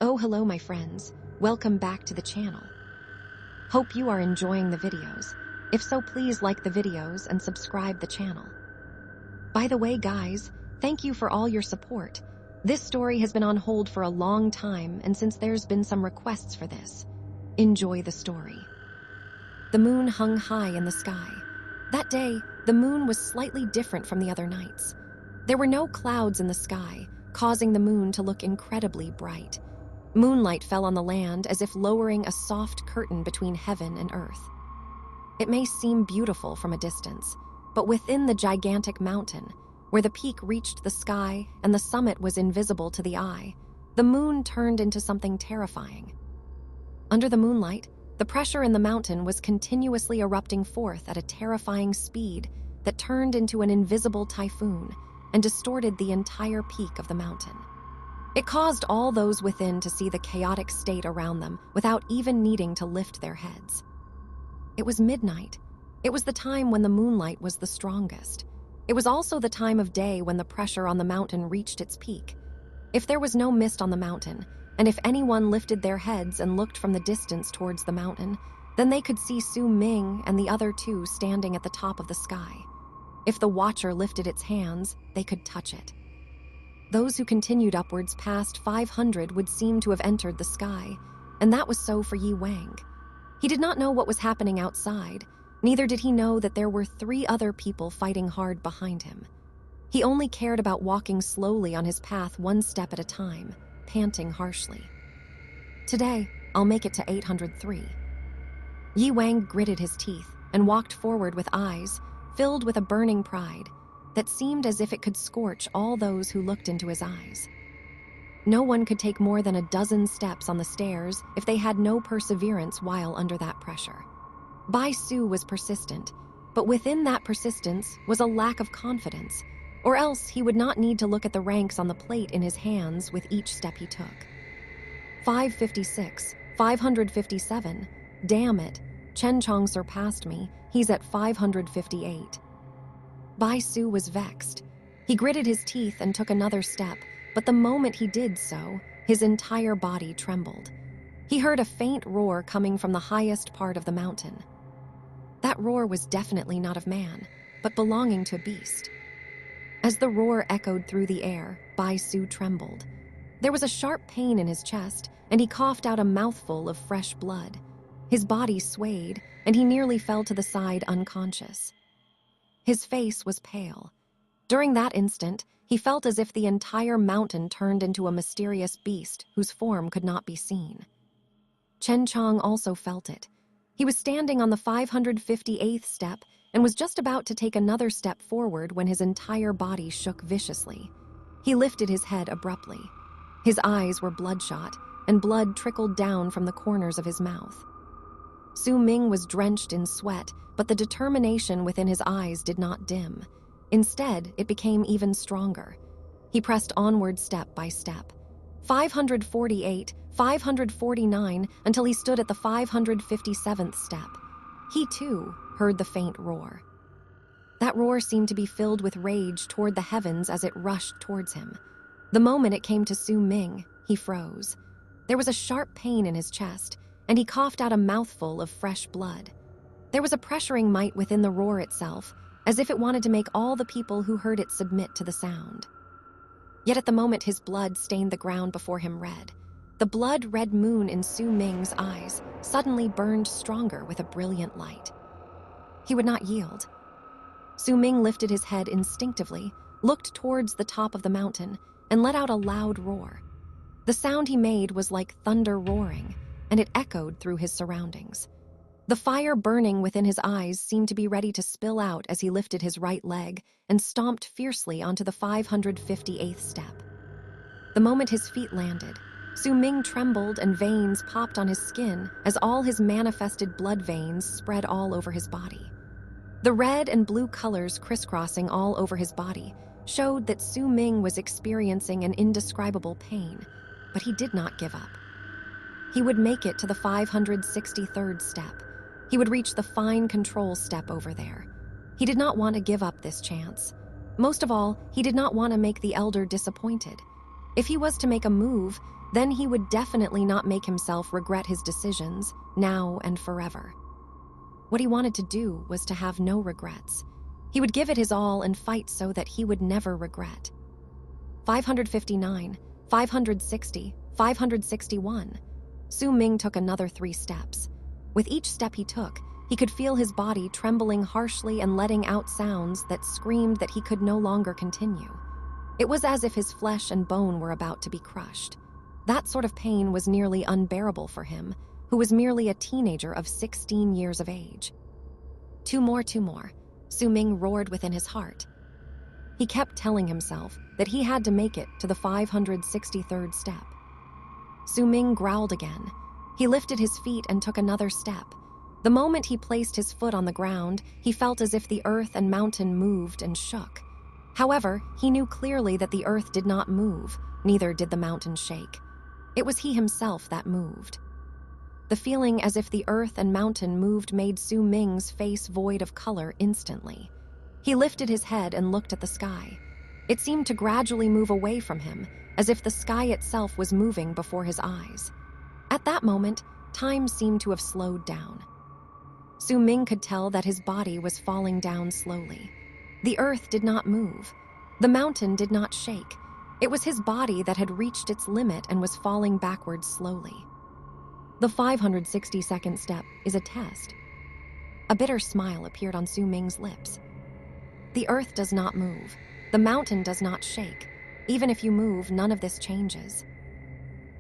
Oh, hello my friends. Welcome back to the channel. Hope you are enjoying the videos. If so, please like the videos and subscribe the channel. By the way, guys, thank you for all your support. This story has been on hold for a long time, and since there's been some requests for this, enjoy the story. The moon hung high in the sky. That day, the moon was slightly different from the other nights. There were no clouds in the sky, causing the moon to look incredibly bright. Moonlight fell on the land as if lowering a soft curtain between heaven and earth. It may seem beautiful from a distance, but within the gigantic mountain, where the peak reached the sky and the summit was invisible to the eye, the moon turned into something terrifying. Under the moonlight, the pressure in the mountain was continuously erupting forth at a terrifying speed that turned into an invisible typhoon and distorted the entire peak of the mountain. It caused all those within to see the chaotic state around them without even needing to lift their heads. It was midnight. It was the time when the moonlight was the strongest. It was also the time of day when the pressure on the mountain reached its peak. If there was no mist on the mountain, and if anyone lifted their heads and looked from the distance towards the mountain, then they could see Su Ming and the other two standing at the top of the sky. If the watcher lifted its hands, they could touch it. Those who continued upwards past 500 would seem to have entered the sky, and that was so for Yi Wang. He did not know what was happening outside, neither did he know that there were 3 other people fighting hard behind him. He only cared about walking slowly on his path one step at a time, panting harshly. Today, I'll make it to 803. Yi Wang gritted his teeth and walked forward with eyes filled with a burning pride that seemed as if it could scorch all those who looked into his eyes. No one could take more than a dozen steps on the stairs if they had no perseverance while under that pressure. Bai Su was persistent, but within that persistence was a lack of confidence, or else he would not need to look at the ranks on the plate in his hands with each step he took. 556, 557, damn it, Chen Chong surpassed me, he's at 558. Bai Su was vexed. He gritted his teeth and took another step, but the moment he did so, his entire body trembled. He heard a faint roar coming from the highest part of the mountain. That roar was definitely not of man, but belonging to a beast. As the roar echoed through the air, Bai Su trembled. There was a sharp pain in his chest, and he coughed out a mouthful of fresh blood. His body swayed, and he nearly fell to the side unconscious. His face was pale. During that instant, he felt as if the entire mountain turned into a mysterious beast whose form could not be seen. Chen Chong also felt it. He was standing on the 558th step and was just about to take another step forward when his entire body shook viciously. He lifted his head abruptly. His eyes were bloodshot, and blood trickled down from the corners of his mouth. Su Ming was drenched in sweat, but the determination within his eyes did not dim. Instead, it became even stronger. He pressed onward step by step. 548, 549, until he stood at the 557th step. He, too, heard the faint roar. That roar seemed to be filled with rage toward the heavens as it rushed towards him. The moment it came to Su Ming, he froze. There was a sharp pain in his chest, and he coughed out a mouthful of fresh blood. There was a pressuring might within the roar itself, as if it wanted to make all the people who heard it submit to the sound. Yet at the moment his blood stained the ground before him red. The blood-red moon in Su Ming's eyes suddenly burned stronger with a brilliant light. He would not yield. Su Ming lifted his head instinctively, looked towards the top of the mountain, and let out a loud roar. The sound he made was like thunder roaring, and it echoed through his surroundings. The fire burning within his eyes seemed to be ready to spill out as he lifted his right leg and stomped fiercely onto the 558th step. The moment his feet landed, Su Ming trembled and veins popped on his skin as all his manifested blood veins spread all over his body. The red and blue colors crisscrossing all over his body showed that Su Ming was experiencing an indescribable pain, but he did not give up. He would make it to the 563rd step. He would reach the fine control step over there. He did not want to give up this chance. Most of all, he did not want to make the elder disappointed. If he was to make a move, then he would definitely not make himself regret his decisions, now and forever. What he wanted to do was to have no regrets. He would give it his all and fight so that he would never regret. 559, 560, 561. Su Ming took another 3 steps. With each step he took, he could feel his body trembling harshly and letting out sounds that screamed that he could no longer continue. It was as if his flesh and bone were about to be crushed. That sort of pain was nearly unbearable for him, who was merely a teenager of 16 years of age. Two more, Su Ming roared within his heart. He kept telling himself that he had to make it to the 563rd step. Su Ming growled again. He lifted his feet and took another step. The moment he placed his foot on the ground, he felt as if the earth and mountain moved and shook. However, he knew clearly that the earth did not move, neither did the mountain shake. It was he himself that moved. The feeling as if the earth and mountain moved made Su Ming's face void of color instantly. He lifted his head and looked at the sky. It seemed to gradually move away from him, as if the sky itself was moving before his eyes. At that moment, time seemed to have slowed down. Su Ming could tell that his body was falling down slowly. The earth did not move. The mountain did not shake. It was his body that had reached its limit and was falling backwards slowly. The 562nd step is a test. A bitter smile appeared on Su Ming's lips. The earth does not move. The mountain does not shake. Even if you move, none of this changes.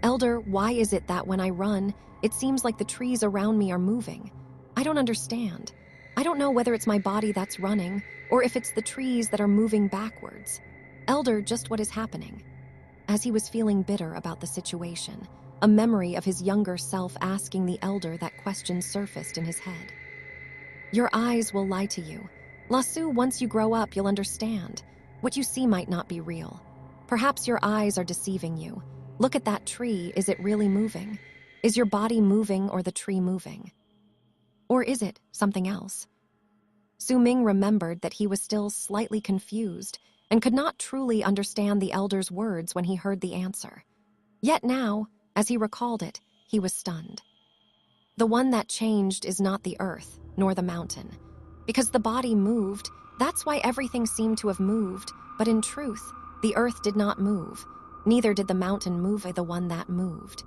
Elder, why is it that when I run, it seems like the trees around me are moving? I don't understand. I don't know whether it's my body that's running, or if it's the trees that are moving backwards. Elder, just what is happening? As he was feeling bitter about the situation, a memory of his younger self asking the elder that question surfaced in his head. Your eyes will lie to you. Lasu, once you grow up, you'll understand. What you see might not be real. Perhaps your eyes are deceiving you. Look at that tree. Is it really moving? Is your body moving or the tree moving? Or is it something else? Su Ming remembered that he was still slightly confused and could not truly understand the elder's words when he heard the answer. Yet now, as he recalled it, he was stunned. The one that changed is not the earth, nor the mountain. Because the body moved, that's why everything seemed to have moved, but in truth, the earth did not move. Neither did the mountain move the one that moved.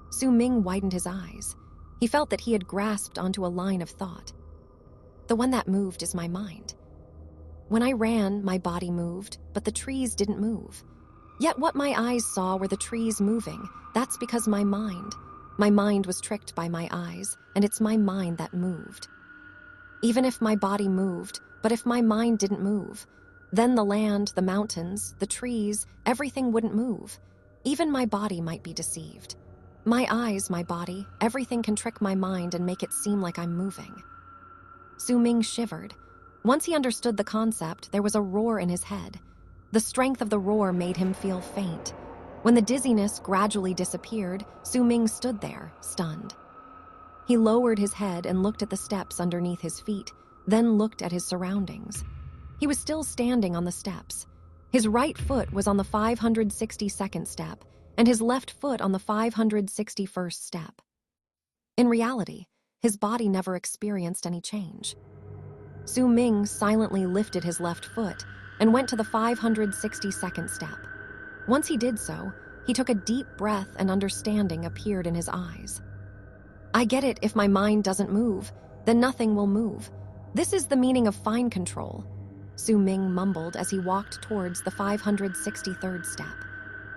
Su Ming widened his eyes. He felt that he had grasped onto a line of thought. The one that moved is my mind. When I ran, my body moved, but the trees didn't move. Yet what my eyes saw were the trees moving. That's because my mind was tricked by my eyes, and it's my mind that moved. Even if my body moved, but if my mind didn't move, then the land, the mountains, the trees, everything wouldn't move. Even my body might be deceived. My eyes, my body, everything can trick my mind and make it seem like I'm moving. Su Ming shivered. Once he understood the concept, there was a roar in his head. The strength of the roar made him feel faint. When the dizziness gradually disappeared, Su Ming stood there, stunned. He lowered his head and looked at the steps underneath his feet, then looked at his surroundings. He was still standing on the steps. His right foot was on the 562nd step, and his left foot on the 561st step. In reality, his body never experienced any change. Su Ming silently lifted his left foot and went to the 562nd step. Once he did so, he took a deep breath and understanding appeared in his eyes. I get it, if my mind doesn't move, then nothing will move. This is the meaning of fine control, Su Ming mumbled as he walked towards the 563rd step.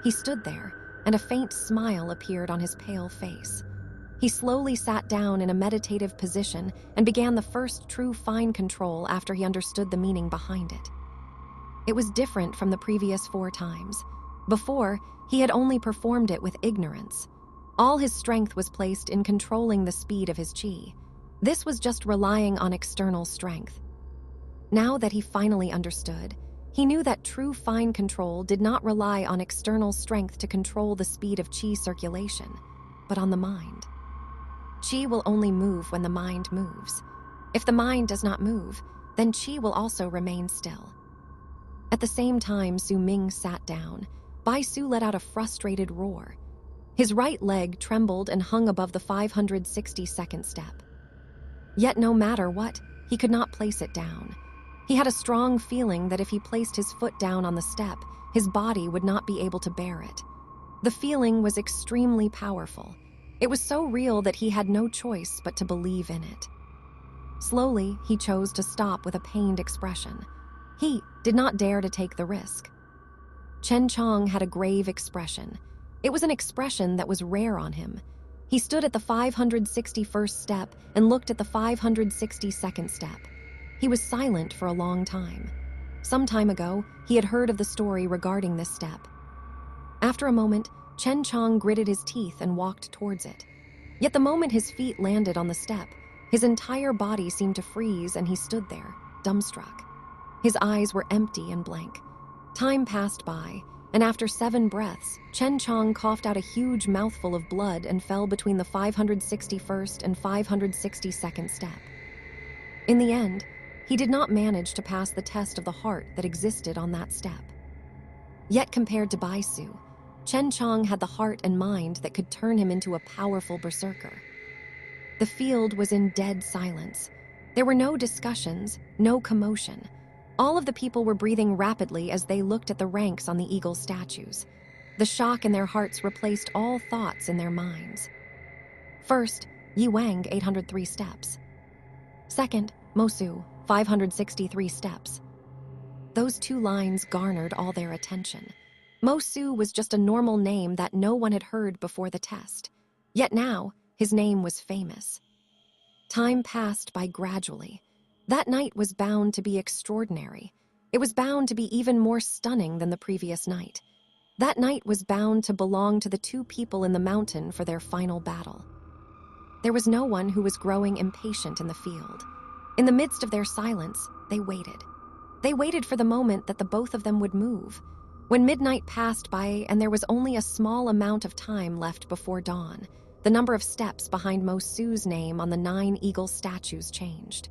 He stood there, and a faint smile appeared on his pale face. He slowly sat down in a meditative position and began the first true fine control after he understood the meaning behind it. It was different from the previous 4 times. Before, he had only performed it with ignorance. All his strength was placed in controlling the speed of his chi. This was just relying on external strength. Now that he finally understood, he knew that true fine control did not rely on external strength to control the speed of chi circulation, but on the mind. Chi will only move when the mind moves. If the mind does not move, then chi will also remain still. At the same time Su Ming sat down, Bai Su let out a frustrated roar. His right leg trembled and hung above the 562nd step. Yet no matter what, he could not place it down. He had a strong feeling that if he placed his foot down on the step, his body would not be able to bear it. The feeling was extremely powerful. It was so real that he had no choice but to believe in it. Slowly, he chose to stop with a pained expression. He did not dare to take the risk. Chen Chong had a grave expression. It was an expression that was rare on him. He stood at the 561st step and looked at the 562nd step. He was silent for a long time. Some time ago, he had heard of the story regarding this step. After a moment, Chen Chong gritted his teeth and walked towards it. Yet the moment his feet landed on the step, his entire body seemed to freeze and he stood there, dumbstruck. His eyes were empty and blank. Time passed by, and after 7 breaths, Chen Chong coughed out a huge mouthful of blood and fell between the 561st and 562nd step. In the end, he did not manage to pass the test of the heart that existed on that step. Yet compared to Bai Su, Chen Chong had the heart and mind that could turn him into a powerful berserker. The field was in dead silence. There were no discussions, no commotion. All of the people were breathing rapidly as they looked at the ranks on the eagle statues. The shock in their hearts replaced all thoughts in their minds. First, Yi Wang, 803 steps. Second, Mosu, 563 steps. Those 2 lines garnered all their attention. Mosu was just a normal name that no one had heard before the test. Yet now, his name was famous. Time passed by gradually. That night was bound to be extraordinary. It was bound to be even more stunning than the previous night. That night was bound to belong to the 2 people in the mountain for their final battle. There was no one who was growing impatient in the field. In the midst of their silence, they waited. They waited for the moment that the both of them would move. When midnight passed by and there was only a small amount of time left before dawn, the number of steps behind Mosu's name on the 9 eagle statues changed.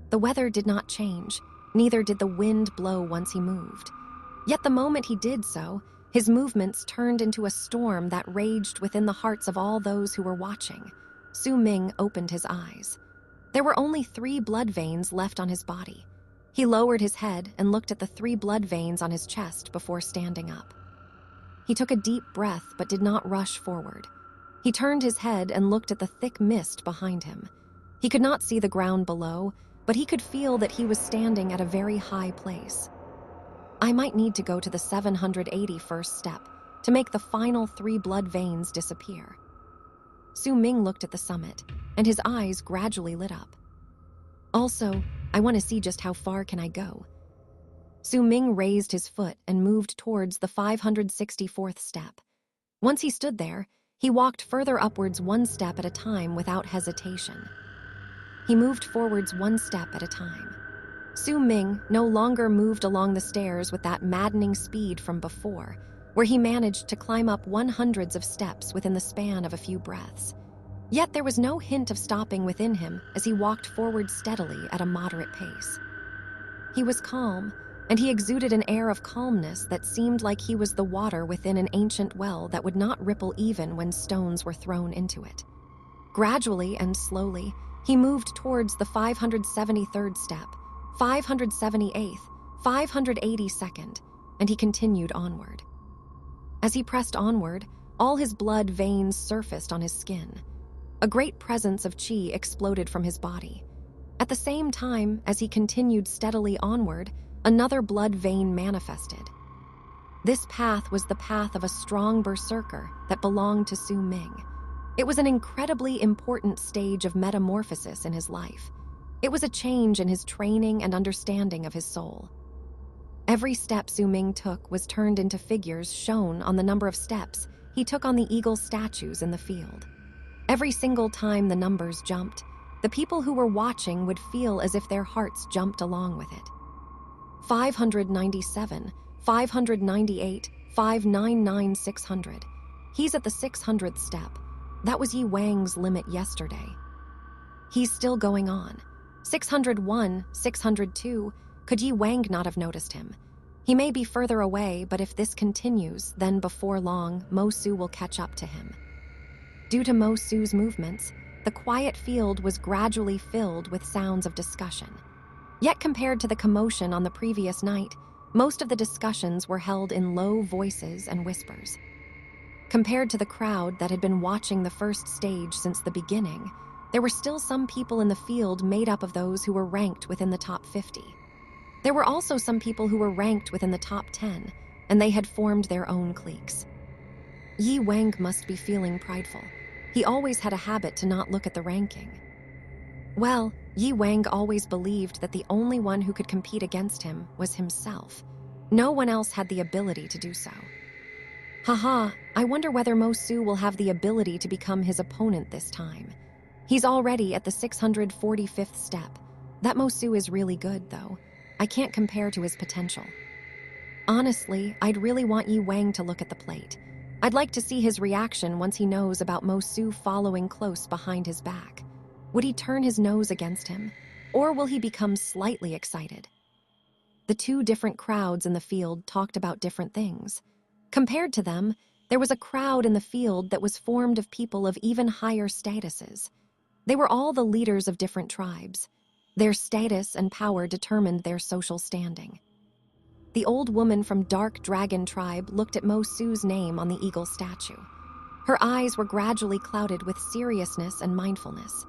The weather did not change, neither did the wind blow once he moved. Yet the moment he did so, his movements turned into a storm that raged within the hearts of all those who were watching. Su Ming opened his eyes. There were only 3 blood veins left on his body. He lowered his head and looked at the 3 blood veins on his chest before standing up. He took a deep breath but did not rush forward. He turned his head and looked at the thick mist behind him. He could not see the ground below, but he could feel that he was standing at a very high place. I might need to go to the 781st step to make the final 3 blood veins disappear. Su Ming looked at the summit, and his eyes gradually lit up. Also, I want to see just how far can I go. Su Ming raised his foot and moved towards the 564th step. Once he stood there, he walked further upwards 1 step at a time without hesitation. He moved forwards 1 step at a time. Su Ming no longer moved along the stairs with that maddening speed from before, where he managed to climb up 100s of steps within the span of a few breaths. Yet there was no hint of stopping within him as he walked forward steadily at a moderate pace. He was calm, and he exuded an air of calmness that seemed like he was the water within an ancient well that would not ripple even when stones were thrown into it. Gradually and slowly, he moved towards the 573rd step, 578th, 582nd, and he continued onward. As he pressed onward, all his blood veins surfaced on his skin. A great presence of qi exploded from his body. At the same time, as he continued steadily onward, another blood vein manifested. This path was the path of a strong berserker that belonged to Su Ming. It was an incredibly important stage of metamorphosis in his life. It was a change in his training and understanding of his soul. Every step Su Ming took was turned into figures shown on the number of steps he took on the eagle statues in the field. Every single time the numbers jumped, the people who were watching would feel as if their hearts jumped along with it. 597, 598, 599, 600. He's at the 600th step. That was Yi Wang's limit yesterday. He's still going on. 601, 602. Could Yi Wang not have noticed him? He may be further away, but if this continues, then before long, Mo-su will catch up to him. Due to Mo-su's movements, the quiet field was gradually filled with sounds of discussion. Yet compared to the commotion on the previous night, most of the discussions were held in low voices and whispers. Compared to the crowd that had been watching the first stage since the beginning, there were still some people in the field made up of those who were ranked within the top 50. There were also some people who were ranked within the top 10, and they had formed their own cliques. Yi Wang must be feeling prideful. He always had a habit to not look at the ranking. Well, Yi Wang always believed that the only one who could compete against him was himself. No one else had the ability to do so. Haha, I wonder whether Mo-su will have the ability to become his opponent this time. He's already at the 645th step. That Mo-su is really good, though. I can't compare to his potential. Honestly, I'd really want Yi Wang to look at the plate. I'd like to see his reaction once he knows about Mo-su following close behind his back. Would he turn his nose against him, or will he become slightly excited? The two different crowds in the field talked about different things. Compared to them, there was a crowd in the field that was formed of people of even higher statuses. They were all the leaders of different tribes. Their status and power determined their social standing. The old woman from Dark Dragon tribe looked at Mo-su's name on the eagle statue. Her eyes were gradually clouded with seriousness and mindfulness.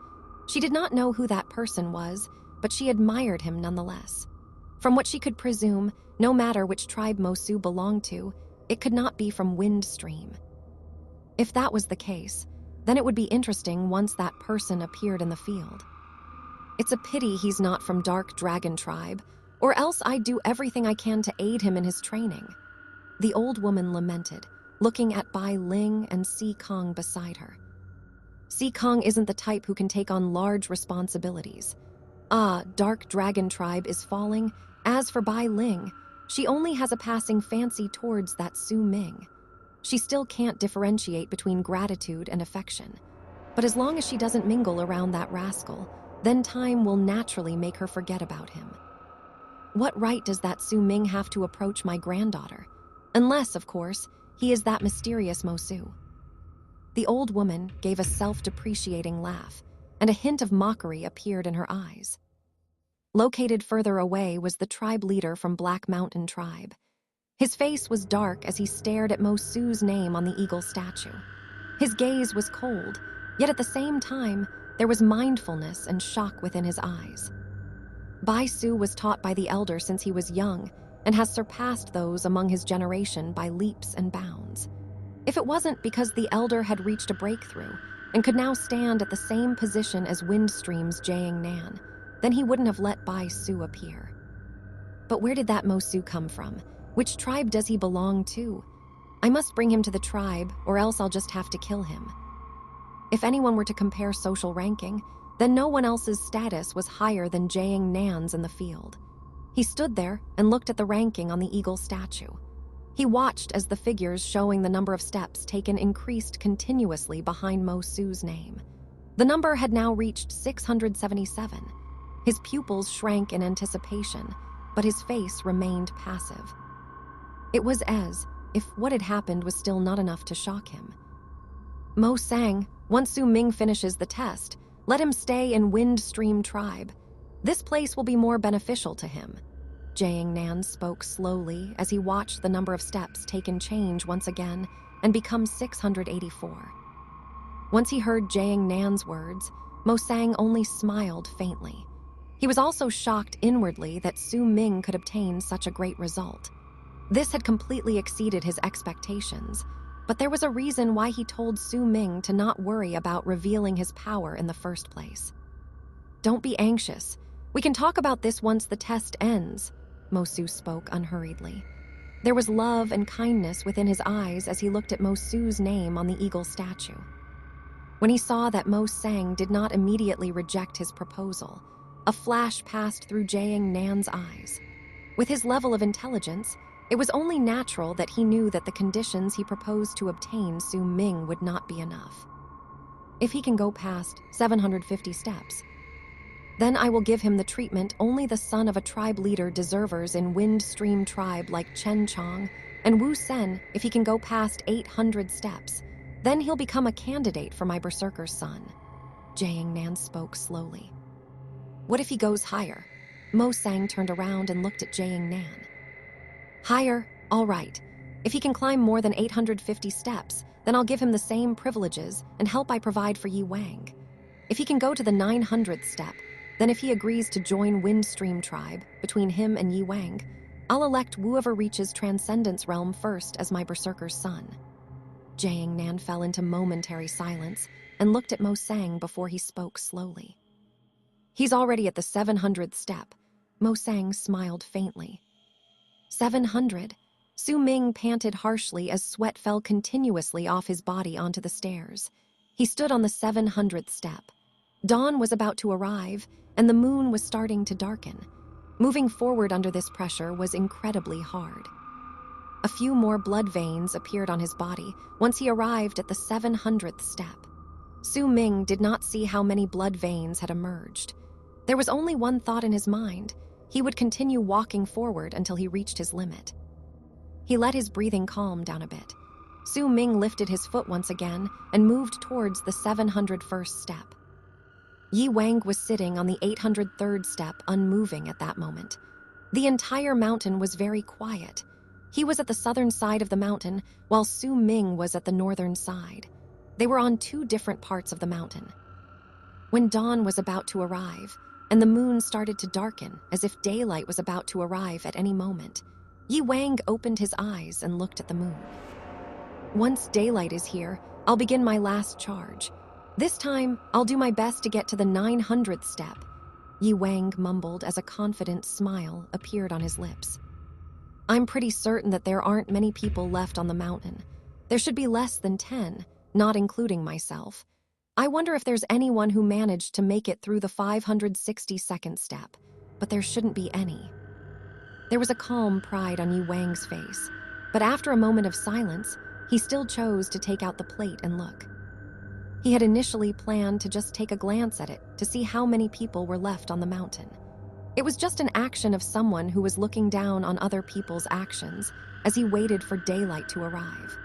She did not know who that person was, but she admired him nonetheless. From what she could presume, no matter which tribe Mo-su belonged to, it could not be from Windstream. If that was the case, then it would be interesting once that person appeared in the field. It's a pity he's not from Dark Dragon tribe, or else I'd do everything I can to aid him in his training. The old woman lamented, looking at Bai Ling and Si Kong beside her. Si Kong isn't the type who can take on large responsibilities. Dark Dragon tribe is falling. As for Bai Ling, she only has a passing fancy towards that Su Ming. She still can't differentiate between gratitude and affection. But as long as she doesn't mingle around that rascal, then time will naturally make her forget about him. What right does that Su Ming have to approach my granddaughter? Unless, of course, he is that mysterious Mo-su. The old woman gave a self-depreciating laugh, and a hint of mockery appeared in her eyes. Located further away was the tribe leader from Black Mountain tribe. His face was dark as he stared at Mo-su's name on the eagle statue. His gaze was cold, yet at the same time, there was mindfulness and shock within his eyes. Bai Su was taught by the elder since he was young and has surpassed those among his generation by leaps and bounds. If it wasn't because the elder had reached a breakthrough and could now stand at the same position as Windstream's Jiang Nan, then he wouldn't have let Bai Su appear. But where did that Mo-su come from? Which tribe does he belong to? I must bring him to the tribe, or else I'll just have to kill him. If anyone were to compare social ranking, then no one else's status was higher than Jiang Nan's in the field. He stood there and looked at the ranking on the eagle statue. He watched as the figures showing the number of steps taken increased continuously behind Mo-su's name. The number had now reached 677. His pupils shrank in anticipation, but his face remained passive. It was as if what had happened was still not enough to shock him. Mo sang, once Su Ming finishes the test, let him stay in Windstream tribe. This place will be more beneficial to him. Jiang Nan spoke slowly as he watched the number of steps taken change once again and become 684. Once he heard Jiang Nan's words, Mo Sang only smiled faintly. He was also shocked inwardly that Su Ming could obtain such a great result. This had completely exceeded his expectations, but there was a reason why he told Su Ming to not worry about revealing his power in the first place. Don't be anxious. We can talk about this once the test ends, Mo-su spoke unhurriedly. There was love and kindness within his eyes as he looked at Mo-su's name on the eagle statue. When he saw that Mo Sang did not immediately reject his proposal, a flash passed through Jiang Nan's eyes. With his level of intelligence, it was only natural that he knew that the conditions he proposed to obtain Su Ming would not be enough. If he can go past 750 steps, Then I will give him the treatment only the son of a tribe leader deserves in Wind Stream tribe like Chen Chong and Wu Sen if he can go past 800 steps. Then he'll become a candidate for my berserker's son. Jiang Nan spoke slowly. What if he goes higher? Mo Sang turned around and looked at Jiang Nan. Higher, all right. If he can climb more than 850 steps, then I'll give him the same privileges and help I provide for Yi Wang. If he can go to the 900th step, then if he agrees to join Windstream tribe between him and Yi Wang, I'll elect whoever reaches Transcendence Realm first as my berserker's son. Jiang Nan fell into momentary silence and looked at Mo Sang before he spoke slowly. He's already at the 700th step. Mo Sang smiled faintly. 700? Su Ming panted harshly as sweat fell continuously off his body onto the stairs. He stood on the 700th step. Dawn was about to arrive, and the moon was starting to darken. Moving forward under this pressure was incredibly hard. A few more blood veins appeared on his body once he arrived at the 700th step. Su Ming did not see how many blood veins had emerged. There was only one thought in his mind. He would continue walking forward until he reached his limit. He let his breathing calm down a bit. Su Ming lifted his foot once again and moved towards the 701st step. Yi Wang was sitting on the 803rd step, unmoving at that moment. The entire mountain was very quiet. He was at the southern side of the mountain, while Su Ming was at the northern side. They were on two different parts of the mountain. When dawn was about to arrive, and the moon started to darken as if daylight was about to arrive at any moment, Yi Wang opened his eyes and looked at the moon. Once daylight is here, I'll begin my last charge. This time, I'll do my best to get to the 900th step, Yi Wang mumbled as a confident smile appeared on his lips. I'm pretty certain that there aren't many people left on the mountain. There should be less than 10, not including myself. I wonder if there's anyone who managed to make it through the 562nd step, but there shouldn't be any. There was a calm pride on Yi Wang's face, but after a moment of silence, he still chose to take out the plate and look. He had initially planned to just take a glance at it to see how many people were left on the mountain. It was just an action of someone who was looking down on other people's actions as he waited for daylight to arrive.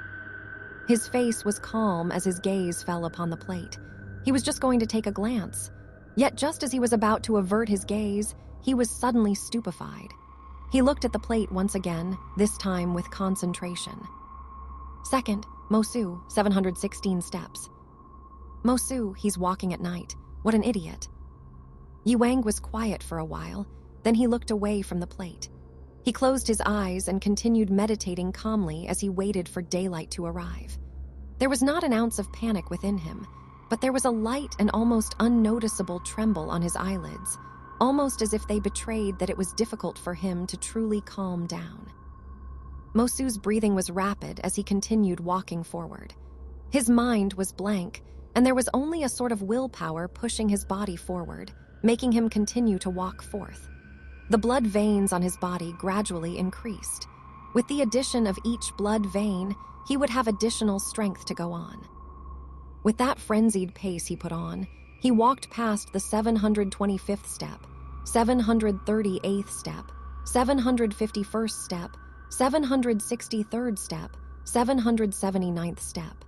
His face was calm as his gaze fell upon the plate. He was just going to take a glance. Yet just as he was about to avert his gaze, he was suddenly stupefied. He looked at the plate once again, this time with concentration. Second, Mosu, 716 steps. Mosu, he's walking at night. What an idiot. Yi Wang was quiet for a while, then he looked away from the plate. He closed his eyes and continued meditating calmly as he waited for daylight to arrive. There was not an ounce of panic within him, but there was a light and almost unnoticeable tremble on his eyelids, almost as if they betrayed that it was difficult for him to truly calm down. Mosu's breathing was rapid as he continued walking forward. His mind was blank, and there was only a sort of willpower pushing his body forward, making him continue to walk forth. The blood veins on his body gradually increased. With the addition of each blood vein, he would have additional strength to go on. With that frenzied pace he put on, he walked past the 725th step, 738th step, 751st step, 763rd step, 779th step.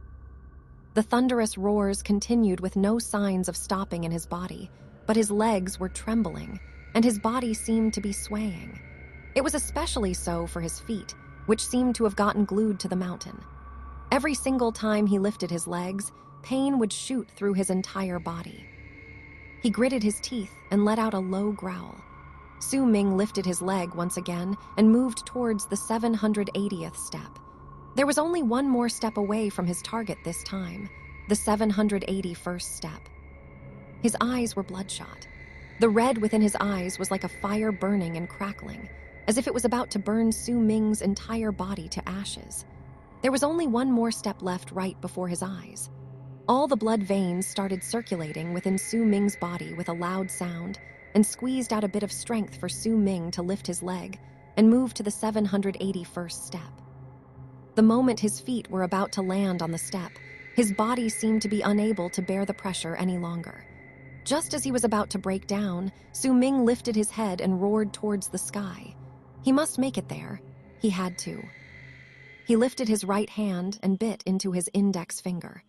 The thunderous roars continued with no signs of stopping in his body, but his legs were trembling, and his body seemed to be swaying. It was especially so for his feet, which seemed to have gotten glued to the mountain. Every single time he lifted his legs, pain would shoot through his entire body. He gritted his teeth and let out a low growl. Su Ming lifted his leg once again and moved towards the 780th step. There was only one more step away from his target this time, the 781st step. His eyes were bloodshot. The red within his eyes was like a fire burning and crackling, as if it was about to burn Su Ming's entire body to ashes. There was only one more step left right before his eyes. All the blood veins started circulating within Su Ming's body with a loud sound and squeezed out a bit of strength for Su Ming to lift his leg and move to the 781st step. The moment his feet were about to land on the step, his body seemed to be unable to bear the pressure any longer. Just as he was about to break down, Su Ming lifted his head and roared towards the sky. He must make it there. He had to. He lifted his right hand and bit into his index finger.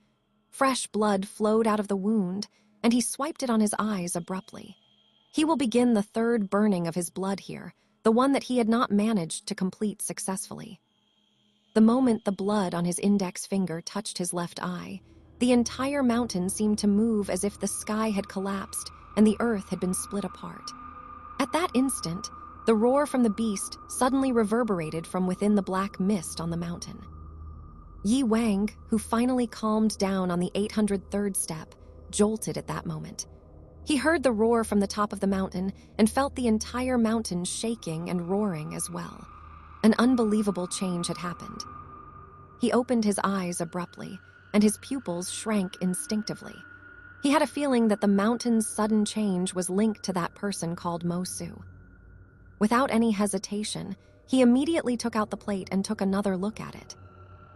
Fresh blood flowed out of the wound, and he swiped it on his eyes abruptly. He will begin the third burning of his blood here, the one that he had not managed to complete successfully. The moment the blood on his index finger touched his left eye, the entire mountain seemed to move as if the sky had collapsed and the earth had been split apart. At that instant, the roar from the beast suddenly reverberated from within the black mist on the mountain. Yi Wang, who finally calmed down on the 803rd step, jolted at that moment. He heard the roar from the top of the mountain and felt the entire mountain shaking and roaring as well. An unbelievable change had happened. He opened his eyes abruptly, and his pupils shrank instinctively. He had a feeling that the mountain's sudden change was linked to that person called Mo Su. Without any hesitation, he immediately took out the plate and took another look at it.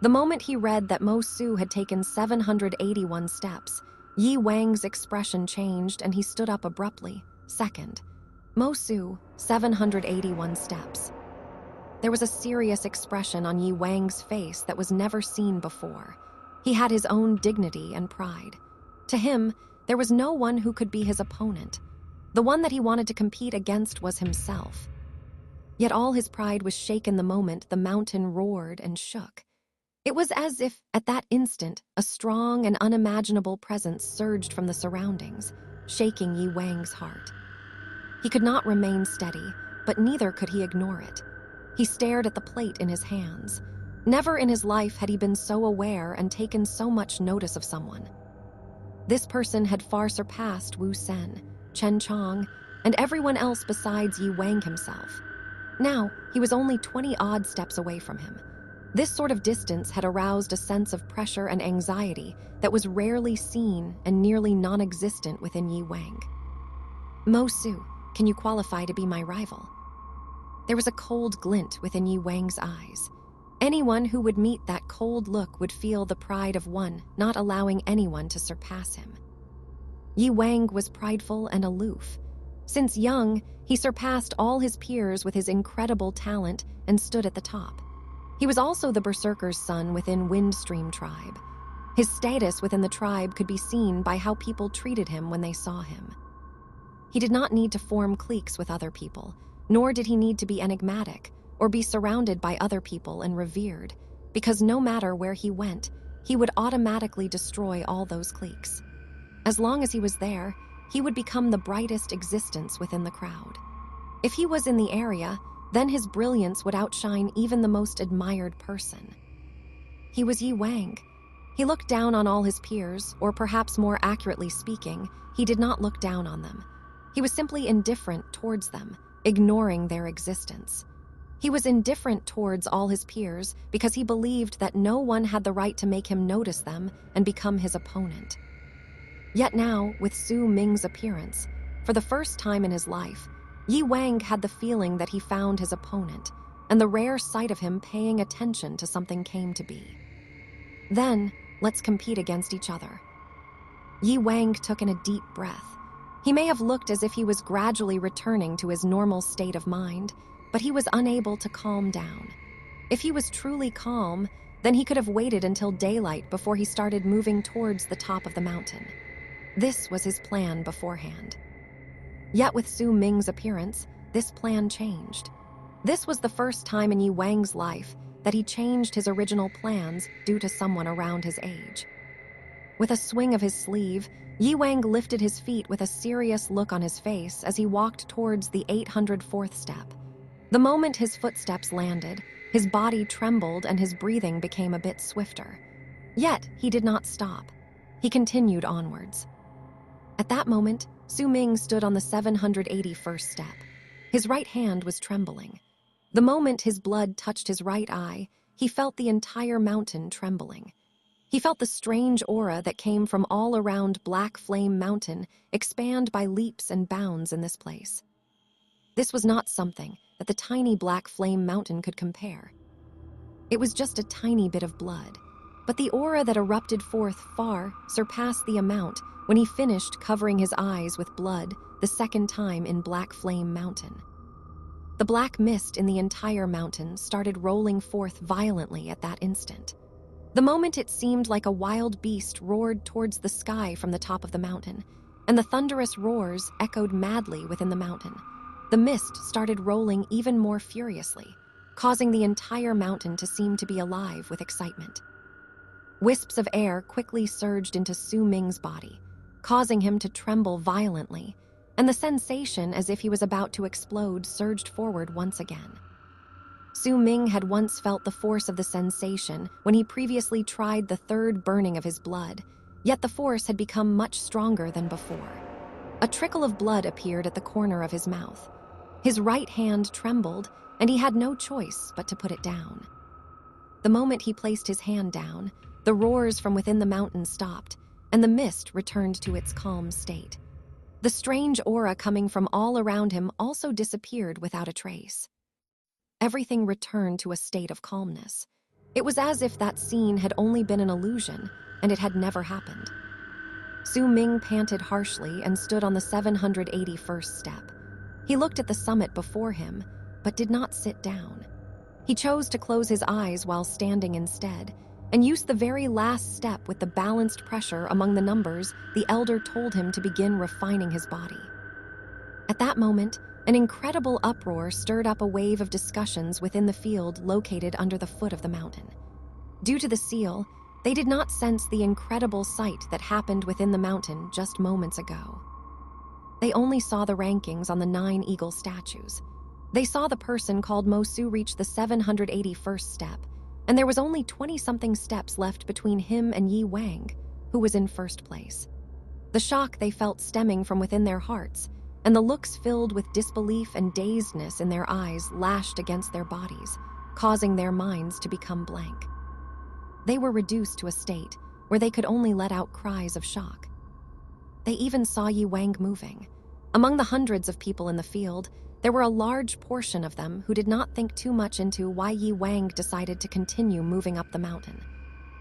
The moment he read that Mo Su had taken 781 steps, Yi Wang's expression changed and he stood up abruptly. Second, Mo Su, 781 steps. There was a serious expression on Yi Wang's face that was never seen before. He had his own dignity and pride. To him, there was no one who could be his opponent. The one that he wanted to compete against was himself. Yet all his pride was shaken the moment the mountain roared and shook. It was as if, at that instant, a strong and unimaginable presence surged from the surroundings, shaking Yi Wang's heart. He could not remain steady, but neither could he ignore it. He stared at the plate in his hands. Never in his life had he been so aware and taken so much notice of someone. This person had far surpassed Wu Sen, Chen Chong, and everyone else besides Yi Wang himself. Now, he was only 20-odd steps away from him. This sort of distance had aroused a sense of pressure and anxiety that was rarely seen and nearly non-existent within Yi Wang. Mo Su, can you qualify to be my rival? There was a cold glint within Yi Wang's eyes. Anyone who would meet that cold look would feel the pride of one, not allowing anyone to surpass him. Yi Wang was prideful and aloof. Since young, he surpassed all his peers with his incredible talent and stood at the top. He was also the berserker's son within Windstream tribe. His status within the tribe could be seen by how people treated him when they saw him. He did not need to form cliques with other people, nor did he need to be enigmatic or be surrounded by other people and revered, because no matter where he went, he would automatically destroy all those cliques. As long as he was there, he would become the brightest existence within the crowd. If he was in the area, then his brilliance would outshine even the most admired person. He was Yi Wang. He looked down on all his peers, or perhaps more accurately speaking, he did not look down on them. He was simply indifferent towards them, ignoring their existence. He was indifferent towards all his peers because he believed that no one had the right to make him notice them and become his opponent. Yet now, with Su Ming's appearance, for the first time in his life, Yi Wang had the feeling that he found his opponent, and the rare sight of him paying attention to something came to be. Then, let's compete against each other. Yi Wang took in a deep breath. He may have looked as if he was gradually returning to his normal state of mind, but he was unable to calm down. If he was truly calm, then he could have waited until daylight before he started moving towards the top of the mountain. This was his plan beforehand. Yet with Su Ming's appearance, this plan changed. This was the first time in Yi Wang's life that he changed his original plans due to someone around his age. With a swing of his sleeve, Yi Wang lifted his feet with a serious look on his face as he walked towards the 804th step. The moment his footsteps landed, his body trembled and his breathing became a bit swifter. Yet, he did not stop. He continued onwards. At that moment, Su Ming stood on the 781st step. His right hand was trembling. The moment his blood touched his right eye, he felt the entire mountain trembling. He felt the strange aura that came from all around Black Flame Mountain expand by leaps and bounds in this place. This was not something that the tiny Black Flame Mountain could compare. It was just a tiny bit of blood. But the aura that erupted forth far surpassed the amount when he finished covering his eyes with blood the second time in Black Flame Mountain. The black mist in the entire mountain started rolling forth violently at that instant. The moment it seemed like a wild beast roared towards the sky from the top of the mountain, and the thunderous roars echoed madly within the mountain. The mist started rolling even more furiously, causing the entire mountain to seem to be alive with excitement. Wisps of air quickly surged into Su Ming's body, causing him to tremble violently, and the sensation as if he was about to explode surged forward once again. Su Ming had once felt the force of the sensation when he previously tried the third burning of his blood, yet the force had become much stronger than before. A trickle of blood appeared at the corner of his mouth. His right hand trembled, and he had no choice but to put it down. The moment he placed his hand down, the roars from within the mountain stopped, and the mist returned to its calm state. The strange aura coming from all around him also disappeared without a trace. Everything returned to a state of calmness. It was as if that scene had only been an illusion, and it had never happened. Su Ming panted harshly and stood on the 781st step. He looked at the summit before him, but did not sit down. He chose to close his eyes while standing instead, and used the very last step with the balanced pressure among the numbers the elder told him to begin refining his body. At that moment, an incredible uproar stirred up a wave of discussions within the field located under the foot of the mountain. Due to the seal, they did not sense the incredible sight that happened within the mountain just moments ago. They only saw the rankings on the 9 eagle statues. They saw the person called Mosu reach the 781st step, and there was only 20-something steps left between him and Yi Wang, who was in first place. The shock they felt stemming from within their hearts, and the looks filled with disbelief and dazedness in their eyes lashed against their bodies, causing their minds to become blank. They were reduced to a state where they could only let out cries of shock. They even saw Yi Wang moving. Among the hundreds of people in the field, there were a large portion of them who did not think too much into why Yi Wang decided to continue moving up the mountain.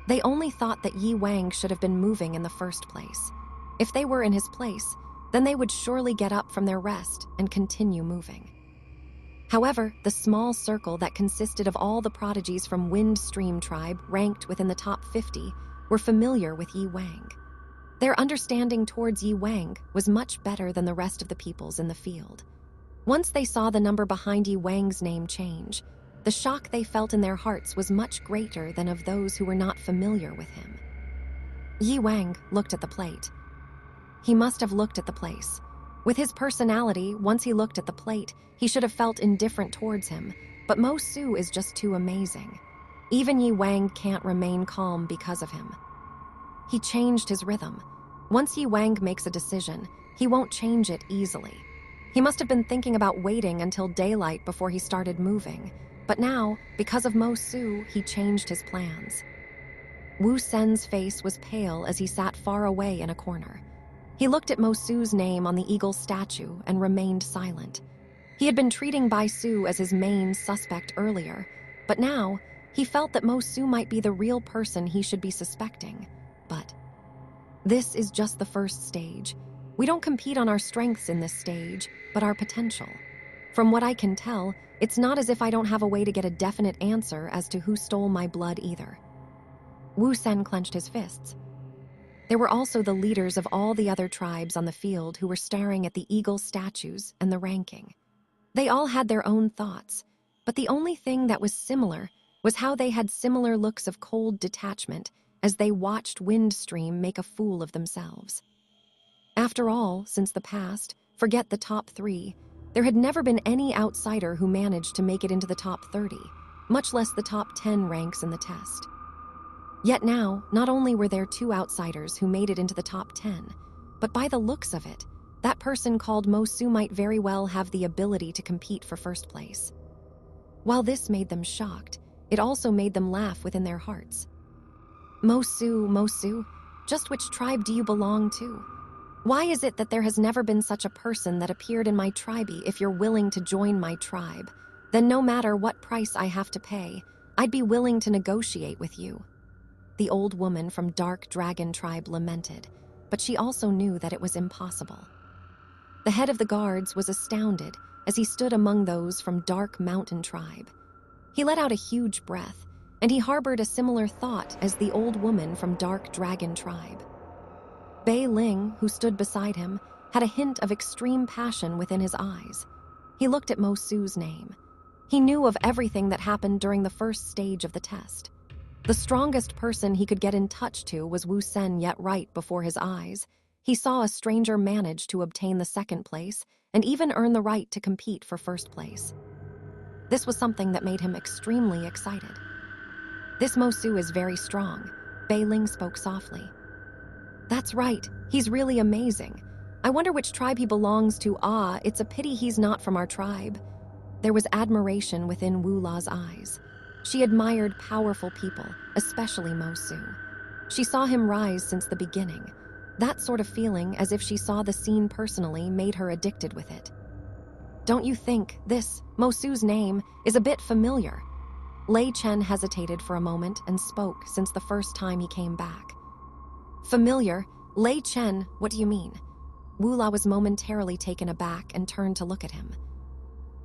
They only thought that Yi Wang should have been moving in the first place. If they were in his place, then they would surely get up from their rest and continue moving. However, the small circle that consisted of all the prodigies from Wind Stream Tribe ranked within the top 50 were familiar with Yi Wang. Their understanding towards Yi Wang was much better than the rest of the peoples in the field. Once they saw the number behind Yi Wang's name change, the shock they felt in their hearts was much greater than of those who were not familiar with him. Yi Wang looked at the plate. He must have looked at the place. With his personality, once he looked at the plate, he should have felt indifferent towards him, but Mo Su is just too amazing. Even Yi Wang can't remain calm because of him. He changed his rhythm. Once Yi Wang makes a decision, he won't change it easily. He must have been thinking about waiting until daylight before he started moving, but now, because of Mo Su, he changed his plans. Wu Sen's face was pale as he sat far away in a corner. He looked at Mo Su's name on the eagle statue and remained silent. He had been treating Bai Su as his main suspect earlier, but now he felt that Mo Su might be the real person he should be suspecting. But this is just the first stage. We don't compete on our strengths in this stage, but our potential. From what I can tell, it's not as if I don't have a way to get a definite answer as to who stole my blood either. Wu Sen clenched his fists. There were also the leaders of all the other tribes on the field who were staring at the eagle statues and the ranking. They all had their own thoughts, but the only thing that was similar was how they had similar looks of cold detachment as they watched Windstream make a fool of themselves. After all, since the past, forget the top 3, there had never been any outsider who managed to make it into the top 30, much less the top 10 ranks in the test. Yet now, not only were there 2 outsiders who made it into the top 10, but by the looks of it, that person called Mo Su might very well have the ability to compete for first place. While this made them shocked, it also made them laugh within their hearts. Mo Su, just which tribe do you belong to? Why is it that there has never been such a person that appeared in my tribe? If you're willing to join my tribe, then no matter what price I have to pay, I'd be willing to negotiate with you. the old woman from Dark Dragon Tribe lamented, but she also knew that it was impossible. The head of the guards was astounded as he stood among those from Dark Mountain Tribe. He let out a huge breath, and he harbored a similar thought as the old woman from Dark Dragon Tribe. Bei Ling, who stood beside him, had a hint of extreme passion within his eyes. He looked at Mo Su's name. He knew of everything that happened during the first stage of the test. The strongest person he could get in touch to was Wu Sen, yet right before his eyes, he saw a stranger manage to obtain the second place and even earn the right to compete for first place. This was something that made him extremely excited. "This Mo Su is very strong," Bei Ling spoke softly. "That's right, he's really amazing. I wonder which tribe he belongs to. Ah, it's a pity he's not from our tribe." There was admiration within Wu La's eyes. She admired powerful people, especially Mo Su. She saw him rise since the beginning. That sort of feeling, as if she saw the scene personally, made her addicted with it. "Don't you think this, Mo Su's name, is a bit familiar?" Lei Chen hesitated for a moment and spoke since the first time he came back. "Familiar? Lei Chen, what do you mean?" Wu La was momentarily taken aback and turned to look at him.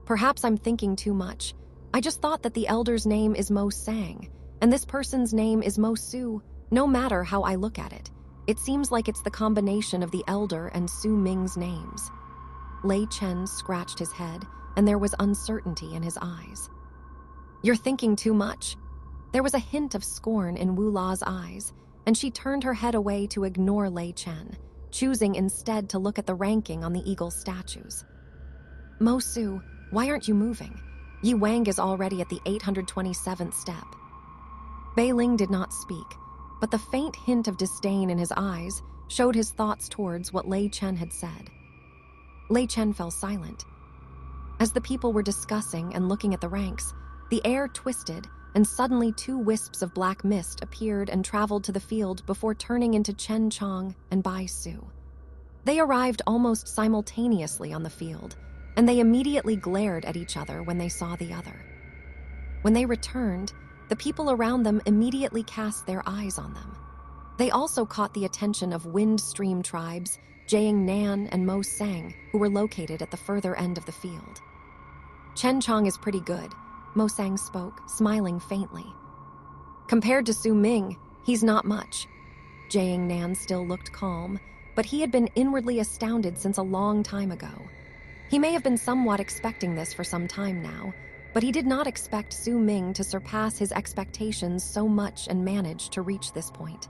"Perhaps I'm thinking too much. I just thought that the elder's name is Mo Sang, and this person's name is Mo Su. No matter how I look at it, it seems like it's the combination of the elder and Su Ming's names." Lei Chen scratched his head, and there was uncertainty in his eyes. "You're thinking too much?" There was a hint of scorn in Wu La's eyes, and she turned her head away to ignore Lei Chen, choosing instead to look at the ranking on the eagle statues. "Mo Su, why aren't you moving? Yi Wang is already at the 827th step." Bei Ling did not speak, but the faint hint of disdain in his eyes showed his thoughts towards what Lei Chen had said. Lei Chen fell silent. As the people were discussing and looking at the ranks, the air twisted, and suddenly 2 wisps of black mist appeared and traveled to the field before turning into Chen Chong and Bai Su. They arrived almost simultaneously on the field, and they immediately glared at each other when they saw the other. When they returned, the people around them immediately cast their eyes on them. They also caught the attention of Wind Stream tribes, Jiang Nan and Mo Sang, who were located at the further end of the field. "Chen Chong is pretty good," Mo Sang spoke, smiling faintly. "Compared to Su Ming, he's not much." Jiang Nan still looked calm, but he had been inwardly astounded since a long time ago. He may have been somewhat expecting this for some time now, but he did not expect Su Ming to surpass his expectations so much and manage to reach this point.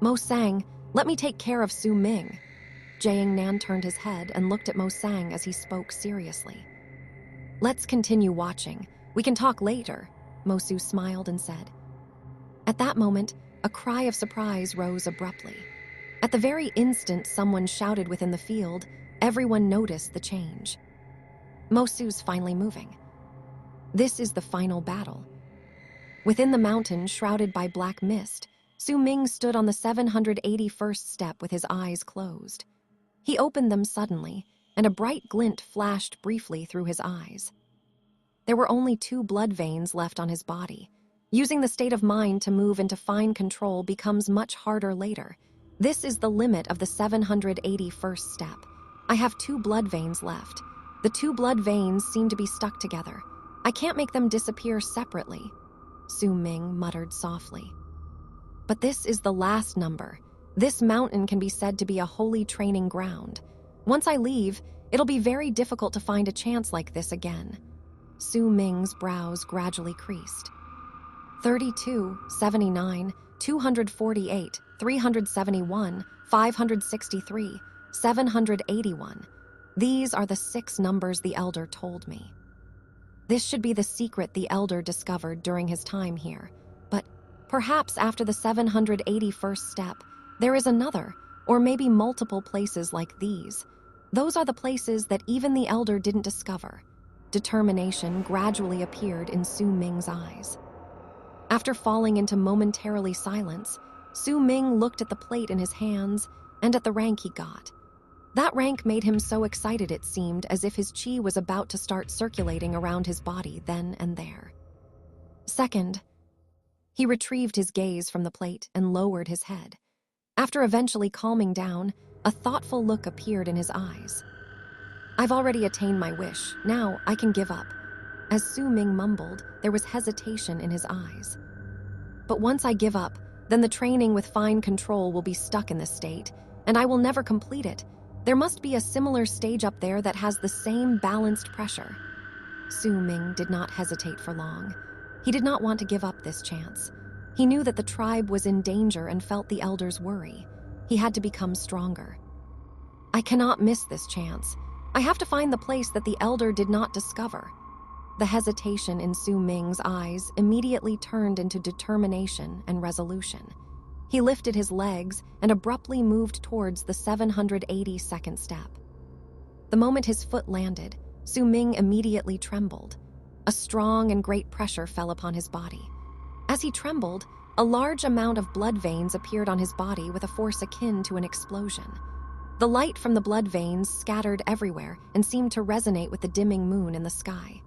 "Mo Sang, let me take care of Su Ming." Jiang Nan turned his head and looked at Mo Sang as he spoke seriously. "Let's continue watching. We can talk later," Mo Su smiled and said. At that moment, a cry of surprise rose abruptly. At the very instant someone shouted within the field, everyone noticed the change. Mo Su's finally moving. This is the final battle. Within the mountain shrouded by black mist, Su Ming stood on the 781st step with his eyes closed. He opened them suddenly, and a bright glint flashed briefly through his eyes. There were only 2 blood veins left on his body. Using the state of mind to move into fine control becomes much harder later. This is the limit of the 781st step. I have 2 blood veins left. The 2 blood veins seem to be stuck together. I can't make them disappear separately, Su Ming muttered softly. But this is the last number. This mountain can be said to be a holy training ground. Once I leave, it'll be very difficult to find a chance like this again. Su Ming's brows gradually creased. 32, 79, 248, 371, 563, 781. These are the 6 numbers the Elder told me. This should be the secret the Elder discovered during his time here. But perhaps after the 781st step, there is another, or maybe multiple places like these. Those are the places that even the Elder didn't discover. Determination gradually appeared in Su Ming's eyes. After falling into momentarily silence, Su Ming looked at the plate in his hands and at the rank he got. That rank made him so excited it seemed as if his chi was about to start circulating around his body then and there. Second, He retrieved his gaze from the plate and lowered his head. After eventually calming down, a thoughtful look appeared in his eyes. "I've already attained my wish. Now I can give up." As Su Ming mumbled, there was hesitation in his eyes. "But once I give up, then the training with fine control will be stuck in this state, and I will never complete it. There must be a similar stage up there that has the same balanced pressure." Su Ming did not hesitate for long. He did not want to give up this chance. He knew that the tribe was in danger and felt the elders' worry. He had to become stronger. "I cannot miss this chance. I have to find the place that the elder did not discover." The hesitation in Su Ming's eyes immediately turned into determination and resolution. He lifted his legs and abruptly moved towards the 782nd step. The moment his foot landed, Su Ming immediately trembled. A strong and great pressure fell upon his body. As he trembled, a large amount of blood veins appeared on his body with a force akin to an explosion. The light from the blood veins scattered everywhere and seemed to resonate with the dimming moon in the sky.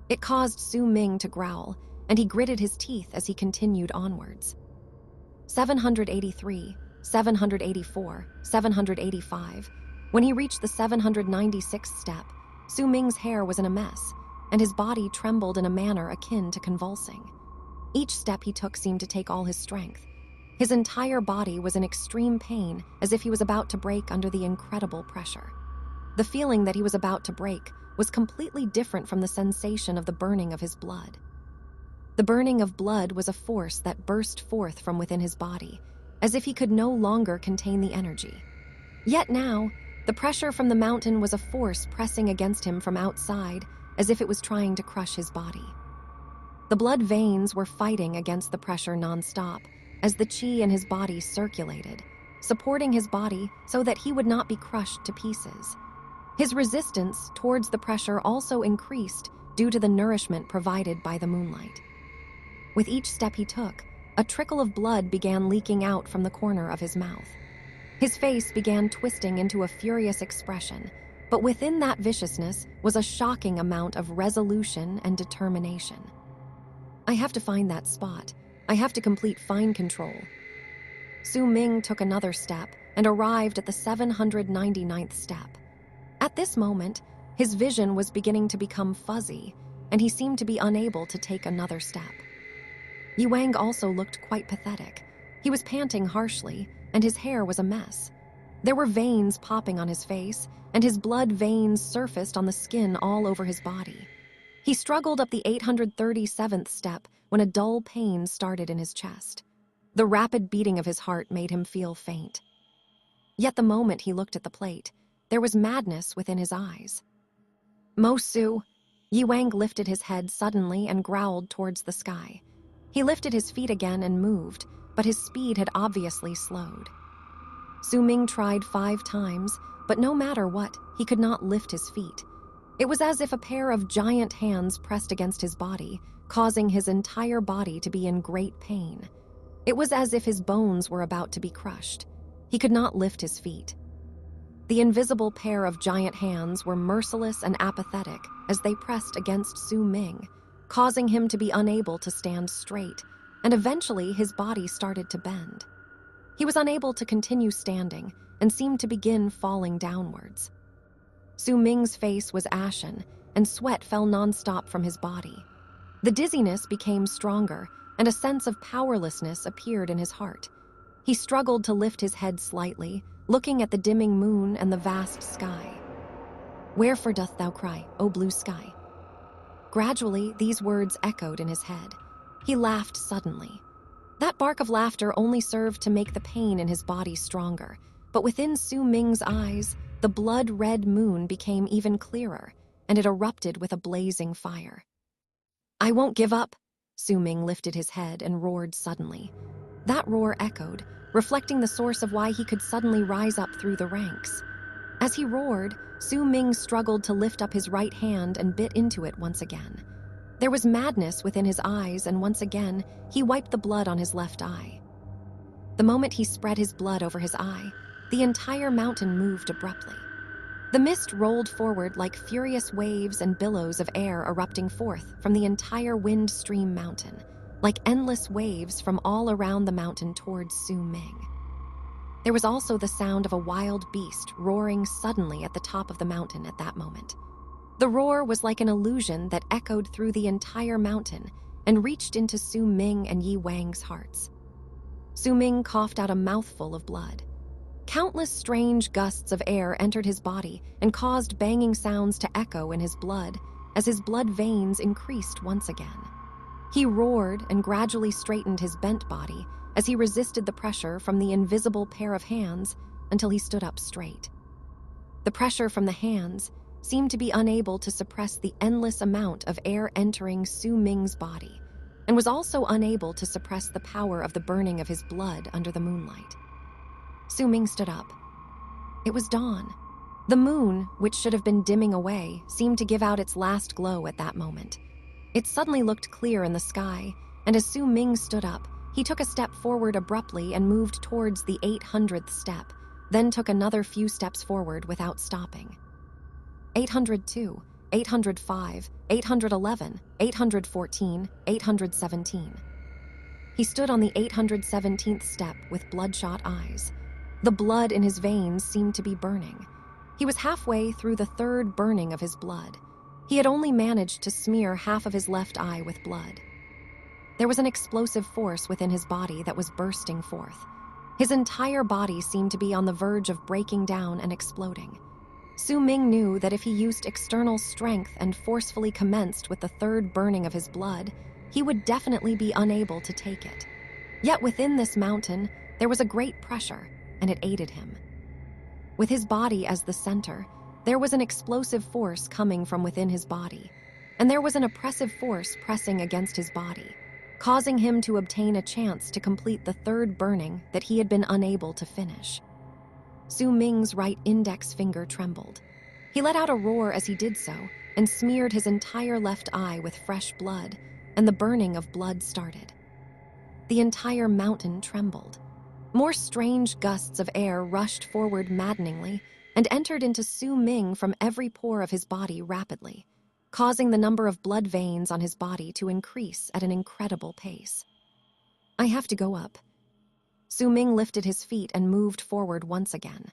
It caused Su Ming to growl, and he gritted his teeth as he continued onwards. 783, 784, 785. When he reached the 796th step, Su Ming's hair was in a mess, and his body trembled in a manner akin to convulsing. Each step he took seemed to take all his strength. His entire body was in extreme pain, as if he was about to break under the incredible pressure. The feeling that he was about to break was completely different from the sensation of the burning of his blood. The burning of blood was a force that burst forth from within his body, as if he could no longer contain the energy. Yet now, the pressure from the mountain was a force pressing against him from outside, as if it was trying to crush his body. The blood veins were fighting against the pressure nonstop, as the qi in his body circulated, supporting his body so that he would not be crushed to pieces. His resistance towards the pressure also increased due to the nourishment provided by the moonlight. With each step he took, a trickle of blood began leaking out from the corner of his mouth. His face began twisting into a furious expression, but within that viciousness was a shocking amount of resolution and determination. "I have to find that spot. I have to complete fine control." Su Ming took another step and arrived at the 799th step. At this moment, his vision was beginning to become fuzzy, and he seemed to be unable to take another step. Yuang also looked quite pathetic. He was panting harshly, and his hair was a mess. There were veins popping on his face, and his blood veins surfaced on the skin all over his body. He struggled up the 837th step when a dull pain started in his chest. The rapid beating of his heart made him feel faint. Yet the moment he looked at the plate, there was madness within his eyes. "Mosu!" Yuang lifted his head suddenly and growled towards the sky. He lifted his feet again and moved, but his speed had obviously slowed. Su Ming tried 5 times, but no matter what, he could not lift his feet. It was as if a pair of giant hands pressed against his body, causing his entire body to be in great pain. It was as if his bones were about to be crushed. He could not lift his feet. The invisible pair of giant hands were merciless and apathetic as they pressed against Su Ming, causing him to be unable to stand straight, and eventually his body started to bend. He was unable to continue standing and seemed to begin falling downwards. Su Ming's face was ashen, and sweat fell nonstop from his body. The dizziness became stronger, and a sense of powerlessness appeared in his heart. He struggled to lift his head slightly, looking at the dimming moon and the vast sky. "Wherefore doth thou cry, O blue sky?" Gradually, these words echoed in his head. He laughed suddenly. That bark of laughter only served to make the pain in his body stronger, but within Su Ming's eyes, the blood-red moon became even clearer, and it erupted with a blazing fire. "I won't give up!" Su Ming lifted his head and roared suddenly. That roar echoed, reflecting the source of why he could suddenly rise up through the ranks. As he roared, Su Ming struggled to lift up his right hand and bit into it once again. There was madness within his eyes, and once again, he wiped the blood on his left eye. The moment he spread his blood over his eye, the entire mountain moved abruptly. The mist rolled forward like furious waves and billows of air erupting forth from the entire wind stream mountain. like endless waves from all around the mountain towards Su Ming. There was also the sound of a wild beast roaring suddenly at the top of the mountain at that moment. The roar was like an illusion that echoed through the entire mountain and reached into Su Ming and Yi Wang's hearts. Su Ming coughed out a mouthful of blood. Countless strange gusts of air entered his body and caused banging sounds to echo in his blood as his blood veins increased once again. He roared and gradually straightened his bent body as he resisted the pressure from the invisible pair of hands until he stood up straight. The pressure from the hands seemed to be unable to suppress the endless amount of air entering Su Ming's body, and was also unable to suppress the power of the burning of his blood under the moonlight. Su Ming stood up. It was dawn. The moon, which should have been dimming away, seemed to give out its last glow at that moment. It suddenly looked clear in the sky, and as Su Ming stood up, he took a step forward abruptly and moved towards the 800th step, then took another few steps forward without stopping. 802, 805, 811, 814, 817. He stood on the 817th step with bloodshot eyes. The blood in his veins seemed to be burning. He was halfway through the third burning of his blood. He had only managed to smear half of his left eye with blood. There was an explosive force within his body that was bursting forth. His entire body seemed to be on the verge of breaking down and exploding. Su Ming knew that if he used external strength and forcefully commenced with the third burning of his blood, he would definitely be unable to take it. Yet within this mountain, there was a great pressure, and it aided him. With his body as the center, there was an explosive force coming from within his body, and there was an oppressive force pressing against his body, causing him to obtain a chance to complete the third burning that he had been unable to finish. Su Ming's right index finger trembled. He let out a roar as he did so, and smeared his entire left eye with fresh blood, and the burning of blood started. The entire mountain trembled. More strange gusts of air rushed forward maddeningly and entered into Su Ming from every pore of his body rapidly, causing the number of blood veins on his body to increase at an incredible pace. I have to go up. Su Ming lifted his feet and moved forward once again.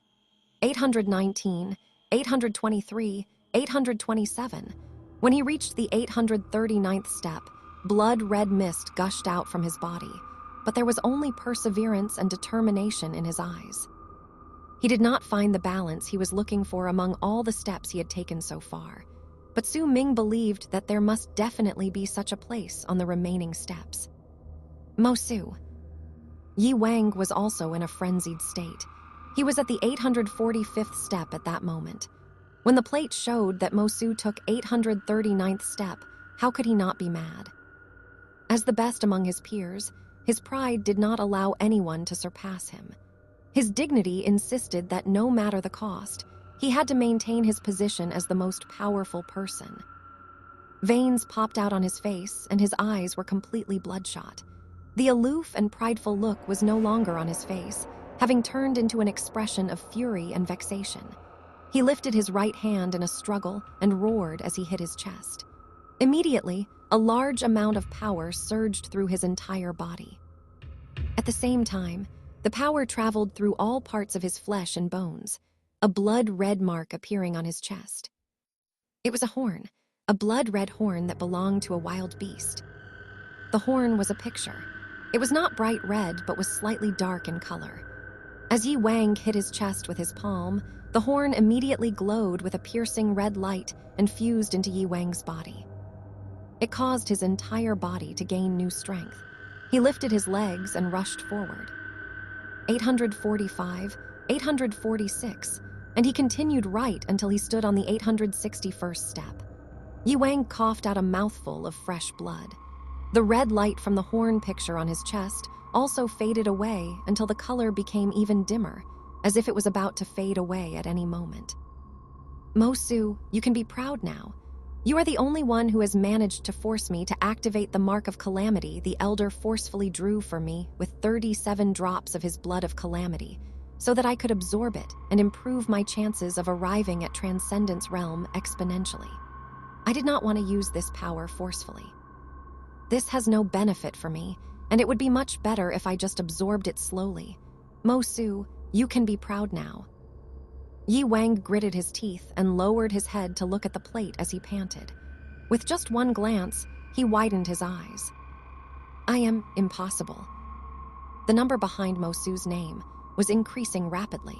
819, 823, 827. When he reached the 839th step, blood-red mist gushed out from his body, but there was only perseverance and determination in his eyes. He did not find the balance he was looking for among all the steps he had taken so far, but Su Ming believed that there must definitely be such a place on the remaining steps. Mosu. Yi Wang was also in a frenzied state. He was at the 845th step at that moment. When the plate showed that Mosu took 839th step, how could he not be mad? As the best among his peers, his pride did not allow anyone to surpass him. His dignity insisted that no matter the cost, he had to maintain his position as the most powerful person. Veins popped out on his face, and his eyes were completely bloodshot. The aloof and prideful look was no longer on his face, having turned into an expression of fury and vexation. He lifted his right hand in a struggle and roared as he hit his chest. Immediately, a large amount of power surged through his entire body. At the same time, the power traveled through all parts of his flesh and bones, a blood-red mark appearing on his chest. It was a horn, a blood-red horn that belonged to a wild beast. The horn was a picture. It was not bright red, but was slightly dark in color. As Yi Wang hit his chest with his palm, the horn immediately glowed with a piercing red light and fused into Yi Wang's body. It caused his entire body to gain new strength. He lifted his legs and rushed forward. 845, 846, and he continued right until he stood on the 861st step. Yi Wang coughed out a mouthful of fresh blood. The red light from the horn picture on his chest also faded away until the color became even dimmer, as if it was about to fade away at any moment. Mosu, you can be proud now. You are the only one who has managed to force me to activate the mark of calamity the elder forcefully drew for me with 37 drops of his blood of calamity, so that I could absorb it and improve my chances of arriving at Transcendence Realm exponentially. I did not want to use this power forcefully. This has no benefit for me, and it would be much better if I just absorbed it slowly. Mo Su, you can be proud now. Yi Wang gritted his teeth and lowered his head to look at the plate as he panted. With just one glance, he widened his eyes. I am impossible. The number behind Mo Su's name was increasing rapidly.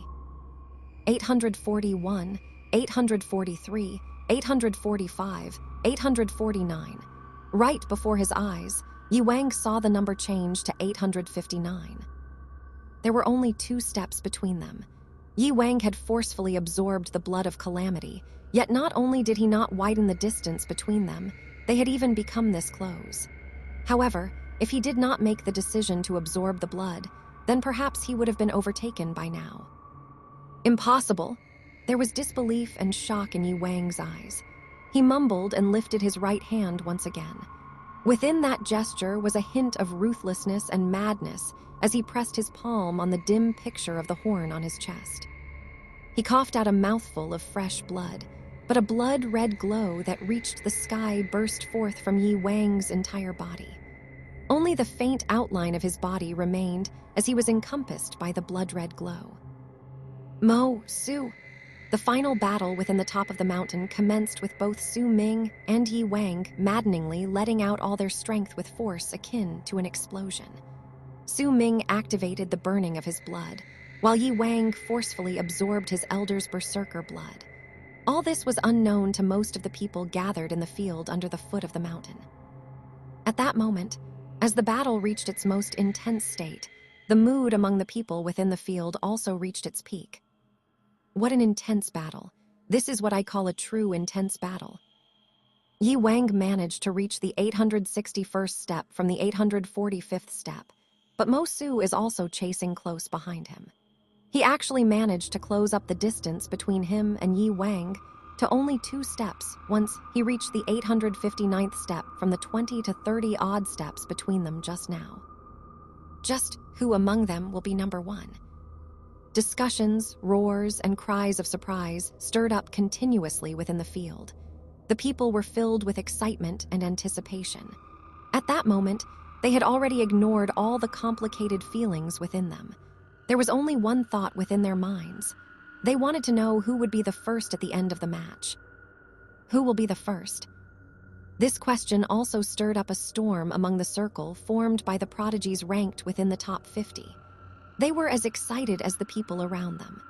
841, 843, 845, 849. Right before his eyes, Yi Wang saw the number change to 859. There were only 2 steps between them. Yi Wang had forcefully absorbed the blood of calamity, yet not only did he not widen the distance between them, they had even become this close. However, if he did not make the decision to absorb the blood, then perhaps he would have been overtaken by now. Impossible! There was disbelief and shock in Yi Wang's eyes. He mumbled and lifted his right hand once again. Within that gesture was a hint of ruthlessness and madness as he pressed his palm on the dim picture of the horn on his chest. He coughed out a mouthful of fresh blood, but a blood-red glow that reached the sky burst forth from Yi Wang's entire body. Only the faint outline of his body remained as he was encompassed by the blood-red glow. Mo Su! The final battle within the top of the mountain commenced with both Su Ming and Yi Wang maddeningly letting out all their strength with force akin to an explosion. Su Ming activated the burning of his blood, while Yi Wang forcefully absorbed his elder's berserker blood. All this was unknown to most of the people gathered in the field under the foot of the mountain. At that moment, as the battle reached its most intense state, the mood among the people within the field also reached its peak. What an intense battle. This is what I call a true intense battle. Yi Wang managed to reach the 861st step from the 845th step, but Mo Su is also chasing close behind him. He actually managed to close up the distance between him and Yi Wang to only 2 steps once he reached the 859th step from the 20 to 30 odd steps between them just now. Just who among them will be number 1? Discussions, roars, and cries of surprise stirred up continuously within the field. The people were filled with excitement and anticipation. At that moment, they had already ignored all the complicated feelings within them. There was only one thought within their minds. They wanted to know who would be the first at the end of the match. Who will be the first? This question also stirred up a storm among the circle formed by the prodigies ranked within the top 50. They were as excited as the people around them.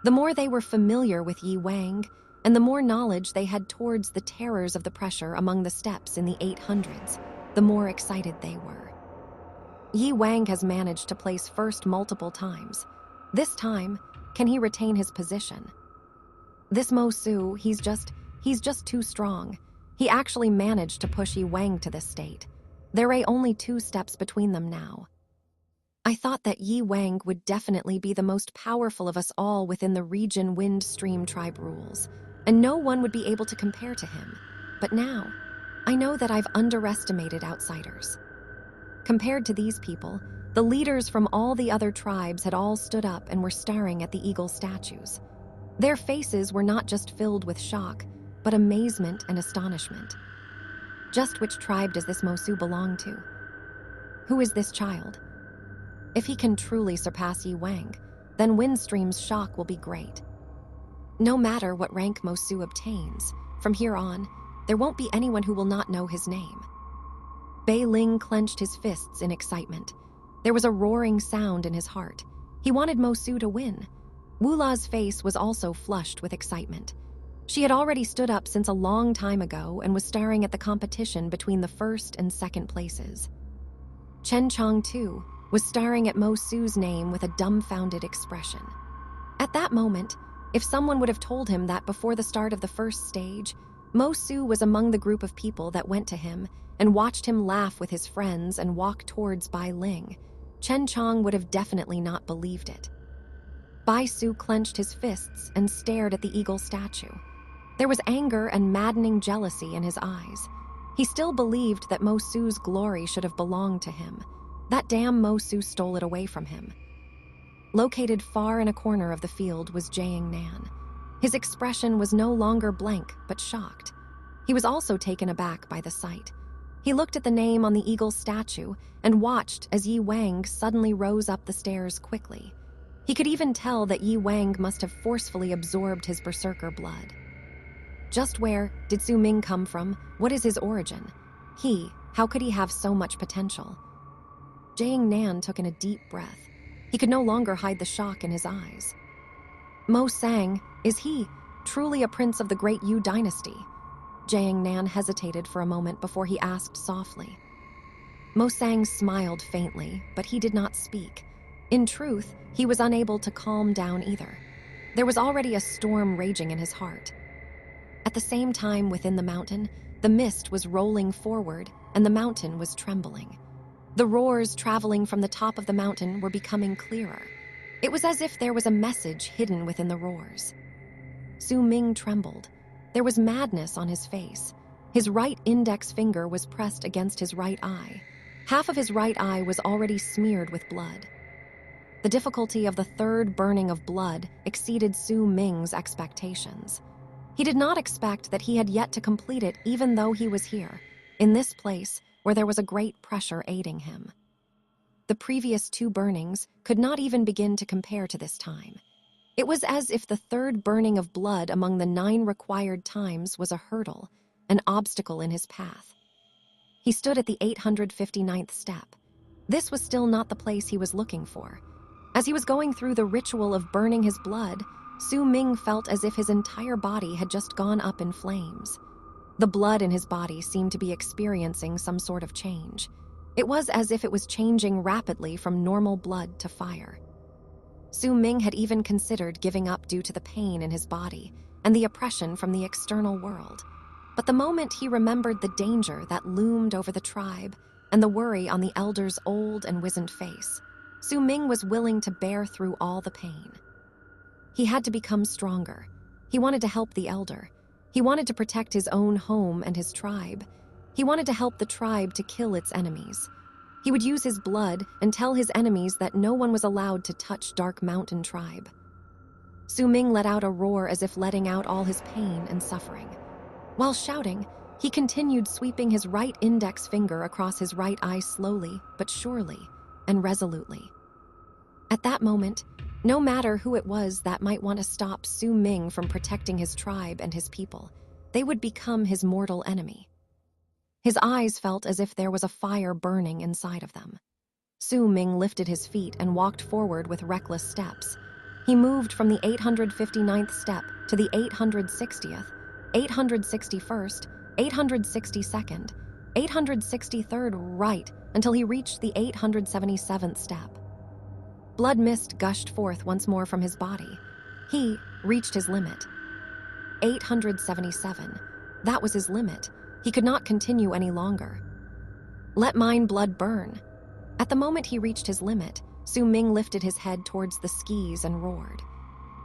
The more they were familiar with Yi Wang, and the more knowledge they had towards the terrors of the pressure among the steps in the 800s, the more excited they were. Yi Wang has managed to place first multiple times. This time, can he retain his position? This Mo Su, he's just too strong. He actually managed to push Yi Wang to this state. There are only 2 steps between them now. I thought that Yi Wang would definitely be the most powerful of us all within the region Wind Stream tribe rules, and no one would be able to compare to him. But now, I know that I've underestimated outsiders. Compared to these people, the leaders from all the other tribes had all stood up and were staring at the eagle statues. Their faces were not just filled with shock, but amazement and astonishment. Just which tribe does this Mo Su belong to? Who is this child? If he can truly surpass Yi Wang, then Windstream's shock will be great. No matter what rank Mo Su obtains, from here on, there won't be anyone who will not know his name. Bei Ling clenched his fists in excitement. There was a roaring sound in his heart. He wanted Mo Su to win. Wu La's face was also flushed with excitement. She had already stood up since a long time ago and was staring at the competition between the first and second places. Chen Chong, too, was staring at Mo Su's name with a dumbfounded expression. At that moment, if someone would have told him that before the start of the first stage, Mo Su was among the group of people that went to him and watched him laugh with his friends and walk towards Bai Ling, Chen Chong would have definitely not believed it. Bai Su clenched his fists and stared at the eagle statue. There was anger and maddening jealousy in his eyes. He still believed that Mo Su's glory should have belonged to him. That damn Mo Su stole it away from him. Located far in a corner of the field was Jiang Nan. His expression was no longer blank, but shocked. He was also taken aback by the sight. He looked at the name on the eagle's statue and watched as Yi Wang suddenly rose up the stairs quickly. He could even tell that Yi Wang must have forcefully absorbed his berserker blood. Just where did Su Ming come from? What is his origin? How could he have so much potential? Jiang Nan took in a deep breath. He could no longer hide the shock in his eyes. Mo Sang, is he truly a prince of the great Yu dynasty? Jiang Nan hesitated for a moment before he asked softly. Mo Sang smiled faintly, but he did not speak. In truth, he was unable to calm down either. There was already a storm raging in his heart. At the same time, within the mountain, the mist was rolling forward and the mountain was trembling. The roars traveling from the top of the mountain were becoming clearer. It was as if there was a message hidden within the roars. Su Ming trembled. There was madness on his face. His right index finger was pressed against his right eye. Half of his right eye was already smeared with blood. The difficulty of the third burning of blood exceeded Su Ming's expectations. He did not expect that he had yet to complete it, even though he was here, in this place where there was a great pressure aiding him. The previous 2 burnings could not even begin to compare to this time. It was as if the third burning of blood among the 9 required times was a hurdle, an obstacle in his path. He stood at the 859th step. This was still not the place he was looking for. As he was going through the ritual of burning his blood, Su Ming felt as if his entire body had just gone up in flames. The blood in his body seemed to be experiencing some sort of change. It was as if it was changing rapidly from normal blood to fire. Su Ming had even considered giving up due to the pain in his body and the oppression from the external world. But the moment he remembered the danger that loomed over the tribe and the worry on the elder's old and wizened face, Su Ming was willing to bear through all the pain. He had to become stronger. He wanted to help the elder. He wanted to protect his own home and his tribe. He wanted to help the tribe to kill its enemies. He would use his blood and tell his enemies that no one was allowed to touch Dark Mountain Tribe. Su Ming let out a roar as if letting out all his pain and suffering. While shouting, he continued sweeping his right index finger across his right eye slowly but surely and resolutely. At that moment, no matter who it was that might want to stop Su Ming from protecting his tribe and his people, they would become his mortal enemy. His eyes felt as if there was a fire burning inside of them. Su Ming lifted his feet and walked forward with reckless steps. He moved from the 859th step to the 860th, 861st, 862nd, 863rd right until he reached the 877th step. Blood mist gushed forth once more from his body. He reached his limit. 877. That was his limit. He could not continue any longer. Let mine blood burn. At the moment he reached his limit, Su Ming lifted his head towards the skis and roared.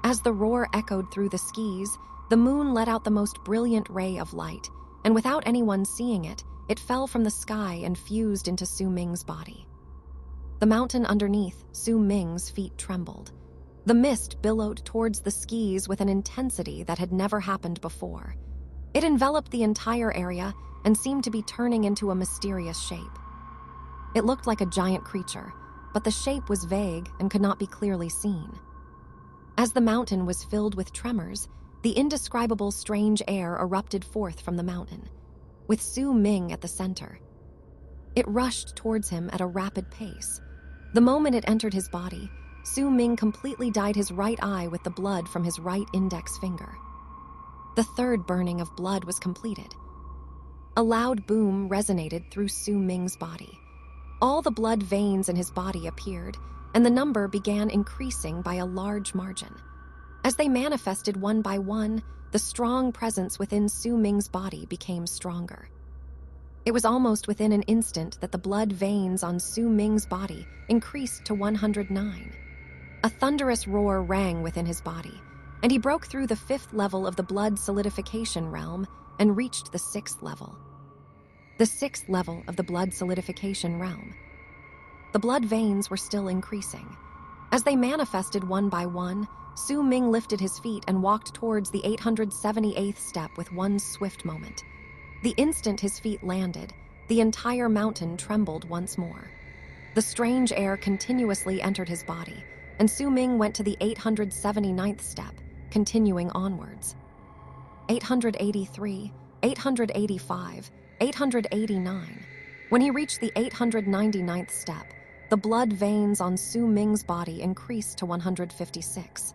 As the roar echoed through the skis, the moon let out the most brilliant ray of light, and without anyone seeing it, it fell from the sky and fused into Su Ming's body. The mountain underneath Su Ming's feet trembled. The mist billowed towards the skis with an intensity that had never happened before. It enveloped the entire area and seemed to be turning into a mysterious shape. It looked like a giant creature, but the shape was vague and could not be clearly seen. As the mountain was filled with tremors, the indescribable strange air erupted forth from the mountain, with Su Ming at the center. It rushed towards him at a rapid pace. The moment it entered his body, Su Ming completely dyed his right eye with the blood from his right index finger. The third burning of blood was completed. A loud boom resonated through Su Ming's body. All the blood veins in his body appeared, and the number began increasing by a large margin. As they manifested one by one, the strong presence within Su Ming's body became stronger. It was almost within an instant that the blood veins on Su Ming's body increased to 109. A thunderous roar rang within his body, and he broke through the 5th level of the blood solidification realm and reached the 6th level. The 6th level of the blood solidification realm. The blood veins were still increasing. As they manifested one by one, Su Ming lifted his feet and walked towards the 878th step with one swift moment. The instant his feet landed, the entire mountain trembled once more. The strange air continuously entered his body, and Su Ming went to the 879th step, continuing onwards. 883, 885, 889. When he reached the 899th step, the blood veins on Su Ming's body increased to 156.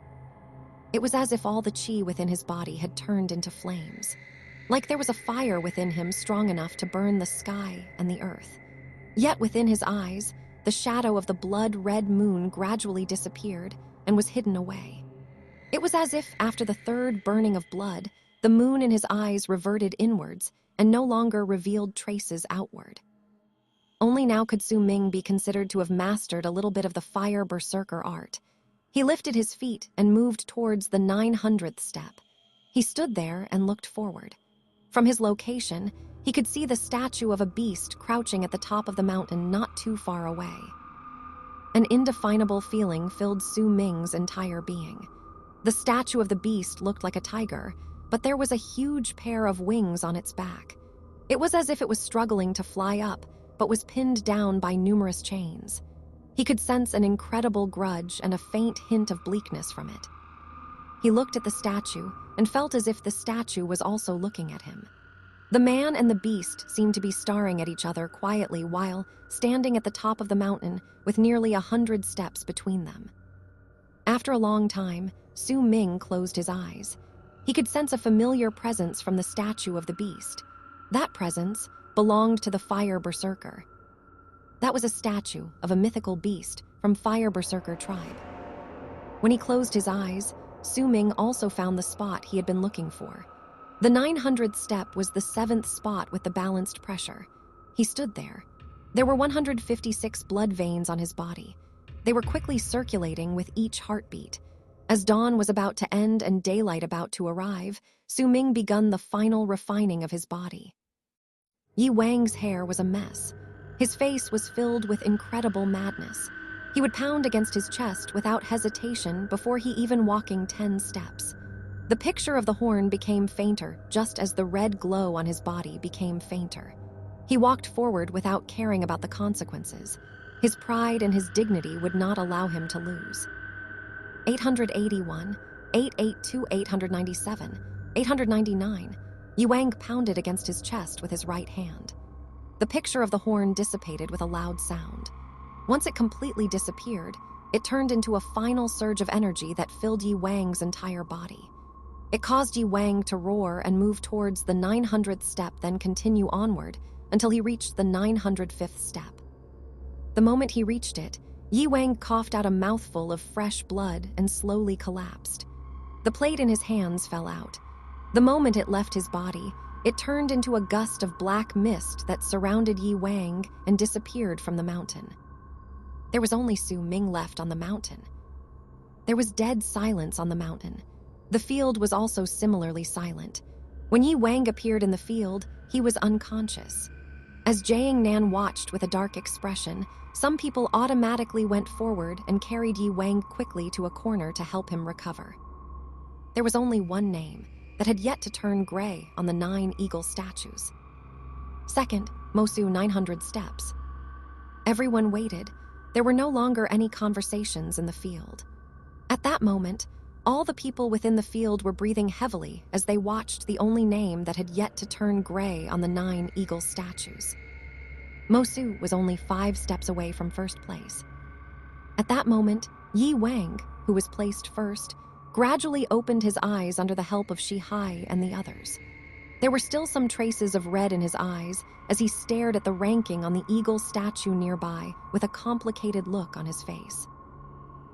It was as if all the qi within his body had turned into flames, like there was a fire within him strong enough to burn the sky and the earth. Yet within his eyes, the shadow of the blood-red moon gradually disappeared and was hidden away. It was as if, after the third burning of blood, the moon in his eyes reverted inwards and no longer revealed traces outward. Only now could Su Ming be considered to have mastered a little bit of the fire berserker art. He lifted his feet and moved towards the 900th step. He stood there and looked forward. From his location, he could see the statue of a beast crouching at the top of the mountain not too far away. An indefinable feeling filled Su Ming's entire being. The statue of the beast looked like a tiger, but there was a huge pair of wings on its back. It was as if it was struggling to fly up, but was pinned down by numerous chains. He could sense an incredible grudge and a faint hint of bleakness from it. He looked at the statue and felt as if the statue was also looking at him. The man and the beast seemed to be staring at each other quietly while standing at the top of the mountain with nearly 100 steps between them. After a long time, Su Ming closed his eyes. He could sense a familiar presence from the statue of the beast. That presence belonged to the Fire Berserker. That was a statue of a mythical beast from Fire Berserker tribe. When he closed his eyes, Su Ming also found the spot he had been looking for. The 900th step was the 7th spot with the balanced pressure. He stood there. There were 156 blood veins on his body. They were quickly circulating with each heartbeat. As dawn was about to end and daylight about to arrive, Su Ming begun the final refining of his body. Yi Wang's hair was a mess. His face was filled with incredible madness. He would pound against his chest without hesitation before he even walking 10 steps. The picture of the horn became fainter just as the red glow on his body became fainter. He walked forward without caring about the consequences. His pride and his dignity would not allow him to lose. 881, 882, 897, 899. Yi Wang pounded against his chest with his right hand. The picture of the horn dissipated with a loud sound. Once it completely disappeared, it turned into a final surge of energy that filled Yi Wang's entire body. It caused Yi Wang to roar and move towards the 900th step, then continue onward until he reached the 905th step. The moment he reached it, Yi Wang coughed out a mouthful of fresh blood and slowly collapsed. The plate in his hands fell out. The moment it left his body, it turned into a gust of black mist that surrounded Yi Wang and disappeared from the mountain. There was only Su Ming left on the mountain. There was dead silence on the mountain. The field was also similarly silent. When Yi Wang appeared in the field, he was unconscious. As Jiang Nan watched with a dark expression, some people automatically went forward and carried Yi Wang quickly to a corner to help him recover. There was only one name that had yet to turn gray on the 9 eagle statues. Second, Mosu 900 steps. Everyone waited. There were no longer any conversations in the field. At that moment, all the people within the field were breathing heavily as they watched the only name that had yet to turn gray on the 9 eagle statues. Mosu was only 5 steps away from first place. At that moment, Yi Wang, who was placed first, gradually opened his eyes under the help of Shihai and the others. There were still some traces of red in his eyes as he stared at the ranking on the eagle statue nearby with a complicated look on his face.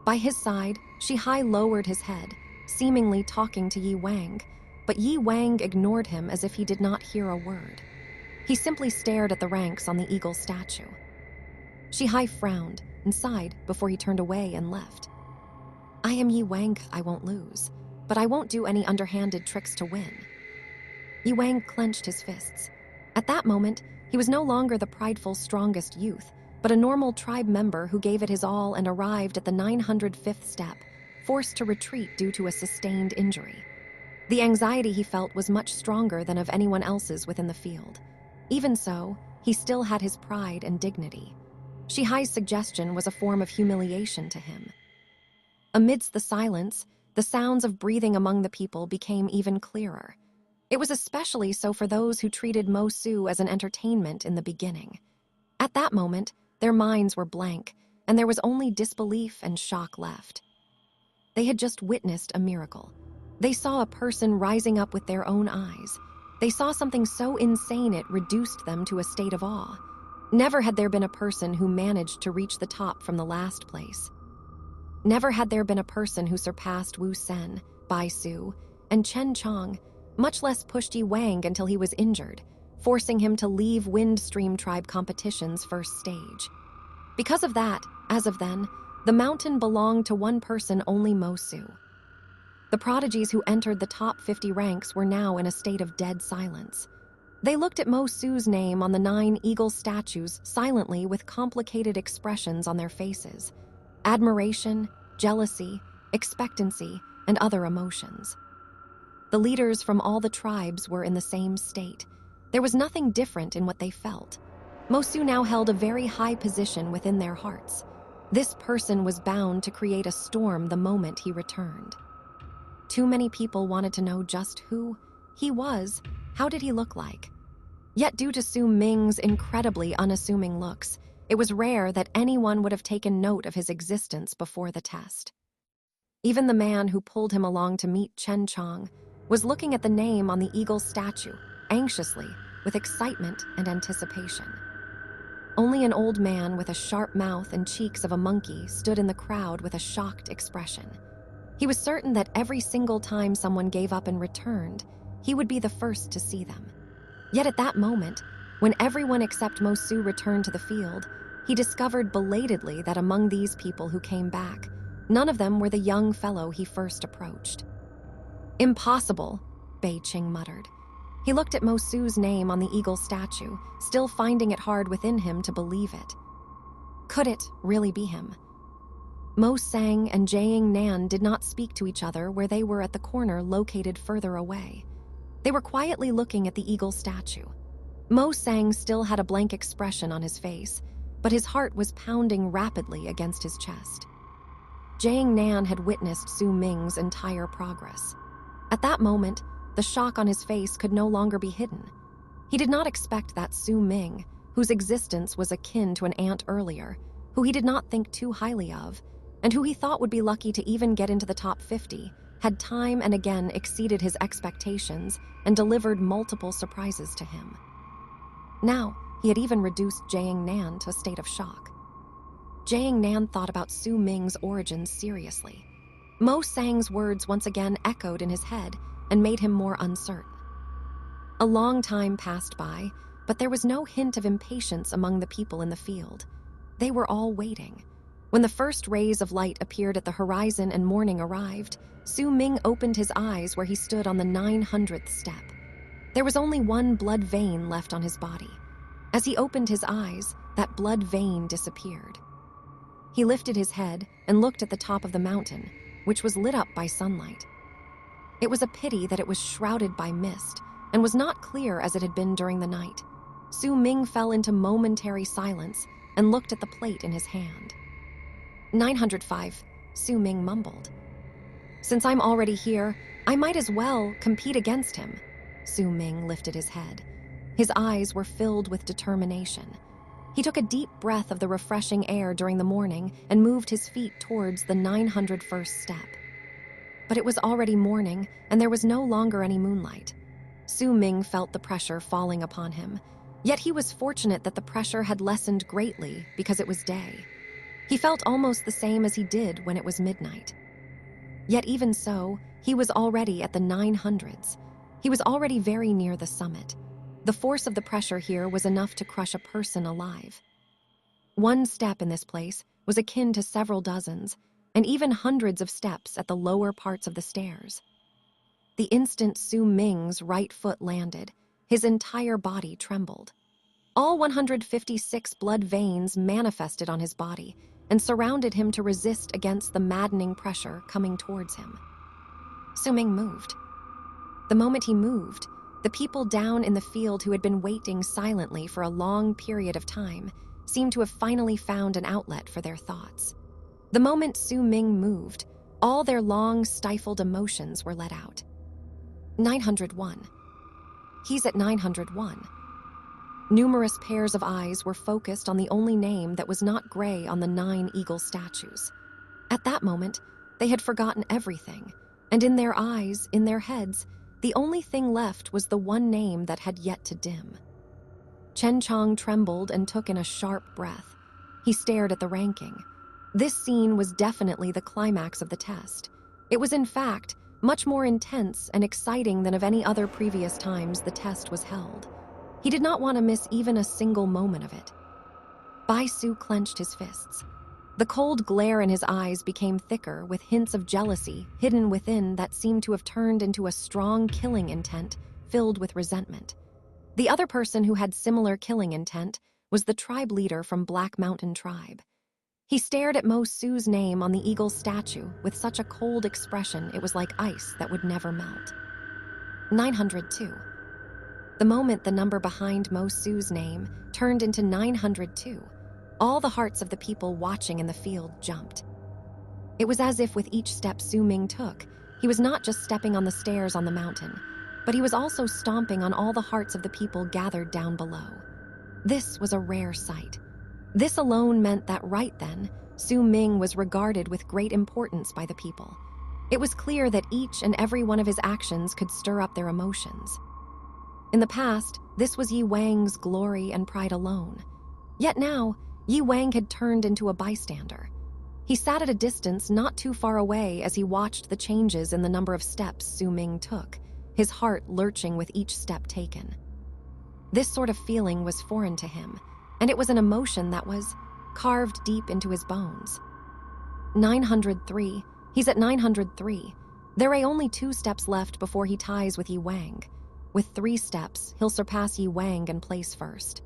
By his side, Shihai lowered his head, seemingly talking to Yi Wang, but Yi Wang ignored him as if he did not hear a word. He simply stared at the ranks on the eagle statue. Shihai frowned and sighed before he turned away and left. I am Yi Wang, I won't lose, but I won't do any underhanded tricks to win. Yi Wang clenched his fists. At that moment, he was no longer the prideful, strongest youth, but a normal tribe member who gave it his all and arrived at the 905th step, forced to retreat due to a sustained injury. The anxiety he felt was much stronger than of anyone else's within the field. Even so, he still had his pride and dignity. Shihai's suggestion was a form of humiliation to him. Amidst the silence, the sounds of breathing among the people became even clearer. It was especially so for those who treated Mo Su as an entertainment in the beginning. At that moment, their minds were blank, and there was only disbelief and shock left. They had just witnessed a miracle. They saw a person rising up with their own eyes. They saw something so insane it reduced them to a state of awe. Never had there been a person who managed to reach the top from the last place. Never had there been a person who surpassed Wu Sen, Bai Su, and Chen Chong, much less pushed Yi Wang until he was injured, forcing him to leave Windstream Tribe competition's first stage. Because of that, as of then, the mountain belonged to one person only, Mo Su. The prodigies who entered the top 50 ranks were now in a state of dead silence. They looked at Mo Su's name on the 9 eagle statues silently with complicated expressions on their faces: admiration, jealousy, expectancy, and other emotions. The leaders from all the tribes were in the same state. There was nothing different in what they felt. Mo Su now held a very high position within their hearts. This person was bound to create a storm the moment he returned. Too many people wanted to know just who he was. How did he look like? Yet due to Su Ming's incredibly unassuming looks, it was rare that anyone would have taken note of his existence before the test. Even the man who pulled him along to meet Chen Chong was looking at the name on the eagle statue, anxiously, with excitement and anticipation. Only an old man with a sharp mouth and cheeks of a monkey stood in the crowd with a shocked expression. He was certain that every single time someone gave up and returned, he would be the first to see them. Yet at that moment, when everyone except Mo Su returned to the field, he discovered belatedly that among these people who came back, none of them were the young fellow he first approached. "Impossible," Bei Qing muttered. He looked at Mo Su's name on the eagle statue, still finding it hard within him to believe it. Could it really be him? Mo Sang and Jiang Nan did not speak to each other where they were at the corner located further away. They were quietly looking at the eagle statue. Mo Sang still had a blank expression on his face, but his heart was pounding rapidly against his chest. Jiang Nan had witnessed Su Ming's entire progress. At that moment, the shock on his face could no longer be hidden. He did not expect that Su Ming, whose existence was akin to an ant earlier, who he did not think too highly of, and who he thought would be lucky to even get into the top 50, had time and again exceeded his expectations and delivered multiple surprises to him. Now, he had even reduced Jiang Nan to a state of shock. Jiang Nan thought about Su Ming's origins seriously. Mo Sang's words once again echoed in his head and made him more uncertain. A long time passed by, but there was no hint of impatience among the people in the field. They were all waiting. When the first rays of light appeared at the horizon and morning arrived, Su Ming opened his eyes where he stood on the 900th step. There was only one blood vein left on his body. As he opened his eyes, that blood vein disappeared. He lifted his head and looked at the top of the mountain, which was lit up by sunlight. It was a pity that it was shrouded by mist and was not clear as it had been during the night. Su Ming fell into momentary silence and looked at the plate in his hand. 905, Su Ming mumbled. Since I'm already here, I might as well compete against him. Su Ming lifted his head. His eyes were filled with determination. He took a deep breath of the refreshing air during the morning and moved his feet towards the 901st step. But it was already morning, and there was no longer any moonlight. Su Ming felt the pressure falling upon him, yet he was fortunate that the pressure had lessened greatly because it was day. He felt almost the same as he did when it was midnight. Yet even so, he was already at the 900s. He was already very near the summit. The force of the pressure here was enough to crush a person alive. One step in this place was akin to several dozens, and even hundreds of steps at the lower parts of the stairs. The instant Su Ming's right foot landed, his entire body trembled. All 156 blood veins manifested on his body and surrounded him to resist against the maddening pressure coming towards him. Su Ming moved. The moment he moved, The people down in the field who had been waiting silently for a long period of time seemed to have finally found an outlet for their thoughts. The moment Su Ming moved, all their long, stifled emotions were let out. 901. He's at 901. Numerous pairs of eyes were focused on the only name that was not gray on the 9 eagle statues. At that moment, they had forgotten everything, and in their eyes, in their heads, the only thing left was the one name that had yet to dim. Chen Chong trembled and took in a sharp breath. He stared at the ranking. This scene was definitely the climax of the test. It was, in fact, much more intense and exciting than of any other previous times the test was held. He did not want to miss even a single moment of it. Bai Su clenched his fists. The cold glare in his eyes became thicker, with hints of jealousy hidden within that seemed to have turned into a strong killing intent filled with resentment. The other person who had similar killing intent was the tribe leader from Black Mountain Tribe. He stared at Mo Su's name on the eagle statue with such a cold expression it was like ice that would never melt. 902. The moment the number behind Mo Su's name turned into 902, all the hearts of the people watching in the field jumped. It was as if with each step Su Ming took, he was not just stepping on the stairs on the mountain, but he was also stomping on all the hearts of the people gathered down below. This was a rare sight. This alone meant that right then, Su Ming was regarded with great importance by the people. It was clear that each and every one of his actions could stir up their emotions. In the past, this was Yi Wang's glory and pride alone. Yet now, Yi Wang had turned into a bystander. He sat at a distance not too far away as he watched the changes in the number of steps Su Ming took, his heart lurching with each step taken. This sort of feeling was foreign to him, and it was an emotion that was carved deep into his bones. 903. He's at 903. There are only 2 steps left before he ties with Yi Wang. With 3 steps, he'll surpass Yi Wang and place first.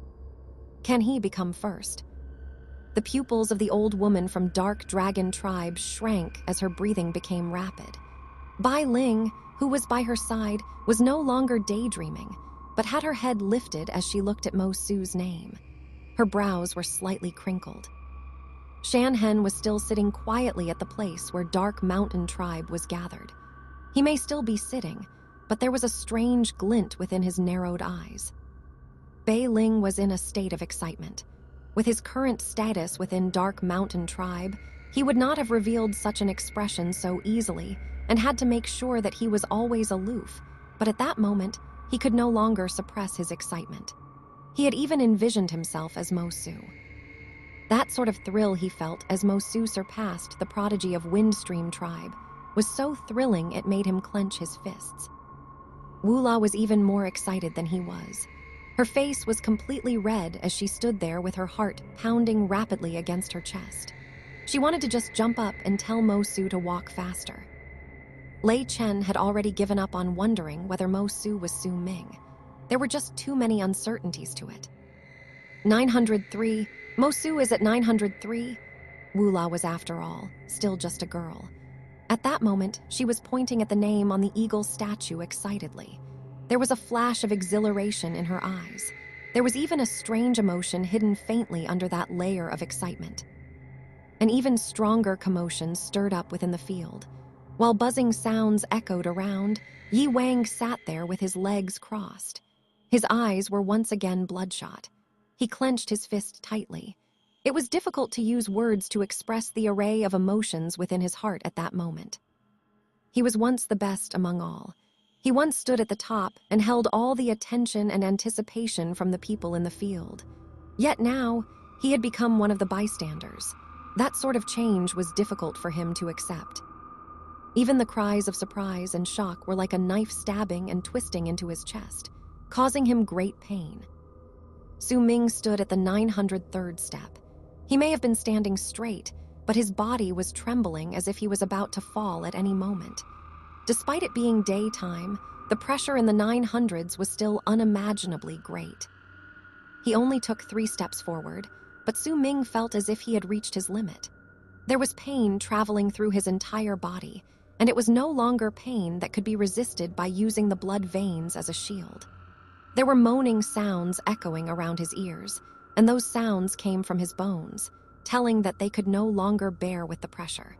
Can he become first? The pupils of the old woman from Dark Dragon Tribe shrank as her breathing became rapid. Bai Ling, who was by her side, was no longer daydreaming, but had her head lifted as she looked at Mo Su's name. Her brows were slightly crinkled. Shan Hen was still sitting quietly at the place where Dark Mountain Tribe was gathered. He may still be sitting, but there was a strange glint within his narrowed eyes. Bai Ling was in a state of excitement. With his current status within Dark Mountain Tribe, he would not have revealed such an expression so easily and had to make sure that he was always aloof, but at that moment, he could no longer suppress his excitement. He had even envisioned himself as Mo Su. That sort of thrill he felt as Mo Su surpassed the prodigy of Windstream Tribe was so thrilling it made him clench his fists. Wu La was even more excited than he was. Her face was completely red as she stood there with her heart pounding rapidly against her chest. She wanted to just jump up and tell Mo Su to walk faster. Lei Chen had already given up on wondering whether Mo Su was Su Ming. There were just too many uncertainties to it. 903. Mo Su is at 903. Wu La was, after all, still just a girl. At that moment, she was pointing at the name on the eagle statue excitedly. There was a flash of exhilaration in her eyes. There was even a strange emotion hidden faintly under that layer of excitement. An even stronger commotion stirred up within the field. While buzzing sounds echoed around, Yi Wang sat there with his legs crossed. His eyes were once again bloodshot. He clenched his fist tightly. It was difficult to use words to express the array of emotions within his heart at that moment. He was once the best among all. He once stood at the top and held all the attention and anticipation from the people in the field. Yet now, he had become one of the bystanders. That sort of change was difficult for him to accept. Even the cries of surprise and shock were like a knife stabbing and twisting into his chest, causing him great pain. Su Ming stood at the 903rd step. He may have been standing straight, but his body was trembling as if he was about to fall at any moment. Despite it being daytime, the pressure in the 900s was still unimaginably great. He only took 3 steps forward, but Su Ming felt as if he had reached his limit. There was pain traveling through his entire body, and it was no longer pain that could be resisted by using the blood veins as a shield. There were moaning sounds echoing around his ears, and those sounds came from his bones, telling that they could no longer bear with the pressure.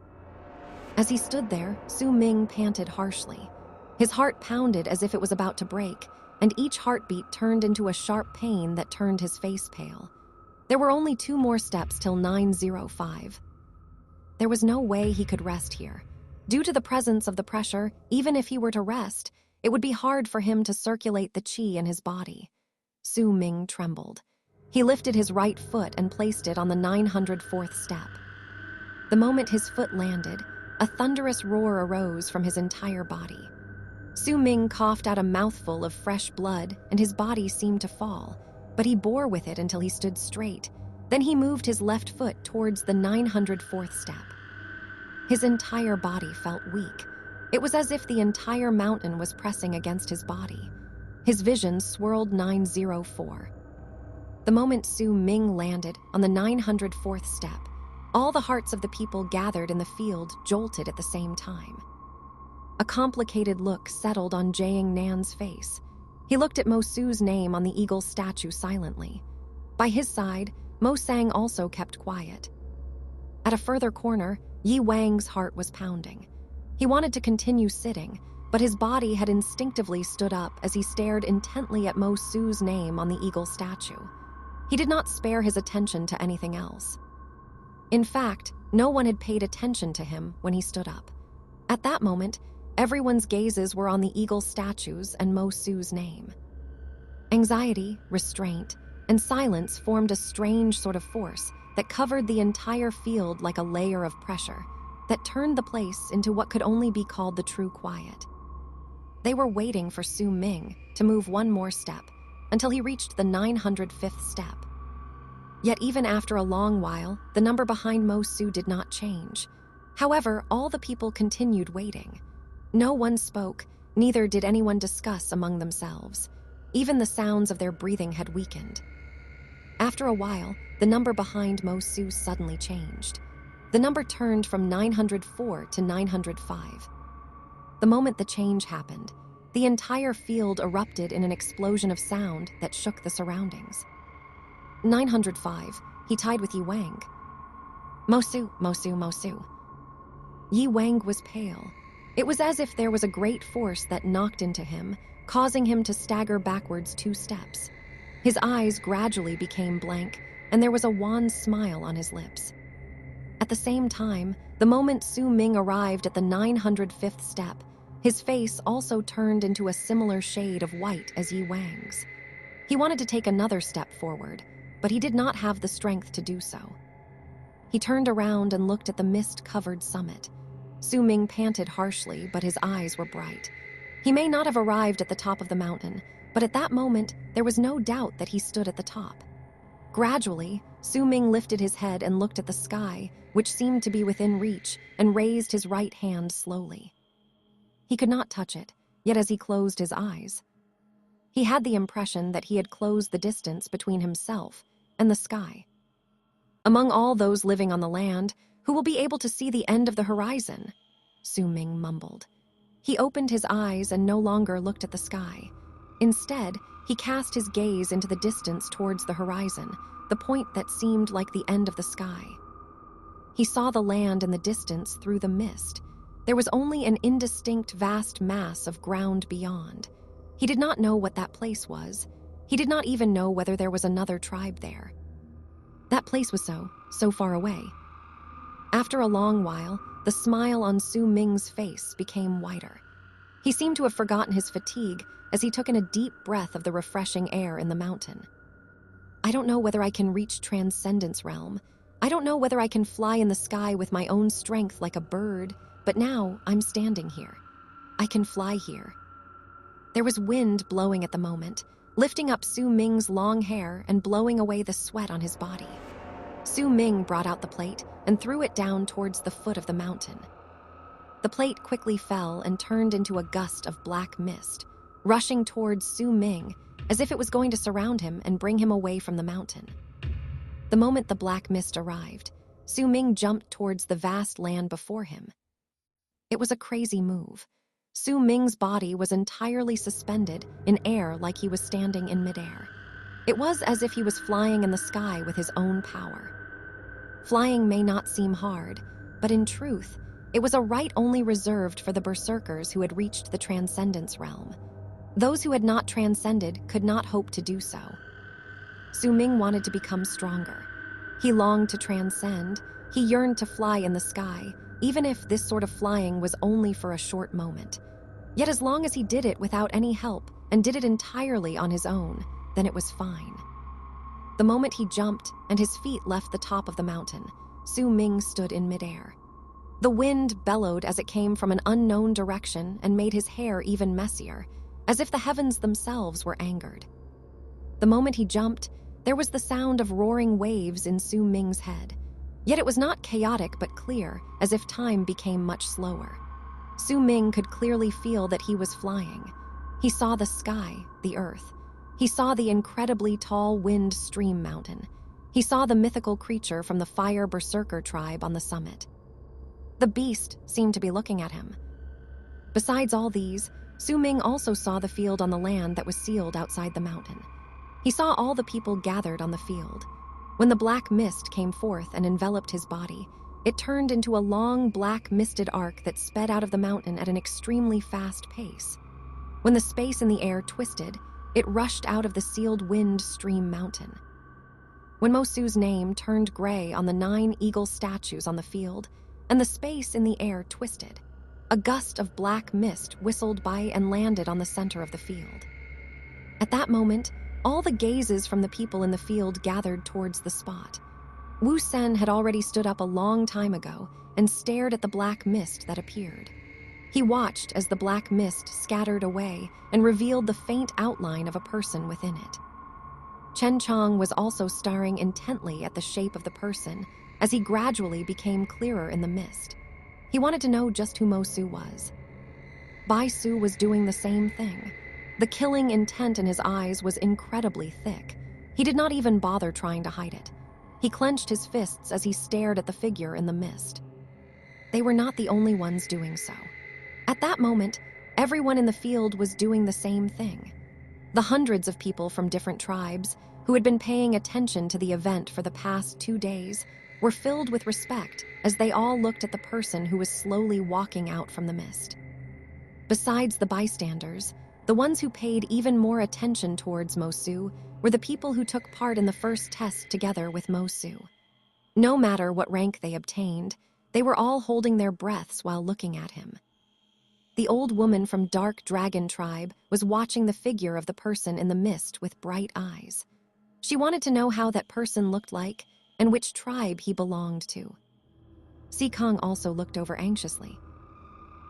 As he stood there, Su Ming panted harshly. His heart pounded as if it was about to break, and each heartbeat turned into a sharp pain that turned his face pale. There were only 2 more steps till 905. There was no way he could rest here. Due to the presence of the pressure, even if he were to rest, it would be hard for him to circulate the qi in his body. Su Ming trembled. He lifted his right foot and placed it on the 904th step. The moment his foot landed, a thunderous roar arose from his entire body. Su Ming coughed out a mouthful of fresh blood, and his body seemed to fall, but he bore with it until he stood straight. Then he moved his left foot towards the 904th step. His entire body felt weak. It was as if the entire mountain was pressing against his body. His vision swirled 904. The moment Su Ming landed on the 904th step, all the hearts of the people gathered in the field jolted at the same time. A complicated look settled on Jiang Nan's face. He looked at Mo Su's name on the eagle statue silently. By his side, Mo Sang also kept quiet. At a further corner, Yi Wang's heart was pounding. He wanted to continue sitting, but his body had instinctively stood up as he stared intently at Mo Su's name on the eagle statue. He did not spare his attention to anything else. In fact, no one had paid attention to him when he stood up. At that moment, everyone's gazes were on the eagle statues and Mo Su's name. Anxiety, restraint, and silence formed a strange sort of force that covered the entire field like a layer of pressure that turned the place into what could only be called the true quiet. They were waiting for Su Ming to move one more step until he reached the 905th step. Yet even after a long while, the number behind Mo Su did not change. However, all the people continued waiting. No one spoke, neither did anyone discuss among themselves. Even the sounds of their breathing had weakened. After a while, the number behind Mo Su suddenly changed. The number turned from 904 to 905. The moment the change happened, the entire field erupted in an explosion of sound that shook the surroundings. 905, he tied with Yi Wang. Mo Su, Mo Su, Mo Su. Yi Wang was pale. It was as if there was a great force that knocked into him, causing him to stagger backwards 2 steps. His eyes gradually became blank, and there was a wan smile on his lips. At the same time, the moment Su Ming arrived at the 905th step, his face also turned into a similar shade of white as Yi Wang's. He wanted to take another step forward, but he did not have the strength to do so. He turned around and looked at the mist-covered summit. Su Ming panted harshly, but his eyes were bright. He may not have arrived at the top of the mountain, but at that moment, there was no doubt that he stood at the top. Gradually, Su Ming lifted his head and looked at the sky, which seemed to be within reach, and raised his right hand slowly. He could not touch it, yet as he closed his eyes, he had the impression that he had closed the distance between himself and the sky. Among all those living on the land, who will be able to see the end of the horizon? Su Ming mumbled. He opened his eyes and no longer looked at the sky. Instead, he cast his gaze into the distance towards the horizon, the point that seemed like the end of the sky. He saw the land in the distance through the mist. There was only an indistinct, vast mass of ground beyond. He did not know what that place was. He did not even know whether there was another tribe there. That place was so far away. After a long while, the smile on Su Ming's face became wider. He seemed to have forgotten his fatigue as he took in a deep breath of the refreshing air in the mountain. I don't know whether I can reach Transcendence Realm. I don't know whether I can fly in the sky with my own strength like a bird, but now I'm standing here. I can fly here. There was wind blowing at the moment, lifting up Su Ming's long hair and blowing away the sweat on his body. Su Ming brought out the plate and threw it down towards the foot of the mountain. The plate quickly fell and turned into a gust of black mist, rushing towards Su Ming as if it was going to surround him and bring him away from the mountain. The moment the black mist arrived, Su Ming jumped towards the vast land before him. It was a crazy move. Su Ming's body was entirely suspended in air like he was standing in midair. It was as if he was flying in the sky with his own power. Flying may not seem hard, but in truth, it was a right only reserved for the berserkers who had reached the transcendence realm. Those who had not transcended could not hope to do so. Su Ming wanted to become stronger. He longed to transcend. He yearned to fly in the sky, even if this sort of flying was only for a short moment. Yet as long as he did it without any help and did it entirely on his own, then it was fine. The moment he jumped and his feet left the top of the mountain, Su Ming stood in midair. The wind bellowed as it came from an unknown direction and made his hair even messier, as if the heavens themselves were angered. The moment he jumped, there was the sound of roaring waves in Su Ming's head. Yet it was not chaotic but clear, as if time became much slower. Su Ming could clearly feel that he was flying. He saw the sky, the earth. He saw the incredibly tall wind stream mountain. He saw the mythical creature from the fire berserker tribe on the summit. The beast seemed to be looking at him. Besides all these, Su Ming also saw the field on the land that was sealed outside the mountain. He saw all the people gathered on the field. When the black mist came forth and enveloped his body, it turned into a long black misted arc that sped out of the mountain at an extremely fast pace. When the space in the air twisted, it rushed out of the sealed wind stream mountain. When Mosu's name turned gray on the 9 eagle statues on the field, and the space in the air twisted, a gust of black mist whistled by and landed on the center of the field. At that moment, all the gazes from the people in the field gathered towards the spot. Wu Sen had already stood up a long time ago and stared at the black mist that appeared. He watched as the black mist scattered away and revealed the faint outline of a person within it. Chen Chong was also staring intently at the shape of the person as he gradually became clearer in the mist. He wanted to know just who Mo Su was. Bai Su was doing the same thing. The killing intent in his eyes was incredibly thick. He did not even bother trying to hide it. He clenched his fists as he stared at the figure in the mist. They were not the only ones doing so. At that moment, everyone in the field was doing the same thing. The hundreds of people from different tribes who had been paying attention to the event for the past 2 days were filled with respect as they all looked at the person who was slowly walking out from the mist. Besides the bystanders, the ones who paid even more attention towards Mo Su were the people who took part in the first test together with Mo Su. No matter what rank they obtained, they were all holding their breaths while looking at him. The old woman from Dark Dragon Tribe was watching the figure of the person in the mist with bright eyes. She wanted to know how that person looked like and which tribe he belonged to. Si Kong also looked over anxiously.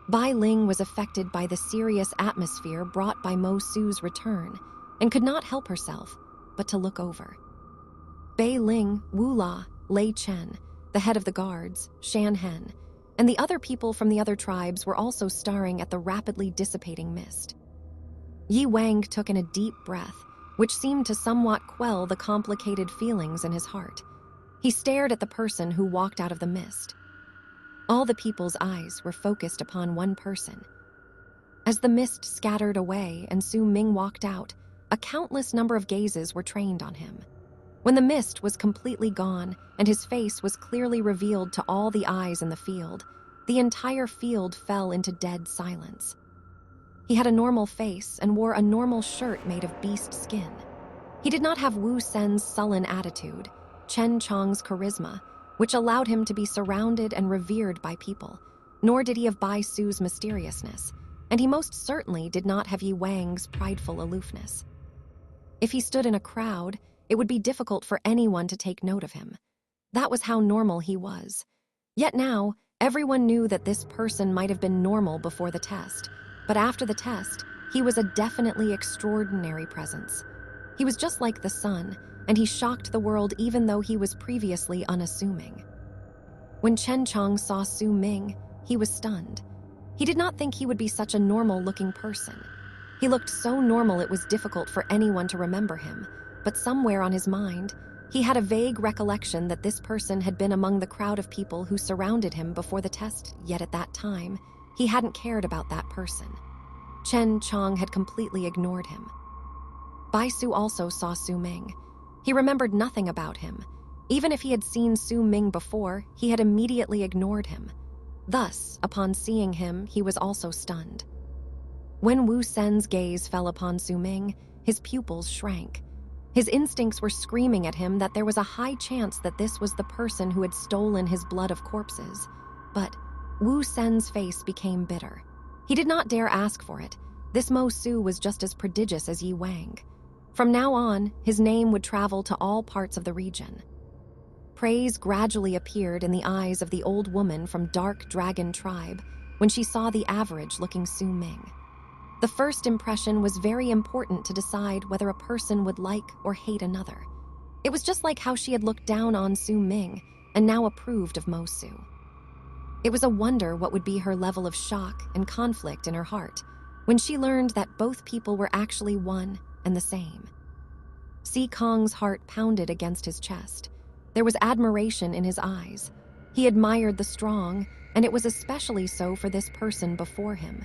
Bai Ling was affected by the serious atmosphere brought by Mo Su's return and could not help herself but to look over. Bei Ling, Wu La, Lei Chen, the head of the guards, Shan Hen, and the other people from the other tribes were also staring at the rapidly dissipating mist. Yi Wang took in a deep breath, which seemed to somewhat quell the complicated feelings in his heart. He stared at the person who walked out of the mist. All the people's eyes were focused upon one person. As the mist scattered away and Su Ming walked out, a countless number of gazes were trained on him. When the mist was completely gone and his face was clearly revealed to all the eyes in the field, the entire field fell into dead silence. He had a normal face and wore a normal shirt made of beast skin. He did not have Wu Sen's sullen attitude, Chen Chong's charisma, which allowed him to be surrounded and revered by people, nor did he have Bai Su's mysteriousness, and he most certainly did not have Yi Wang's prideful aloofness. If he stood in a crowd, it would be difficult for anyone to take note of him. That was how normal he was. Yet now, everyone knew that this person might have been normal before the test, but after the test, he was a definitely extraordinary presence. He was just like the sun, and he shocked the world even though he was previously unassuming. When Chen Chong saw Su Ming, he was stunned. He did not think he would be such a normal-looking person. He looked so normal it was difficult for anyone to remember him, but somewhere on his mind, he had a vague recollection that this person had been among the crowd of people who surrounded him before the test, yet at that time, He hadn't cared about that person. Chen Chong had completely ignored him. Bai Su also saw Su Ming. He remembered nothing about him. Even if he had seen Su Ming before, he had immediately ignored him. Thus, upon seeing him, he was also stunned. When Wu Sen's gaze fell upon Su Ming, his pupils shrank. His instincts were screaming at him that there was a high chance that this was the person who had stolen his blood of corpses. But Wu Sen's face became bitter. He did not dare ask for it. This Mo Su was just as prodigious as Yi Wang. From now on, his name would travel to all parts of the region. Praise gradually appeared in the eyes of the old woman from Dark Dragon Tribe when she saw the average-looking Su Ming. The first impression was very important to decide whether a person would like or hate another. It was just like how she had looked down on Su Ming and now approved of Mo Su. It was a wonder what would be her level of shock and conflict in her heart when she learned that both people were actually one and the same. Si Kong's heart pounded against his chest. There was admiration in his eyes. He admired the strong, and it was especially so for this person before him.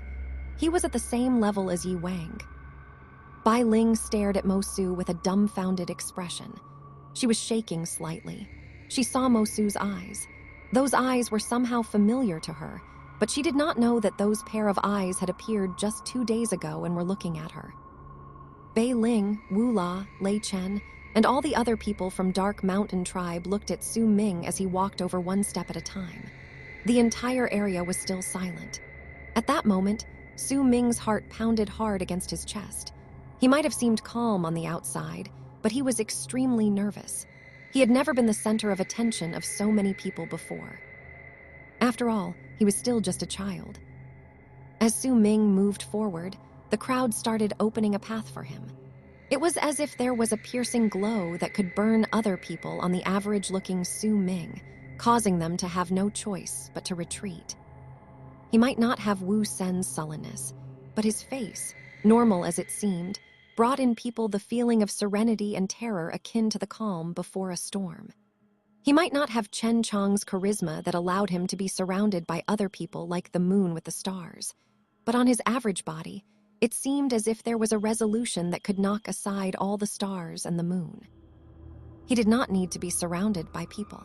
He was at the same level as Yi Wang. Bai Ling stared at Mo Su with a dumbfounded expression. She was shaking slightly. She saw Mo Su's eyes. Those eyes were somehow familiar to her, but she did not know that those pair of eyes had appeared just 2 days ago and were looking at her. Bei Ling, Wu La, Lei Chen, and all the other people from Dark Mountain Tribe looked at Su Ming as he walked over one step at a time. The entire area was still silent. At that moment, Su Ming's heart pounded hard against his chest. He might have seemed calm on the outside, but he was extremely nervous. He had never been the center of attention of so many people before. After all, he was still just a child. As Su Ming moved forward, the crowd started opening a path for him. It was as if there was a piercing glow that could burn other people on the average-looking Su Ming, causing them to have no choice but to retreat. He might not have Wu Sen's sullenness, but his face, normal as it seemed, brought in people the feeling of serenity and terror akin to the calm before a storm. He might not have Chen Chong's charisma that allowed him to be surrounded by other people like the moon with the stars, but on his average body, it seemed as if there was a resolution that could knock aside all the stars and the moon. He did not need to be surrounded by people.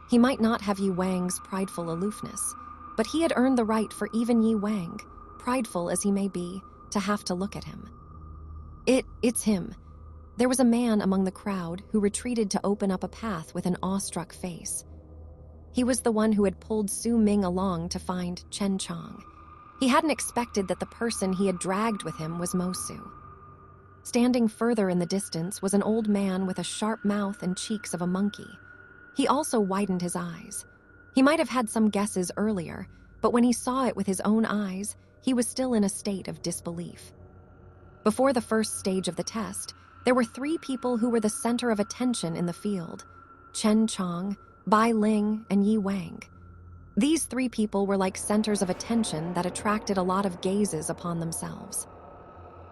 He might not have Yi Wang's prideful aloofness, but he had earned the right for even Yi Wang, prideful as he may be, to have to look at him. It's him. There was a man among the crowd who retreated to open up a path with an awestruck face. He was the one who had pulled Su Ming along to find Chen Chong. He hadn't expected that the person he had dragged with him was Mo Su. Standing further in the distance was an old man with a sharp mouth and cheeks of a monkey. He also widened his eyes. He might have had some guesses earlier, but when he saw it with his own eyes, he was still in a state of disbelief. Before the first stage of the test, there were 3 people who were the center of attention in the field: Chen Chong, Bai Ling, and Yi Wang. These 3 people were like centers of attention that attracted a lot of gazes upon themselves.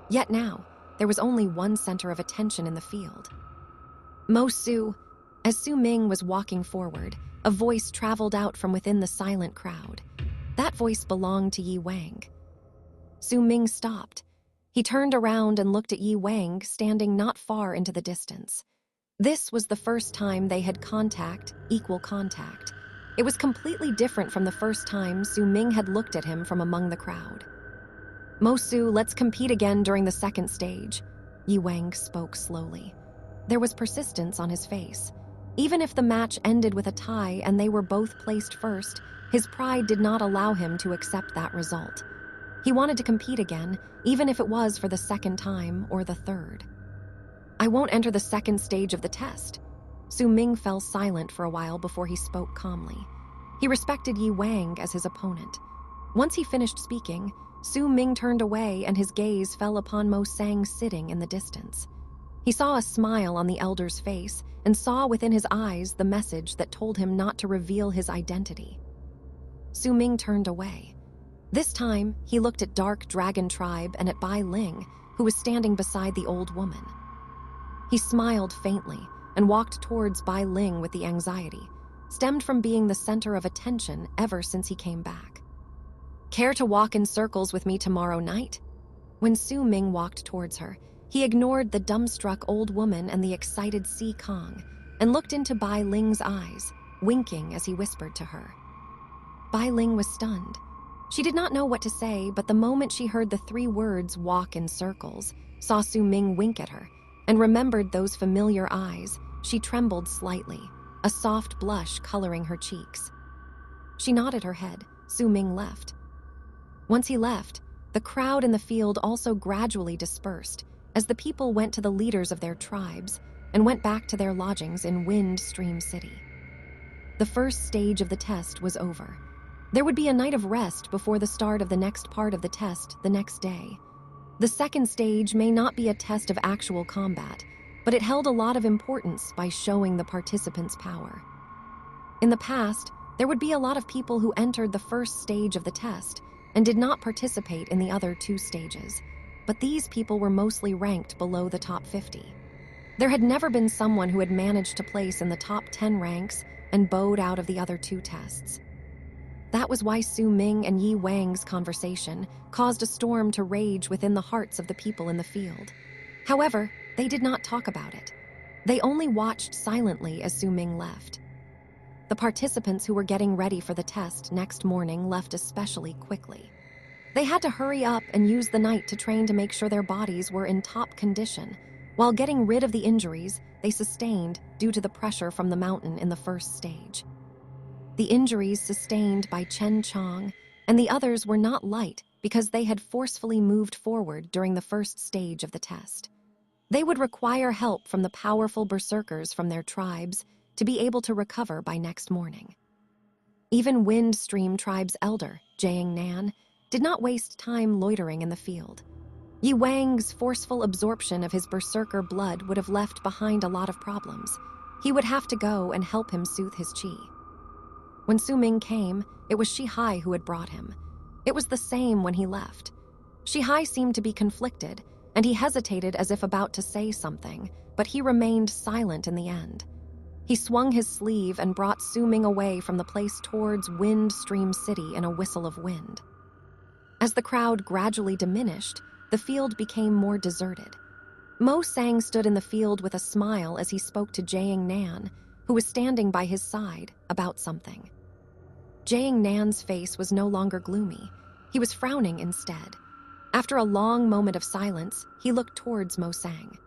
Yet now, there was only one center of attention in the field. Mo Su. As Su Ming was walking forward, a voice traveled out from within the silent crowd. That voice belonged to Yi Wang. Su Ming stopped. He turned around and looked at Yi Wang standing not far into the distance. This was the first time they had equal contact. It was completely different from the first time Su Ming had looked at him from among the crowd. Mo Su, let's compete again during the second stage. Yi Wang spoke slowly. There was persistence on his face. Even if the match ended with a tie and they were both placed first, his pride did not allow him to accept that result. He wanted to compete again, even if it was for the second time or the third. I won't enter the second stage of the test. Su Ming fell silent for a while before he spoke calmly. He respected Yi Wang as his opponent. Once he finished speaking, Su Ming turned away and his gaze fell upon Mo Sang sitting in the distance. He saw a smile on the elder's face and saw within his eyes the message that told him not to reveal his identity. Su Ming turned away. This time, he looked at Dark Dragon Tribe and at Bai Ling, who was standing beside the old woman. He smiled faintly and walked towards Bai Ling with the anxiety, stemmed from being the center of attention ever since he came back. Care to walk in circles with me tomorrow night? When Su Ming walked towards her, he ignored the dumbstruck old woman and the excited Si Kong and looked into Bai Ling's eyes, winking as he whispered to her. Bai Ling was stunned. She did not know what to say, but the moment she heard the 3 words walk in circles, saw Su Ming wink at her, and remembered those familiar eyes, she trembled slightly, a soft blush coloring her cheeks. She nodded her head. Su Ming left. Once he left, the crowd in the field also gradually dispersed as the people went to the leaders of their tribes and went back to their lodgings in Wind Stream City. The first stage of the test was over. There would be a night of rest before the start of the next part of the test the next day. The second stage may not be a test of actual combat, but it held a lot of importance by showing the participants' power. In the past, there would be a lot of people who entered the first stage of the test and did not participate in the other 2 stages, but these people were mostly ranked below the top 50. There had never been someone who had managed to place in the top 10 ranks and bowed out of the other 2 tests. That was why Su Ming and Yi Wang's conversation caused a storm to rage within the hearts of the people in the field. However, they did not talk about it. They only watched silently as Su Ming left. The participants who were getting ready for the test next morning left especially quickly. They had to hurry up and use the night to train to make sure their bodies were in top condition, while getting rid of the injuries they sustained due to the pressure from the mountain in the first stage. The injuries sustained by Chen Chong and the others were not light because they had forcefully moved forward during the first stage of the test. They would require help from the powerful berserkers from their tribes to be able to recover by next morning. Even Wind Stream Tribe's elder, Jiang Nan, did not waste time loitering in the field. Yi Wang's forceful absorption of his berserker blood would have left behind a lot of problems. He would have to go and help him soothe his qi. When Su Ming came, it was Shihai who had brought him. It was the same when he left. Shihai seemed to be conflicted, and he hesitated as if about to say something, but he remained silent in the end. He swung his sleeve and brought Su Ming away from the place towards Wind Stream City in a whistle of wind. As the crowd gradually diminished, the field became more deserted. Mo Sang stood in the field with a smile as he spoke to Jiang Nan, who was standing by his side, about something. Jiang Nan's face was no longer gloomy. He was frowning instead. After a long moment of silence, he looked towards Mo Sang.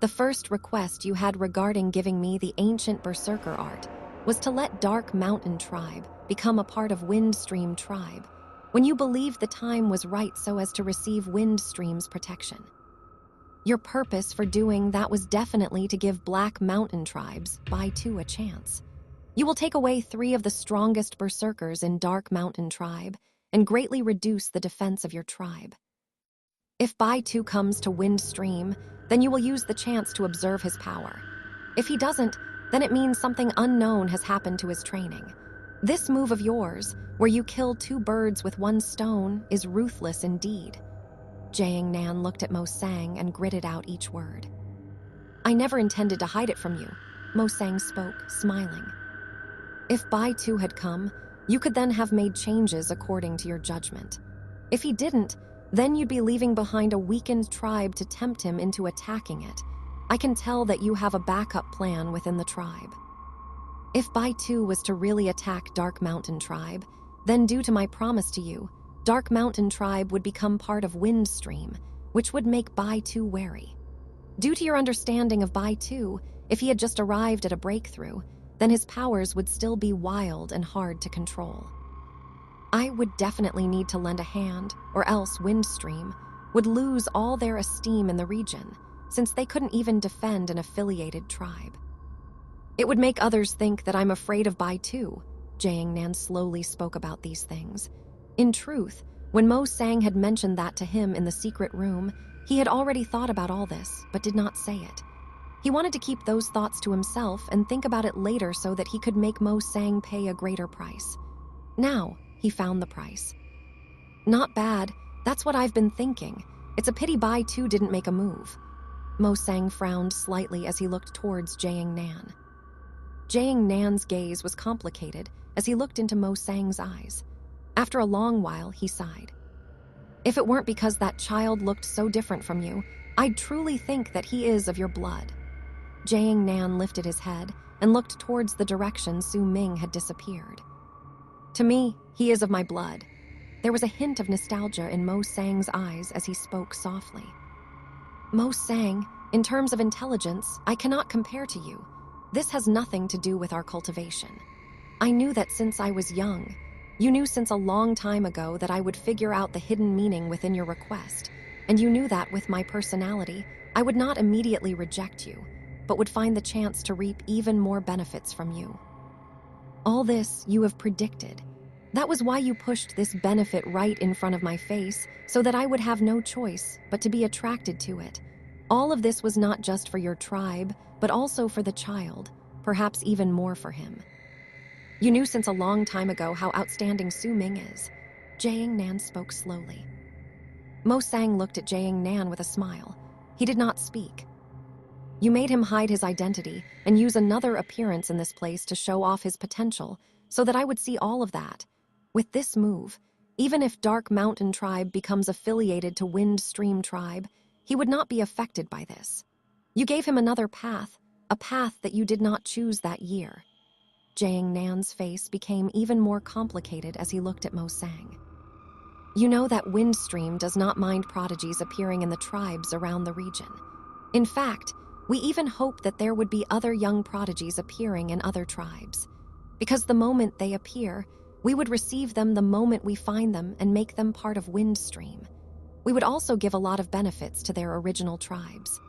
The first request you had regarding giving me the ancient berserker art was to let Dark Mountain Tribe become a part of Wind Stream Tribe, when you believed the time was right so as to receive Wind Stream's protection. Your purpose for doing that was definitely to give Black Mountain Tribes, Bai Tu, a chance. You will take away 3 of the strongest berserkers in Dark Mountain Tribe and greatly reduce the defense of your tribe. If Bai Tu comes to Wind Stream, then you will use the chance to observe his power. If he doesn't, then it means something unknown has happened to his training. This move of yours, where you kill 2 birds with 1 stone, is ruthless indeed. Jiang Nan looked at Mo Sang and gritted out each word. I never intended to hide it from you, Mo Sang spoke, smiling. If Bai Tu had come, you could then have made changes according to your judgment. If he didn't, then you'd be leaving behind a weakened tribe to tempt him into attacking it. I can tell that you have a backup plan within the tribe. If Bai Tu was to really attack Dark Mountain Tribe, then due to my promise to you, Dark Mountain Tribe would become part of Wind Stream, which would make Bai Tu wary. Due to your understanding of Bai Tu, if he had just arrived at a breakthrough, then his powers would still be wild and hard to control. I would definitely need to lend a hand, or else Wind Stream would lose all their esteem in the region, since they couldn't even defend an affiliated tribe. It would make others think that I'm afraid of Bai Tu. Jiang Nan slowly spoke about these things. In truth, when Mo Sang had mentioned that to him in the secret room, he had already thought about all this, but did not say it. He wanted to keep those thoughts to himself and think about it later so that he could make Mo Sang pay a greater price. Now, he found the price. Not bad, that's what I've been thinking. It's a pity Bai Tu didn't make a move. Mo Sang frowned slightly as he looked towards Jiang Nan. Jiang Nan's gaze was complicated as he looked into Mo Sang's eyes. After a long while, he sighed. If it weren't because that child looked so different from you, I'd truly think that he is of your blood. Jiang Nan lifted his head and looked towards the direction Su Ming had disappeared. To me, he is of my blood. There was a hint of nostalgia in Mo Sang's eyes as he spoke softly. Mo Sang, in terms of intelligence, I cannot compare to you. This has nothing to do with our cultivation. I knew that since I was young. You knew since a long time ago that I would figure out the hidden meaning within your request, and you knew that with my personality, I would not immediately reject you, but would find the chance to reap even more benefits from you. All this you have predicted. That was why you pushed this benefit right in front of my face, so that I would have no choice but to be attracted to it. All of this was not just for your tribe, but also for the child, perhaps even more for him. You knew since a long time ago how outstanding Su Ming is. Jiang Nan spoke slowly. Mo Sang looked at Jiang Nan with a smile. He did not speak. You made him hide his identity and use another appearance in this place to show off his potential, so that I would see all of that. With this move, even if Dark Mountain Tribe becomes affiliated to Wind Stream Tribe, he would not be affected by this. You gave him another path, a path that you did not choose that year. Jiang Nan's face became even more complicated as he looked at Mo Sang. You know that Windstream does not mind prodigies appearing in the tribes around the region. In fact, we even hope that there would be other young prodigies appearing in other tribes. Because the moment they appear, we would receive them the moment we find them and make them part of Windstream. We would also give a lot of benefits to their original tribes.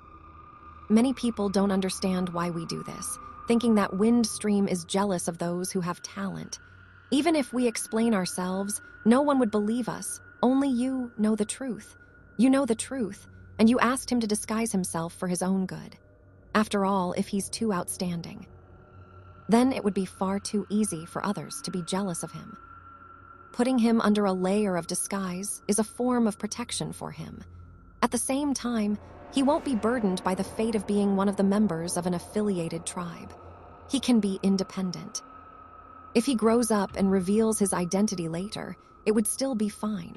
Many people don't understand why we do this, thinking that Windstream is jealous of those who have talent. Even if we explain ourselves, no one would believe us. Only you know the truth. You know the truth, and you asked him to disguise himself for his own good. After all, if he's too outstanding, then it would be far too easy for others to be jealous of him. Putting him under a layer of disguise is a form of protection for him. At the same time, he won't be burdened by the fate of being one of the members of an affiliated tribe. He can be independent. If he grows up and reveals his identity later, it would still be fine.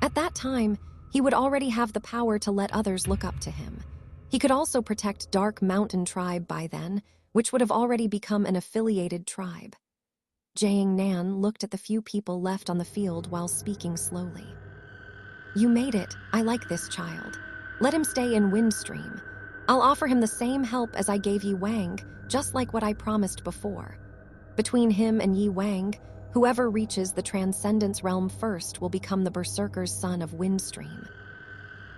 At that time, he would already have the power to let others look up to him. He could also protect Dark Mountain Tribe by then, which would have already become an affiliated tribe. Jiang Nan looked at the few people left on the field while speaking slowly. You made it. I like this child. Let him stay in Windstream. I'll offer him the same help as I gave Yi Wang, just like what I promised before. Between him and Yi Wang, whoever reaches the Transcendence Realm first will become the Berserker's son of Windstream.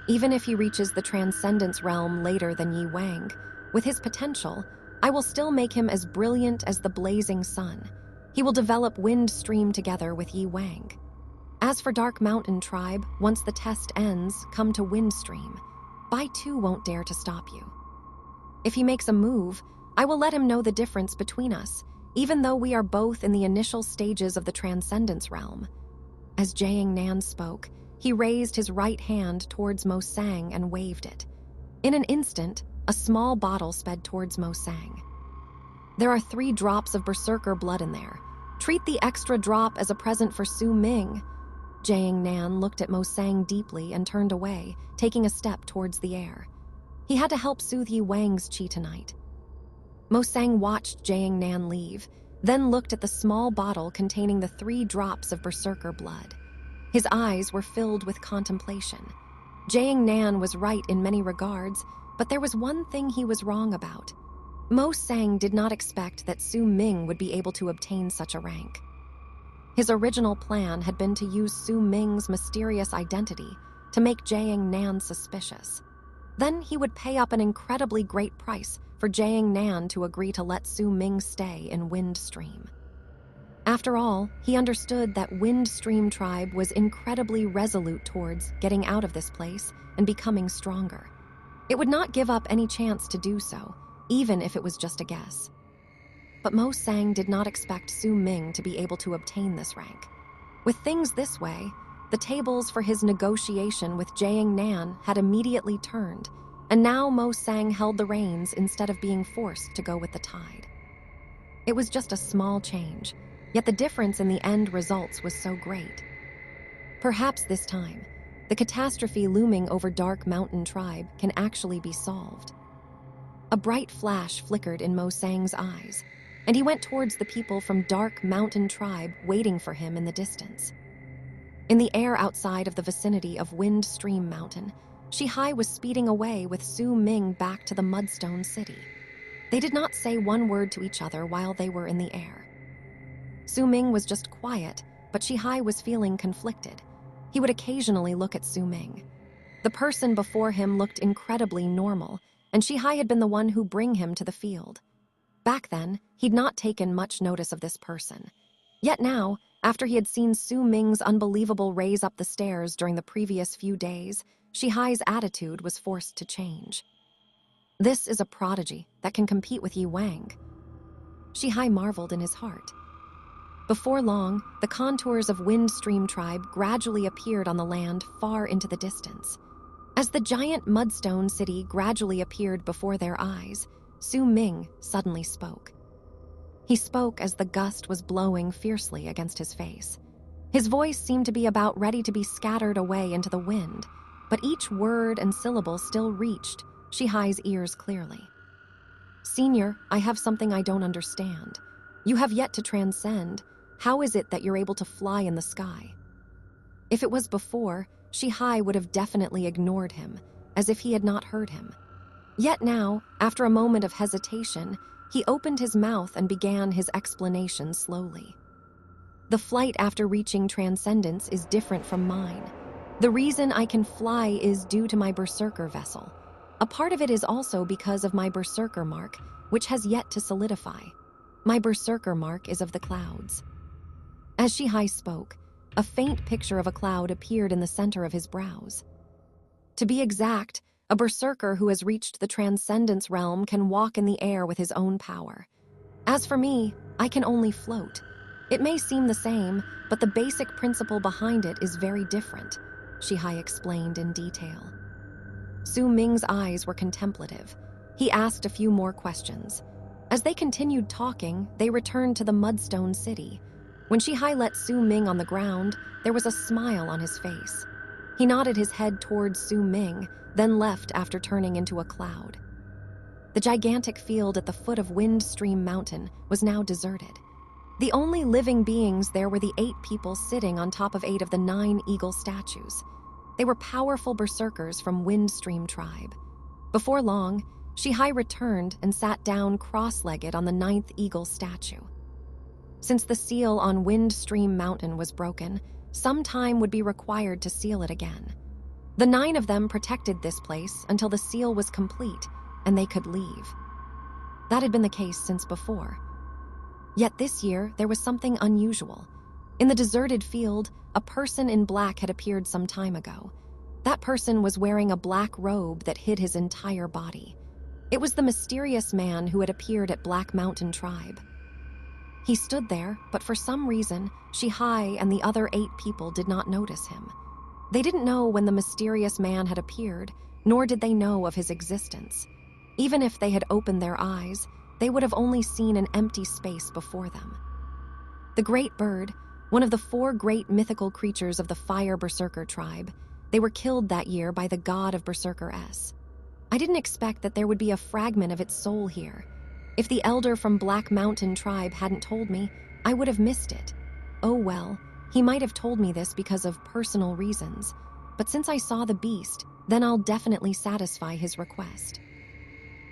Even if he reaches the Transcendence Realm later than Yi Wang, with his potential, I will still make him as brilliant as the blazing sun. He will develop Windstream together with Yi Wang. As for Dark Mountain Tribe, once the test ends, come to Windstream. Bai too won't dare to stop you. If he makes a move, I will let him know the difference between us, even though we are both in the initial stages of the Transcendence Realm. As Jiang Nan spoke, he raised his right hand towards Mo Sang and waved it. In an instant, a small bottle sped towards Mo Sang. There are 3 drops of Berserker blood in there. Treat the extra drop as a present for Su Ming. Jiang Nan looked at Mo Sang deeply and turned away, taking a step towards the air. He had to help soothe Yi Wang's chi tonight. Mo Sang watched Jiang Nan leave, then looked at the small bottle containing the 3 drops of Berserker blood. His eyes were filled with contemplation. Jiang Nan was right in many regards, but there was one thing he was wrong about. Mo Sang did not expect that Su Ming would be able to obtain such a rank. His original plan had been to use Su Ming's mysterious identity to make Jiang Nan suspicious. Then he would pay up an incredibly great price for Jiang Nan to agree to let Su Ming stay in Windstream. After all, he understood that Windstream Tribe was incredibly resolute towards getting out of this place and becoming stronger. It would not give up any chance to do so, even if it was just a guess. But Mo Sang did not expect Su Ming to be able to obtain this rank. With things this way, the tables for his negotiation with Jiang Nan had immediately turned, and now Mo Sang held the reins instead of being forced to go with the tide. It was just a small change, Yet the difference in the end results was so great. Perhaps this time, the catastrophe looming over Dark Mountain Tribe can actually be solved. A bright flash flickered in Mo Sang's eyes, and he went towards the people from Dark Mountain Tribe waiting for him in the distance. In the air outside of the vicinity of Wind Stream Mountain, Shihai was speeding away with Su Ming back to the Mudstone City. They did not say one word to each other while they were in the air. Su Ming was just quiet, but Shihai was feeling conflicted. He would occasionally look at Su Ming. The person before him looked incredibly normal, and Shihai had been the one who bring him to the field. Back then, he'd not taken much notice of this person. Yet now, after he had seen Su Ming's unbelievable raise up the stairs during the previous few days, Shihai's attitude was forced to change. This is a prodigy that can compete with Yi Wang. Shihai marveled in his heart. Before long, the contours of Wind Stream Tribe gradually appeared on the land far into the distance. As the giant mudstone city gradually appeared before their eyes, Su Ming suddenly spoke. He spoke as the gust was blowing fiercely against his face. His voice seemed to be about ready to be scattered away into the wind, but each word and syllable still reached Shihai's ears clearly. "Senior, I have something I don't understand. You have yet to transcend. How is it that you're able to fly in the sky?" If it was before, Shihai would have definitely ignored him, as if he had not heard him. Yet now, after a moment of hesitation, he opened his mouth and began his explanation slowly. "The flight after reaching transcendence is different from mine. The reason I can fly is due to my berserker vessel. A part of it is also because of my berserker mark, which has yet to solidify. My berserker mark is of the clouds." As Shihai spoke, a faint picture of a cloud appeared in the center of his brows. To be exact, a berserker who has reached the transcendence realm can walk in the air with his own power. As for me, I can only float. It may seem the same, but the basic principle behind it is very different, Shihai explained in detail. Su Ming's eyes were contemplative. He asked a few more questions. As they continued talking, they returned to the Mudstone City. When Shihai let Su Ming on the ground, there was a smile on his face. He nodded his head towards Su Ming, then left after turning into a cloud. The gigantic field at the foot of Wind Stream Mountain was now deserted. The only living beings there were the 8 people sitting on top of 8 of the 9 eagle statues. They were powerful berserkers from Wind Stream Tribe. Before long, Shihai returned and sat down cross-legged on the 9th eagle statue. Since the seal on Wind Stream Mountain was broken, some time would be required to seal it again. The 9 of them protected this place until the seal was complete and they could leave. That had been the case since before. Yet this year, there was something unusual. In the deserted field, a person in black had appeared some time ago. That person was wearing a black robe that hid his entire body. It was the mysterious man who had appeared at Black Mountain Tribe. He stood there, but for some reason, Shihai and the other 8 people did not notice him. They didn't know when the mysterious man had appeared, nor did they know of his existence. Even if they had opened their eyes, they would have only seen an empty space before them. The Great Bird, one of the 4 great mythical creatures of the Fire Berserker tribe, they were killed that year by the god of Berserker S. I didn't expect that there would be a fragment of its soul here. If the elder from Black Mountain Tribe hadn't told me, I would have missed it. Oh well, he might have told me this because of personal reasons, but since I saw the beast, then I'll definitely satisfy his request.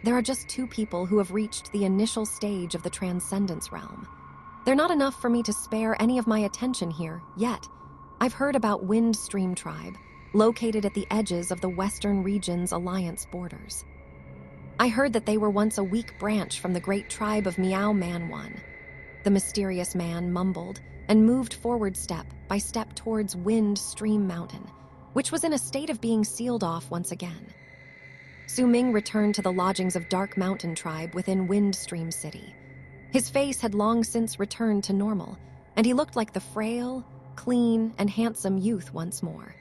There are just 2 people who have reached the initial stage of the Transcendence Realm. They're not enough for me to spare any of my attention here, yet. I've heard about Wind Stream Tribe, located at the edges of the Western Region's alliance borders. I heard that they were once a weak branch from the great tribe of Manhwa. The mysterious man mumbled and moved forward step by step towards Wind Stream Mountain, which was in a state of being sealed off once again. Su Ming returned to the lodgings of Dark Mountain Tribe within Wind Stream City. His face had long since returned to normal, and he looked like the frail, clean, and handsome youth once more.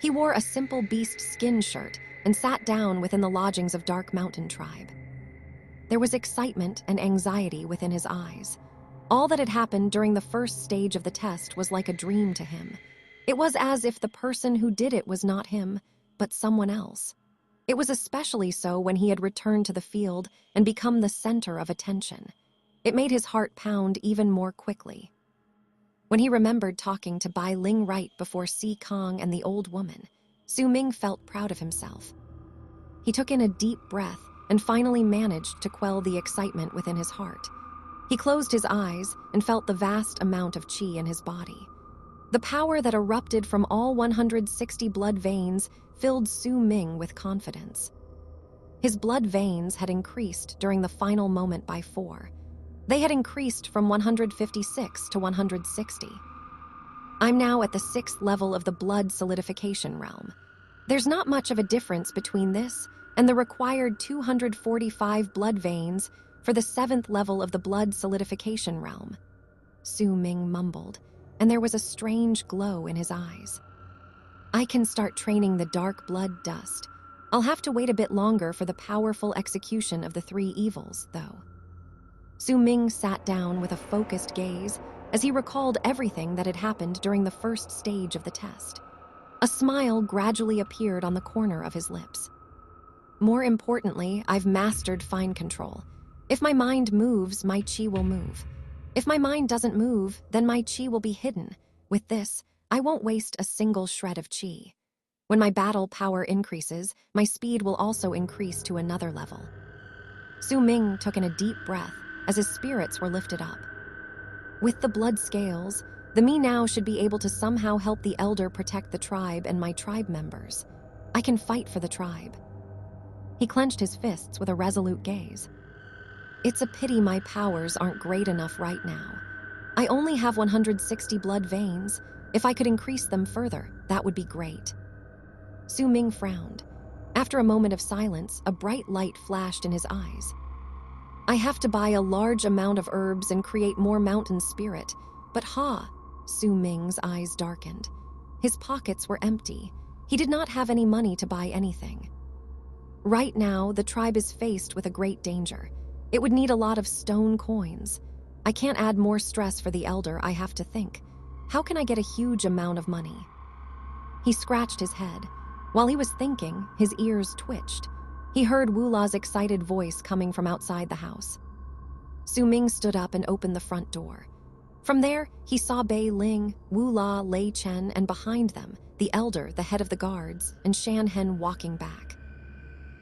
He wore a simple beast skin shirt and sat down within the lodgings of Dark Mountain Tribe. There was excitement and anxiety within his eyes. All that had happened during the first stage of the test was like a dream to him. It was as if the person who did it was not him, but someone else. It was especially so when he had returned to the field and become the center of attention. It made his heart pound even more quickly. When he remembered talking to Bai Ling right before Si Kong and the old woman, Su Ming felt proud of himself. He took in a deep breath and finally managed to quell the excitement within his heart. He closed his eyes and felt the vast amount of qi in his body. The power that erupted from all 160 blood veins filled Su Ming with confidence. His blood veins had increased during the final moment by 4. They had increased from 156 to 160. I'm now at the 6th level of the blood solidification realm. There's not much of a difference between this and the required 245 blood veins for the 7th level of the blood solidification realm. Su Ming mumbled, and there was a strange glow in his eyes. I can start training the dark blood dust. I'll have to wait a bit longer for the powerful execution of the 3 evils, though. Su Ming sat down with a focused gaze as he recalled everything that had happened during the first stage of the test. A smile gradually appeared on the corner of his lips. More importantly, I've mastered fine control. If my mind moves, my qi will move. If my mind doesn't move, then my qi will be hidden. With this, I won't waste a single shred of qi. When my battle power increases, my speed will also increase to another level. Su Ming took in a deep breath as his spirits were lifted up. With the blood scales, the me now should be able to somehow help the elder protect the tribe and my tribe members. I can fight for the tribe. He clenched his fists with a resolute gaze. It's a pity my powers aren't great enough right now. I only have 160 blood veins. If I could increase them further, that would be great. Su Ming frowned. After a moment of silence, a bright light flashed in his eyes. I have to buy a large amount of herbs and create more mountain spirit. But Su Ming's eyes darkened. His pockets were empty. He did not have any money to buy anything. Right now, the tribe is faced with a great danger. It would need a lot of stone coins. I can't add more stress for the elder, I have to think. How can I get a huge amount of money? He scratched his head. While he was thinking, his ears twitched. He heard Wu La's excited voice coming from outside the house. Su Ming stood up and opened the front door. From there, he saw Bei Ling, Wu La, Lei Chen, and behind them, the elder, the head of the guards, and Shan Hen walking back.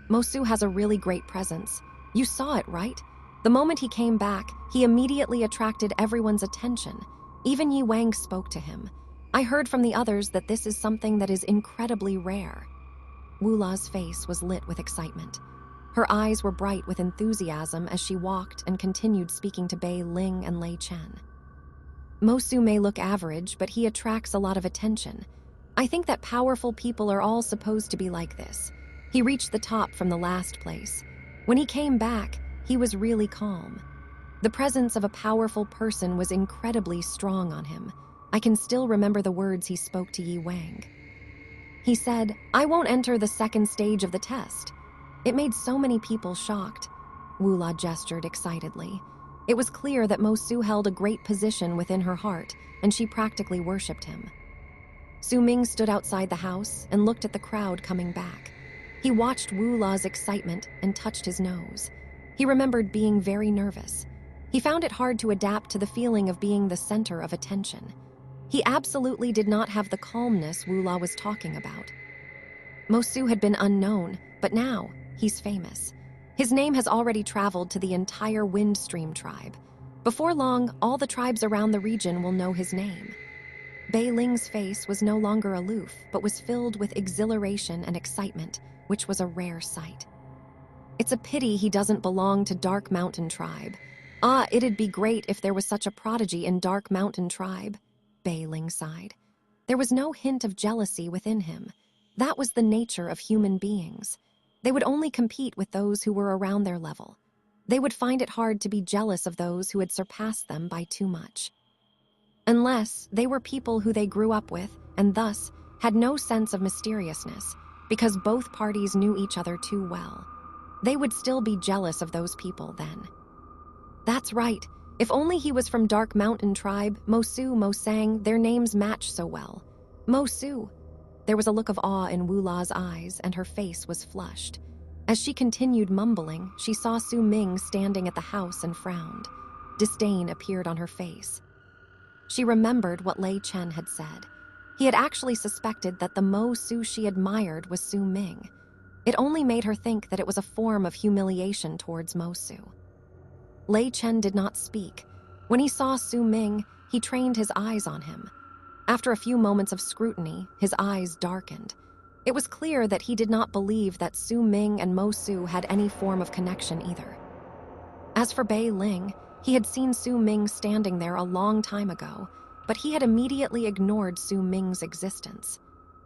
Mosu has a really great presence. You saw it, right? The moment he came back, he immediately attracted everyone's attention. Even Yi Wang spoke to him. I heard from the others that this is something that is incredibly rare. Wu La's face was lit with excitement. Her eyes were bright with enthusiasm as she walked and continued speaking to Bei Ling and Lei Chen. Mosu may look average, but he attracts a lot of attention. I think that powerful people are all supposed to be like this. He reached the top from the last place. When he came back, he was really calm. The presence of a powerful person was incredibly strong on him. I can still remember the words he spoke to Yi Wang. He said, I won't enter the 2nd stage of the test. It made so many people shocked. Wu La gestured excitedly. It was clear that Mosu held a great position within her heart, and she practically worshipped him. Su Ming stood outside the house and looked at the crowd coming back. He watched Wu La's excitement and touched his nose. He remembered being very nervous. He found it hard to adapt to the feeling of being the center of attention. He absolutely did not have the calmness Wu La was talking about. Mosu had been unknown, but now he's famous. His name has already traveled to the entire Windstream tribe. Before long, all the tribes around the region will know his name. Bei Ling's face was no longer aloof, but was filled with exhilaration and excitement, which was a rare sight. It's a pity he doesn't belong to Dark Mountain Tribe. It'd be great if there was such a prodigy in Dark Mountain Tribe, Bei Ling sighed. There was no hint of jealousy within him. That was the nature of human beings. They would only compete with those who were around their level. They would find it hard to be jealous of those who had surpassed them by too much. Unless they were people who they grew up with and thus had no sense of mysteriousness, because both parties knew each other too well. They would still be jealous of those people then. That's right. If only he was from Dark Mountain Tribe, Mosu, Mosang, their names match so well. Mosu. There was a look of awe in Wula's eyes, and her face was flushed. As she continued mumbling, she saw Su Ming standing at the house and frowned. Disdain appeared on her face. She remembered what Lei Chen had said. He had actually suspected that the Mo Su she admired was Su Ming. It only made her think that it was a form of humiliation towards Mo Su. Lei Chen did not speak. When he saw Su Ming, he trained his eyes on him. After a few moments of scrutiny, his eyes darkened. It was clear that he did not believe that Su Ming and Mo Su had any form of connection either. As for Bei Ling, he had seen Su Ming standing there a long time ago, but he had immediately ignored Su Ming's existence.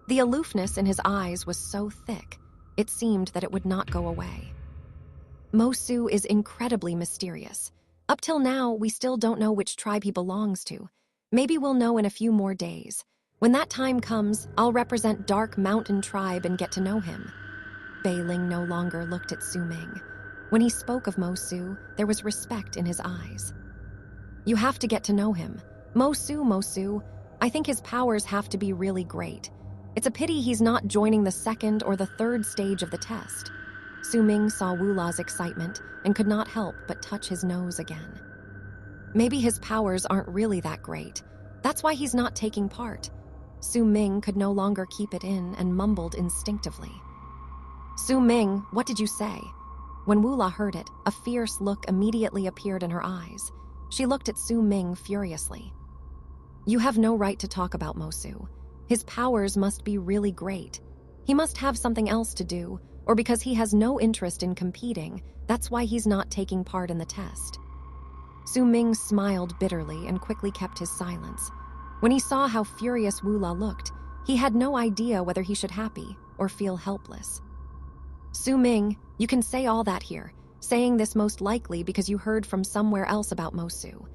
The aloofness in his eyes was so thick, it seemed that it would not go away. Mo Su is incredibly mysterious. Up till now, we still don't know which tribe he belongs to. Maybe we'll know in a few more days. When that time comes, I'll represent Dark Mountain Tribe and get to know him. Bei Ling no longer looked at Su Ming. When he spoke of Mo Su, there was respect in his eyes. You have to get to know him. Mo Su, I think his powers have to be really great. It's a pity he's not joining the second or the third stage of the test. Su Ming saw Wula's excitement and could not help but touch his nose again. Maybe his powers aren't really that great. That's why he's not taking part. Su Ming could no longer keep it in and mumbled instinctively. Su Ming, what did you say? When Wula heard it, a fierce look immediately appeared in her eyes. She looked at Su Ming furiously. You have no right to talk about Mo Su. His powers must be really great. He must have something else to do, or because he has no interest in competing, that's why he's not taking part in the test. Su Ming smiled bitterly and quickly kept his silence. When he saw how furious Wula looked, he had no idea whether he should happy or feel helpless. Su Ming, you can say all that here, saying this most likely because you heard from somewhere else about Mo Su.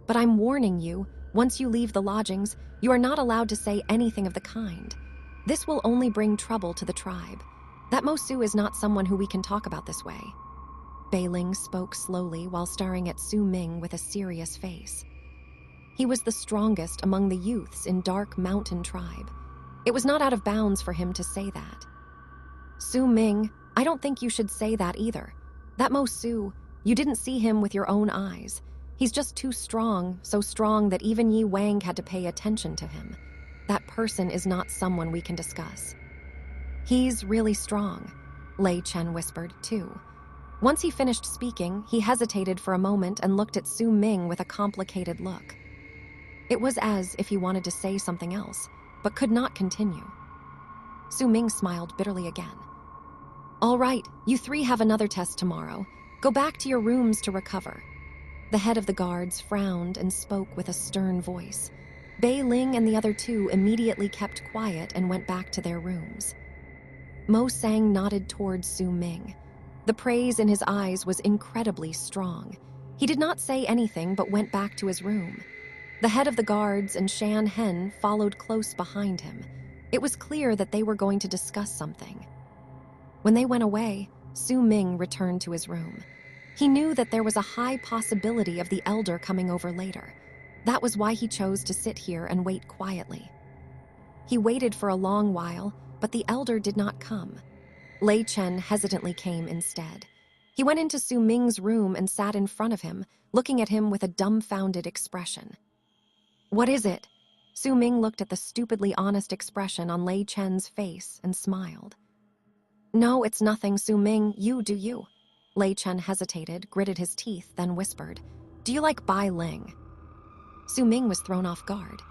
But I'm warning you, once you leave the lodgings, you are not allowed to say anything of the kind. This will only bring trouble to the tribe. That Mo Su is not someone who we can talk about this way. Bei Ling spoke slowly while staring at Su Ming with a serious face. He was the strongest among the youths in Dark Mountain Tribe. It was not out of bounds for him to say that. Su Ming, I don't think you should say that either. That Mo Su, you didn't see him with your own eyes. He's just too strong, so strong that even Yi Wang had to pay attention to him. That person is not someone we can discuss. He's really strong, Lei Chen whispered, too. Once he finished speaking, he hesitated for a moment and looked at Su Ming with a complicated look. It was as if he wanted to say something else, but could not continue. Su Ming smiled bitterly again. All right, you three have another test tomorrow. Go back to your rooms to recover. The head of the guards frowned and spoke with a stern voice. Bei Ling and the other two immediately kept quiet and went back to their rooms. Mo Sang nodded towards Su Ming. The praise in his eyes was incredibly strong. He did not say anything but went back to his room. The head of the guards and Shan Hen followed close behind him. It was clear that they were going to discuss something. When they went away, Su Ming returned to his room. He knew that there was a high possibility of the elder coming over later. That was why he chose to sit here and wait quietly. He waited for a long while, but the elder did not come. Lei Chen hesitantly came instead. He went into Su Ming's room and sat in front of him, looking at him with a dumbfounded expression. What is it? Su Ming looked at the stupidly honest expression on Lei Chen's face and smiled. No, it's nothing, Su Ming, you do you. Lei Chen hesitated, gritted his teeth, then whispered, Do you like Bai Ling? Su Ming was thrown off guard.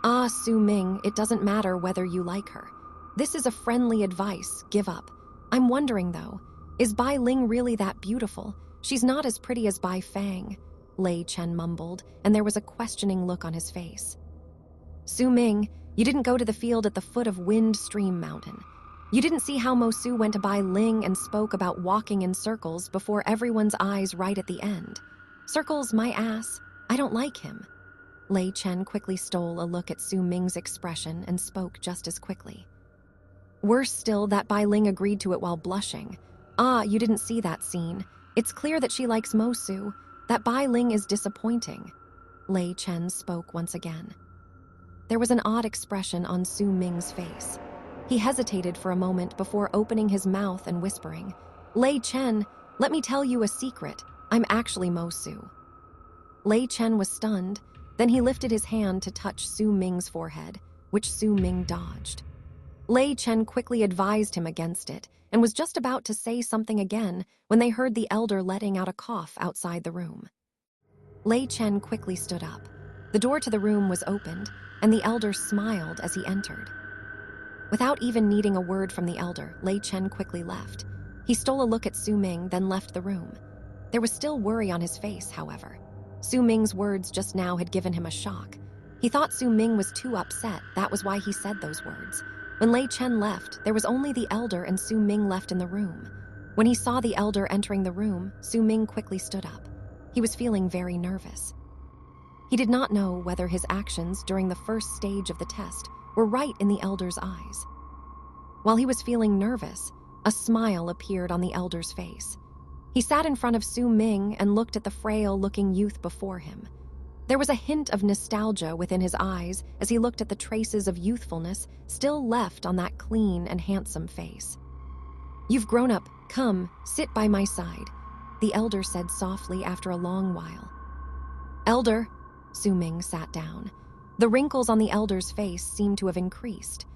Ah, Su Ming, it doesn't matter whether you like her. This is a friendly advice, give up. I'm wondering though, is Bai Ling really that beautiful? She's not as pretty as Bai Fang, Lei Chen mumbled, and there was a questioning look on his face. Su Ming, you didn't go to the field at the foot of Wind Stream Mountain. You didn't see how Mo Su went to Bai Ling and spoke about walking in circles before everyone's eyes right at the end. Circles, my ass. I don't like him. Lei Chen quickly stole a look at Su Ming's expression and spoke just as quickly. Worse still, that Bai Ling agreed to it while blushing. Ah, you didn't see that scene. It's clear that she likes Mo Su. That Bai Ling is disappointing, Lei Chen spoke once again. There was an odd expression on Su Ming's face. He hesitated for a moment before opening his mouth and whispering, Lei Chen, let me tell you a secret. I'm actually Mo Su. Lei Chen was stunned, then he lifted his hand to touch Su Ming's forehead, which Su Ming dodged. Lei Chen quickly advised him against it and was just about to say something again when they heard the elder letting out a cough outside the room. Lei Chen quickly stood up. The door to the room was opened, and the elder smiled as he entered. Without even needing a word from the elder, Lei Chen quickly left. He stole a look at Su Ming, then left the room. There was still worry on his face, however. Su Ming's words just now had given him a shock. He thought Su Ming was too upset, that was why he said those words. When Lei Chen left, there was only the elder and Su Ming left in the room. When he saw the elder entering the room, Su Ming quickly stood up. He was feeling very nervous. He did not know whether his actions during the first stage of the test were right in the elder's eyes. While he was feeling nervous, a smile appeared on the elder's face. He sat in front of Su Ming and looked at the frail-looking youth before him. There was a hint of nostalgia within his eyes as he looked at the traces of youthfulness still left on that clean and handsome face. You've grown up. Come, sit by my side, the elder said softly after a long while. Elder, Su Ming sat down. The wrinkles on the elder's face seemed to have increased.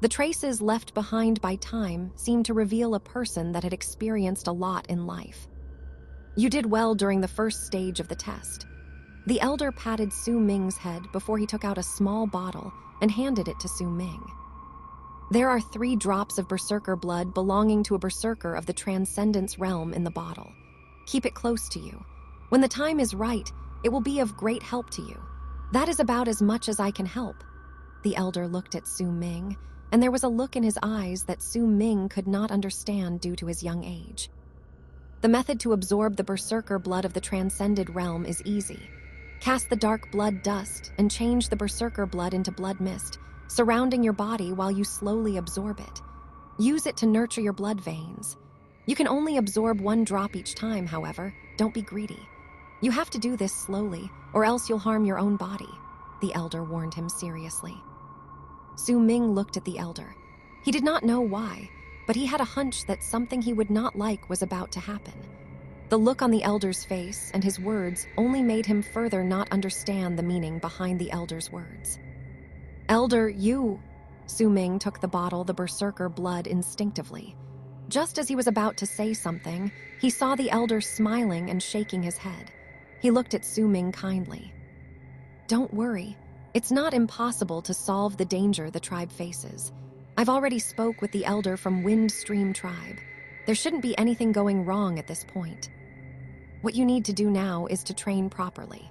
The traces left behind by time seemed to reveal a person that had experienced a lot in life. You did well during the first stage of the test. The elder patted Su Ming's head before he took out a small bottle and handed it to Su Ming. There are 3 drops of berserker blood belonging to a berserker of the Transcendence realm in the bottle. Keep it close to you. When the time is right, it will be of great help to you. That is about as much as I can help. The elder looked at Su Ming, and there was a look in his eyes that Su Ming could not understand due to his young age. The method to absorb the berserker blood of the transcended realm is easy. Cast the dark blood dust and change the berserker blood into blood mist, surrounding your body while you slowly absorb it. Use it to nurture your blood veins. You can only absorb 1 drop each time, however. Don't be greedy. You have to do this slowly, or else you'll harm your own body, the elder warned him seriously. Su Ming looked at the elder. He did not know why, but he had a hunch that something he would not like was about to happen. The look on the elder's face and his words only made him further not understand the meaning behind the elder's words. Elder, you... Su Ming took the bottle, the berserker blood, instinctively. Just as he was about to say something, he saw the elder smiling and shaking his head. He looked at Su Ming kindly. Don't worry. It's not impossible to solve the danger the tribe faces. I've already spoke with the elder from Wind Stream Tribe. There shouldn't be anything going wrong at this point. What you need to do now is to train properly.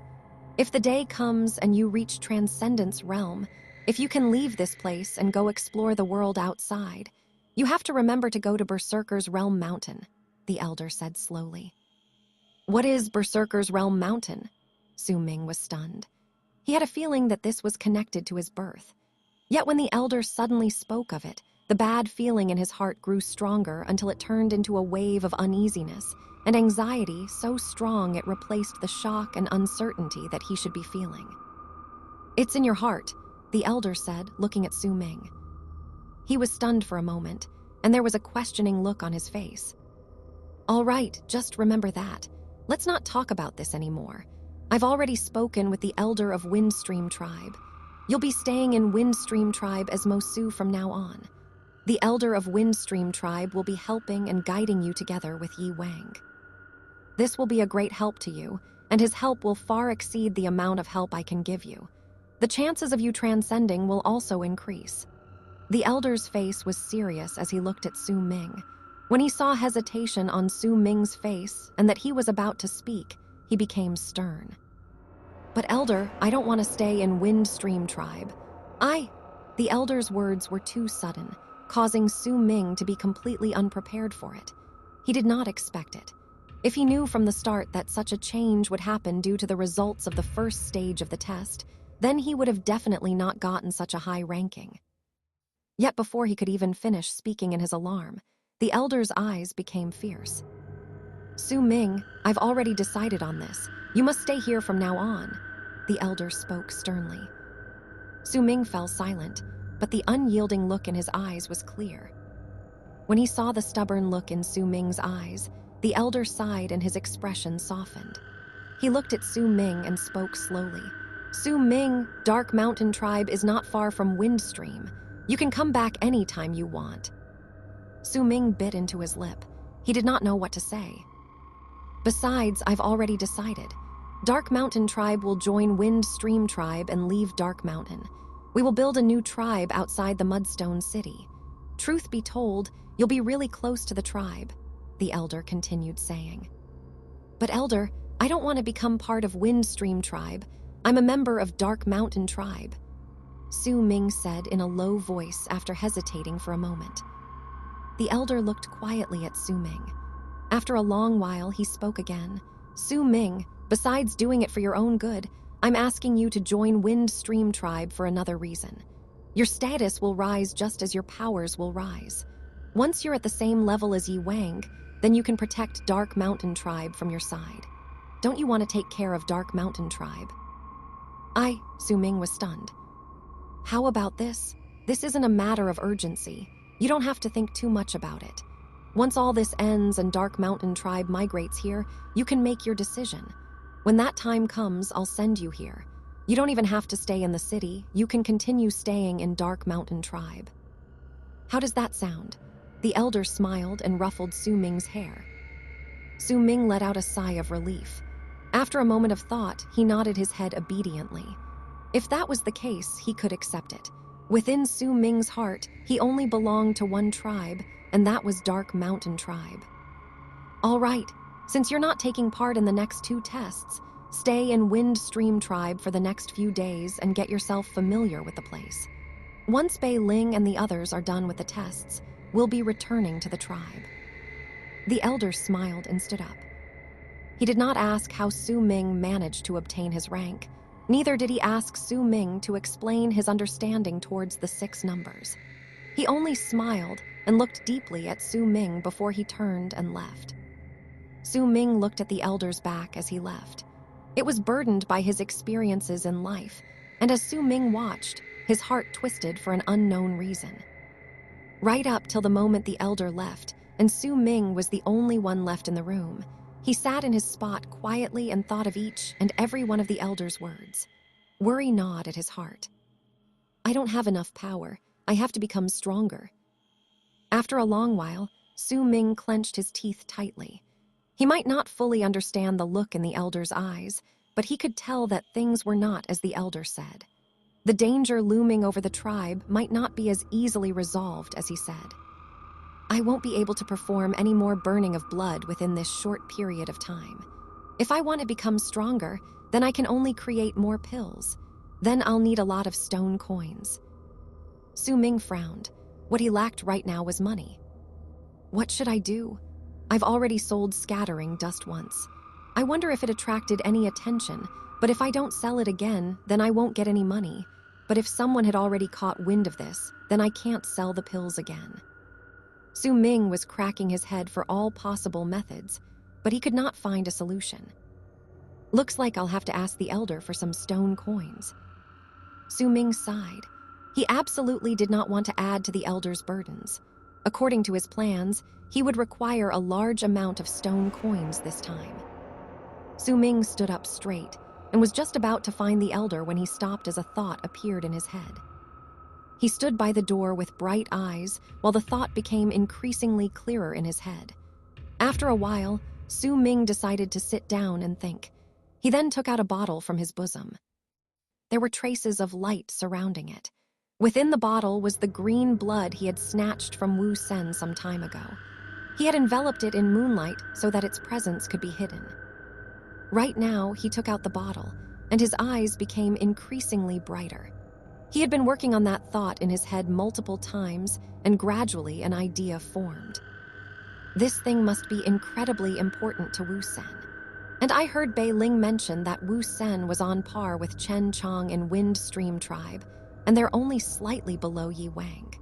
If the day comes and you reach Transcendence Realm, if you can leave this place and go explore the world outside, you have to remember to go to Berserker's Realm Mountain, the elder said slowly. What is Berserker's Realm Mountain? Su Ming was stunned. He had a feeling that this was connected to his birth. Yet when the elder suddenly spoke of it, the bad feeling in his heart grew stronger until it turned into a wave of uneasiness and anxiety so strong it replaced the shock and uncertainty that he should be feeling. It's in your heart, the elder said, looking at Su Ming. He was stunned for a moment, and there was a questioning look on his face. All right, just remember that. Let's not talk about this anymore. I've already spoken with the elder of Windstream Tribe. You'll be staying in Windstream Tribe as Mosu from now on. The elder of Windstream Tribe will be helping and guiding you together with Yi Wang. This will be a great help to you, and his help will far exceed the amount of help I can give you. The chances of you transcending will also increase. The elder's face was serious as he looked at Su Ming. When he saw hesitation on Su Ming's face and that he was about to speak, he became stern. But elder, I don't want to stay in Windstream Tribe. The elder's words were too sudden, causing Su Ming to be completely unprepared for it. He did not expect it. If he knew from the start that such a change would happen due to the results of the first stage of the test, then he would have definitely not gotten such a high ranking. Yet before he could even finish speaking in his alarm, the elder's eyes became fierce. Su Ming, I've already decided on this. You must stay here from now on, the elder spoke sternly. Su Ming fell silent, but the unyielding look in his eyes was clear. When he saw the stubborn look in Su Ming's eyes, the elder sighed and his expression softened. He looked at Su Ming and spoke slowly. Su Ming, Dark Mountain Tribe is not far from Windstream. You can come back any time you want. Su Ming bit into his lip. He did not know what to say. Besides, I've already decided. Dark Mountain Tribe will join Windstream Tribe and leave Dark Mountain. We will build a new tribe outside the Mudstone City. Truth be told, you'll be really close to the tribe, the elder continued saying. But elder, I don't want to become part of Windstream Tribe. I'm a member of Dark Mountain Tribe, Su Ming said in a low voice after hesitating for a moment. The elder looked quietly at Su Ming. After a long while, he spoke again. Su Ming, besides doing it for your own good, I'm asking you to join Windstream Tribe for another reason. Your status will rise just as your powers will rise. Once you're at the same level as Yi Wang, then you can protect Dark Mountain Tribe from your side. Don't you want to take care of Dark Mountain Tribe? Su Ming was stunned. How about this? This isn't a matter of urgency. You don't have to think too much about it. Once all this ends and Dark Mountain Tribe migrates here, you can make your decision. When that time comes, I'll send you here. You don't even have to stay in the city. You can continue staying in Dark Mountain Tribe. How does that sound? The elder smiled and ruffled Su Ming's hair. Su Ming let out a sigh of relief. After a moment of thought, he nodded his head obediently. If that was the case, he could accept it. Within Su Ming's heart, he only belonged to one tribe, and that was Dark Mountain Tribe. All right, since you're not taking part in the next 2 tests, stay in Windstream Tribe for the next few days and get yourself familiar with the place. Once Bei Ling and the others are done with the tests, we'll be returning to the tribe. The elder smiled and stood up. He did not ask how Su Ming managed to obtain his rank. Neither did he ask Su Ming to explain his understanding towards the 6 numbers. He only smiled and looked deeply at Su Ming before he turned and left. Su Ming looked at the elder's back as he left. It was burdened by his experiences in life, and as Su Ming watched, his heart twisted for an unknown reason. Right up till the moment the elder left, and Su Ming was the only one left in the room, he sat in his spot quietly and thought of each and every one of the elder's words. Worry gnawed at his heart. I don't have enough power. I have to become stronger. After a long while, Su Ming clenched his teeth tightly. He might not fully understand the look in the elder's eyes, but he could tell that things were not as the elder said. The danger looming over the tribe might not be as easily resolved as he said. I won't be able to perform any more burning of blood within this short period of time. If I want to become stronger, then I can only create more pills. Then I'll need a lot of stone coins. Su Ming frowned. What he lacked right now was money. What should I do? I've already sold scattering dust once. I wonder if it attracted any attention, but if I don't sell it again, then I won't get any money. But if someone had already caught wind of this, then I can't sell the pills again. Su Ming was cracking his head for all possible methods, but he could not find a solution. Looks like I'll have to ask the elder for some stone coins. Su Ming sighed. He absolutely did not want to add to the elder's burdens. According to his plans, he would require a large amount of stone coins this time. Su Ming stood up straight and was just about to find the elder when he stopped as a thought appeared in his head. He stood by the door with bright eyes while the thought became increasingly clearer in his head. After a while, Su Ming decided to sit down and think. He then took out a bottle from his bosom. There were traces of light surrounding it. Within the bottle was the green blood he had snatched from Wu Sen some time ago. He had enveloped it in moonlight so that its presence could be hidden. Right now, he took out the bottle, and his eyes became increasingly brighter. He had been working on that thought in his head multiple times, and gradually an idea formed. This thing must be incredibly important to Wu Sen. And I heard Bei Ling mention that Wu Sen was on par with Chen Chong in Windstream Tribe, and they're only slightly below Yi Wang.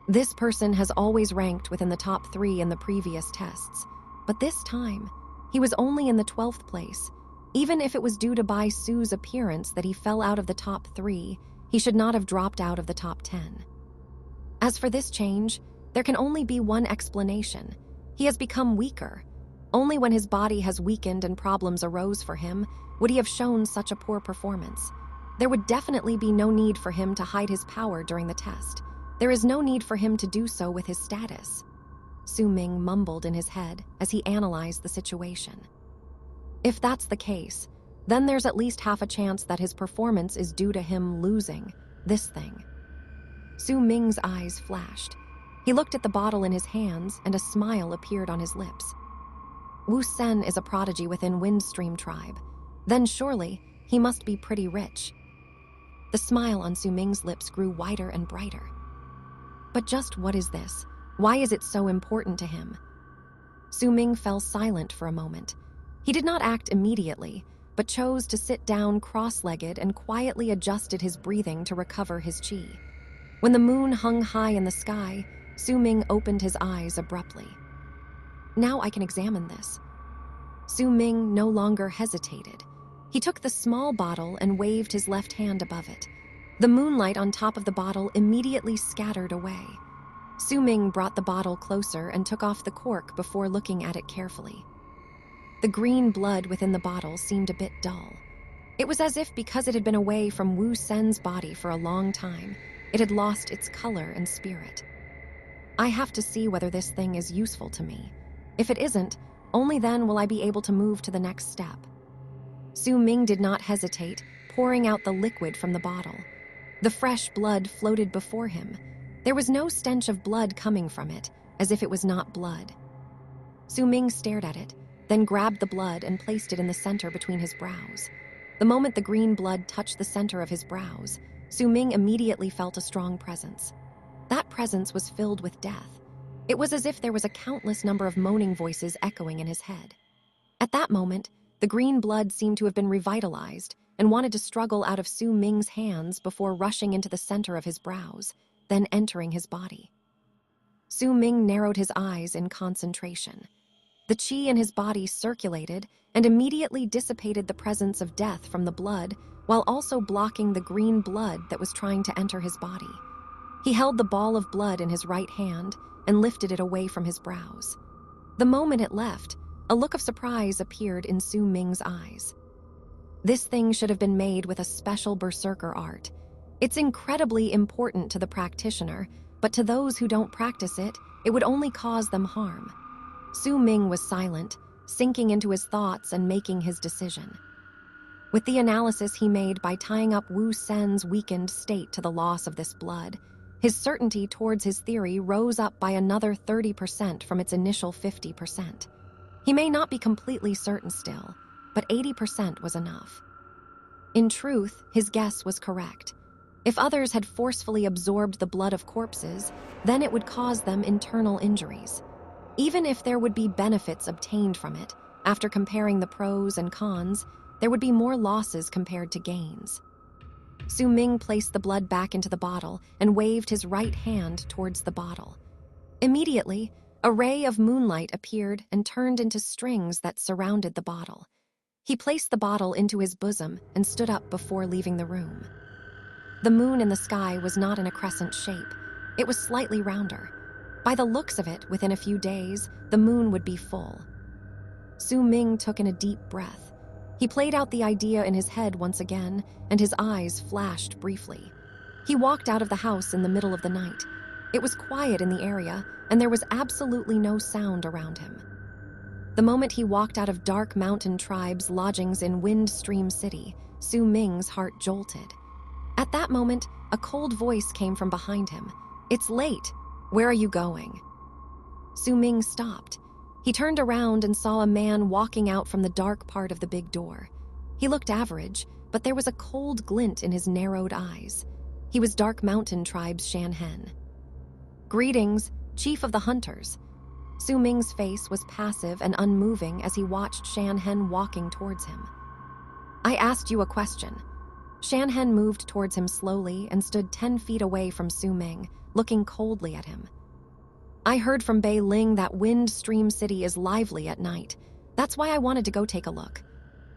This person has always ranked within the top 3 in the previous tests, but this time, he was only in the 12th place. Even if it was due to Bai Su's appearance that he fell out of the top 3, he should not have dropped out of the top 10. As for this change, there can only be one explanation. He has become weaker. Only when his body has weakened and problems arose for him would he have shown such a poor performance. There would definitely be no need for him to hide his power during the test. There is no need for him to do so with his status. Su Ming mumbled in his head as he analyzed the situation. If that's the case, then there's at least half a chance that his performance is due to him losing this thing. Su Ming's eyes flashed. He looked at the bottle in his hands and a smile appeared on his lips. Wu Sen is a prodigy within Windstream tribe. Then surely, he must be pretty rich. The smile on Su Ming's lips grew wider and brighter. But just what is this? Why is it so important to him? Su Ming fell silent for a moment. He did not act immediately, but chose to sit down cross-legged and quietly adjusted his breathing to recover his qi. When the moon hung high in the sky, Su Ming opened his eyes abruptly. Now I can examine this. Su Ming no longer hesitated. He took the small bottle and waved his left hand above it. The moonlight on top of the bottle immediately scattered away. Su Ming brought the bottle closer and took off the cork before looking at it carefully. The green blood within the bottle seemed a bit dull. It was as if because it had been away from Wu Sen's body for a long time, it had lost its color and spirit. I have to see whether this thing is useful to me. If it isn't, only then will I be able to move to the next step. Su Ming did not hesitate, pouring out the liquid from the bottle. The fresh blood floated before him. There was no stench of blood coming from it, as if it was not blood. Su Ming stared at it, then grabbed the blood and placed it in the center between his brows. The moment the green blood touched the center of his brows, Su Ming immediately felt a strong presence. That presence was filled with death. It was as if there was a countless number of moaning voices echoing in his head. At that moment, the green blood seemed to have been revitalized and wanted to struggle out of Su Ming's hands before rushing into the center of his brows, then entering his body. Su Ming narrowed his eyes in concentration. The qi in his body circulated and immediately dissipated the presence of death from the blood, while also blocking the green blood that was trying to enter his body. He held the ball of blood in his right hand and lifted it away from his brows. The moment it left, a look of surprise appeared in Su Ming's eyes. This thing should have been made with a special berserker art. It's incredibly important to the practitioner, but to those who don't practice it, it would only cause them harm. Su Ming was silent, sinking into his thoughts and making his decision. With the analysis he made by tying up Wu Sen's weakened state to the loss of this blood, his certainty towards his theory rose up by another 30% from its initial 50%. He may not be completely certain still, but 80% was enough. In truth, his guess was correct. If others had forcefully absorbed the blood of corpses, then it would cause them internal injuries. Even if there would be benefits obtained from it, after comparing the pros and cons, there would be more losses compared to gains. Su Ming placed the blood back into the bottle and waved his right hand towards the bottle. Immediately, a ray of moonlight appeared and turned into strings that surrounded the bottle. He placed the bottle into his bosom and stood up before leaving the room. The moon in the sky was not in a crescent shape. It was slightly rounder. By the looks of it, within a few days, the moon would be full. Su Ming took in a deep breath. He played out the idea in his head once again, and his eyes flashed briefly. He walked out of the house in the middle of the night. It was quiet in the area, and there was absolutely no sound around him. The moment he walked out of Dark Mountain Tribe's lodgings in Windstream City, Su Ming's heart jolted. At that moment, a cold voice came from behind him. "It's late. Where are you going?" Su Ming stopped. He turned around and saw a man walking out from the dark part of the big door. He looked average, but there was a cold glint in his narrowed eyes. He was Dark Mountain Tribe's Shan Hen. "Greetings, Chief of the Hunters." Su Ming's face was passive and unmoving as he watched Shan Hen walking towards him. "I asked you a question." Shan Hen moved towards him slowly and stood 10 feet away from Su Ming, looking coldly at him. "I heard from Bei Ling that Windstream City is lively at night. That's why I wanted to go take a look."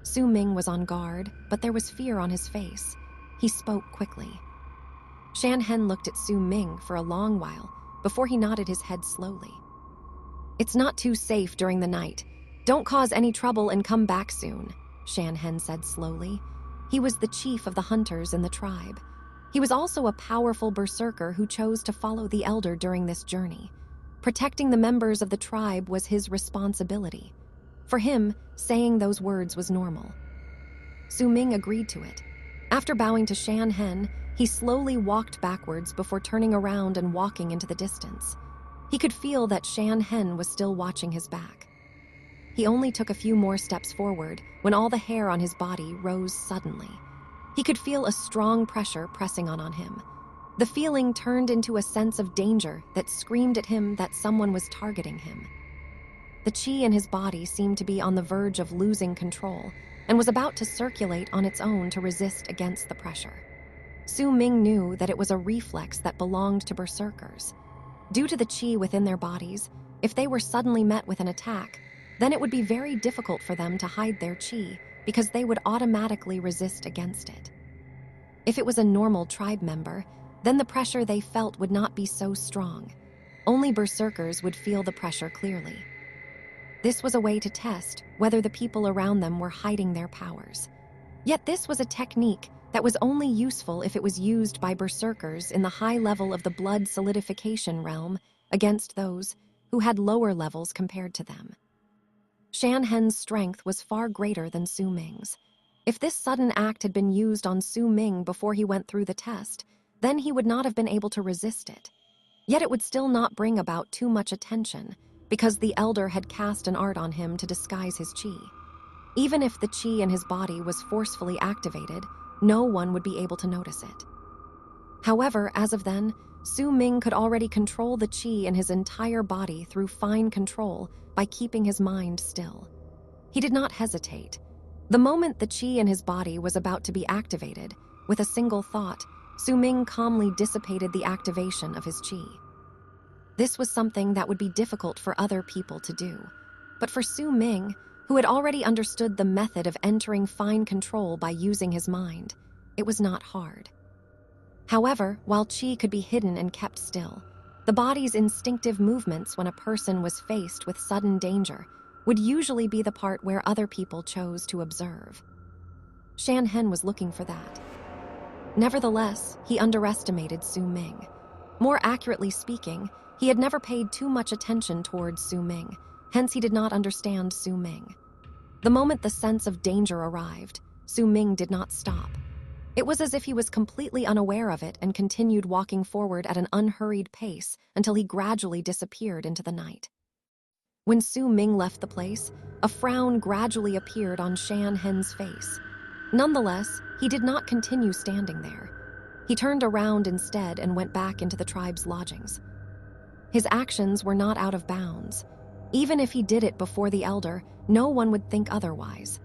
Su Ming was on guard, but there was fear on his face. He spoke quickly. Shan Hen looked at Su Ming for a long while before he nodded his head slowly. "It's not too safe during the night. Don't cause any trouble and come back soon," Shan Hen said slowly. He was the chief of the hunters in the tribe. He was also a powerful berserker who chose to follow the elder during this journey. Protecting the members of the tribe was his responsibility. For him, saying those words was normal. Su Ming agreed to it. After bowing to Shan Hen, he slowly walked backwards before turning around and walking into the distance. He could feel that Shan Hen was still watching his back. He only took a few more steps forward when all the hair on his body rose suddenly. He could feel a strong pressure pressing on him. The feeling turned into a sense of danger that screamed at him that someone was targeting him. The qi in his body seemed to be on the verge of losing control and was about to circulate on its own to resist against the pressure. Su Ming knew that it was a reflex that belonged to berserkers. Due to the qi within their bodies, if they were suddenly met with an attack, then it would be very difficult for them to hide their qi because they would automatically resist against it. If it was a normal tribe member, then the pressure they felt would not be so strong. Only berserkers would feel the pressure clearly. This was a way to test whether the people around them were hiding their powers. Yet this was a technique that was only useful if it was used by berserkers in the high level of the blood solidification realm against those who had lower levels compared to them. Shan Hen's strength was far greater than Su Ming's. If this sudden act had been used on Su Ming before he went through the test, then he would not have been able to resist it. Yet it would still not bring about too much attention, because the elder had cast an art on him to disguise his qi. Even if the qi in his body was forcefully activated, no one would be able to notice it. However, as of then, Su Ming could already control the qi in his entire body through fine control by keeping his mind still. He did not hesitate. The moment the qi in his body was about to be activated, with a single thought, Su Ming calmly dissipated the activation of his qi. This was something that would be difficult for other people to do. But for Su Ming, who had already understood the method of entering fine control by using his mind, it was not hard. However, while qi could be hidden and kept still, the body's instinctive movements when a person was faced with sudden danger would usually be the part where other people chose to observe. Shan Hen was looking for that. Nevertheless, he underestimated Su Ming. More accurately speaking, he had never paid too much attention towards Su Ming, hence he did not understand Su Ming. The moment the sense of danger arrived, Su Ming did not stop. It was as if he was completely unaware of it and continued walking forward at an unhurried pace until he gradually disappeared into the night. When Su Ming left the place, a frown gradually appeared on Shan Hen's face. Nonetheless, he did not continue standing there. He turned around instead and went back into the tribe's lodgings. His actions were not out of bounds. Even if he did it before the elder, no one would think otherwise.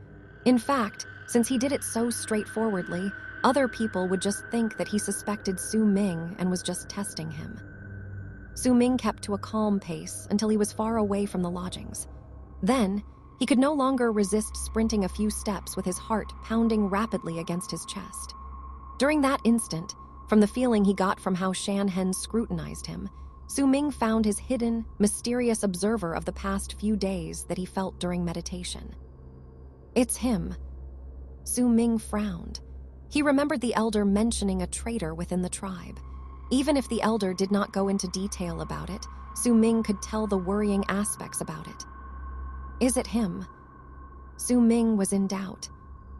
In fact, since he did it so straightforwardly, other people would just think that he suspected Su Ming and was just testing him. Su Ming kept to a calm pace until he was far away from the lodgings. Then, he could no longer resist sprinting a few steps with his heart pounding rapidly against his chest. During that instant, from the feeling he got from how Shan Hen scrutinized him, Su Ming found his hidden, mysterious observer of the past few days that he felt during meditation. "It's him." Su Ming frowned. He remembered the elder mentioning a traitor within the tribe. Even if the elder did not go into detail about it, Su Ming could tell the worrying aspects about it. Is it him? Su Ming was in doubt.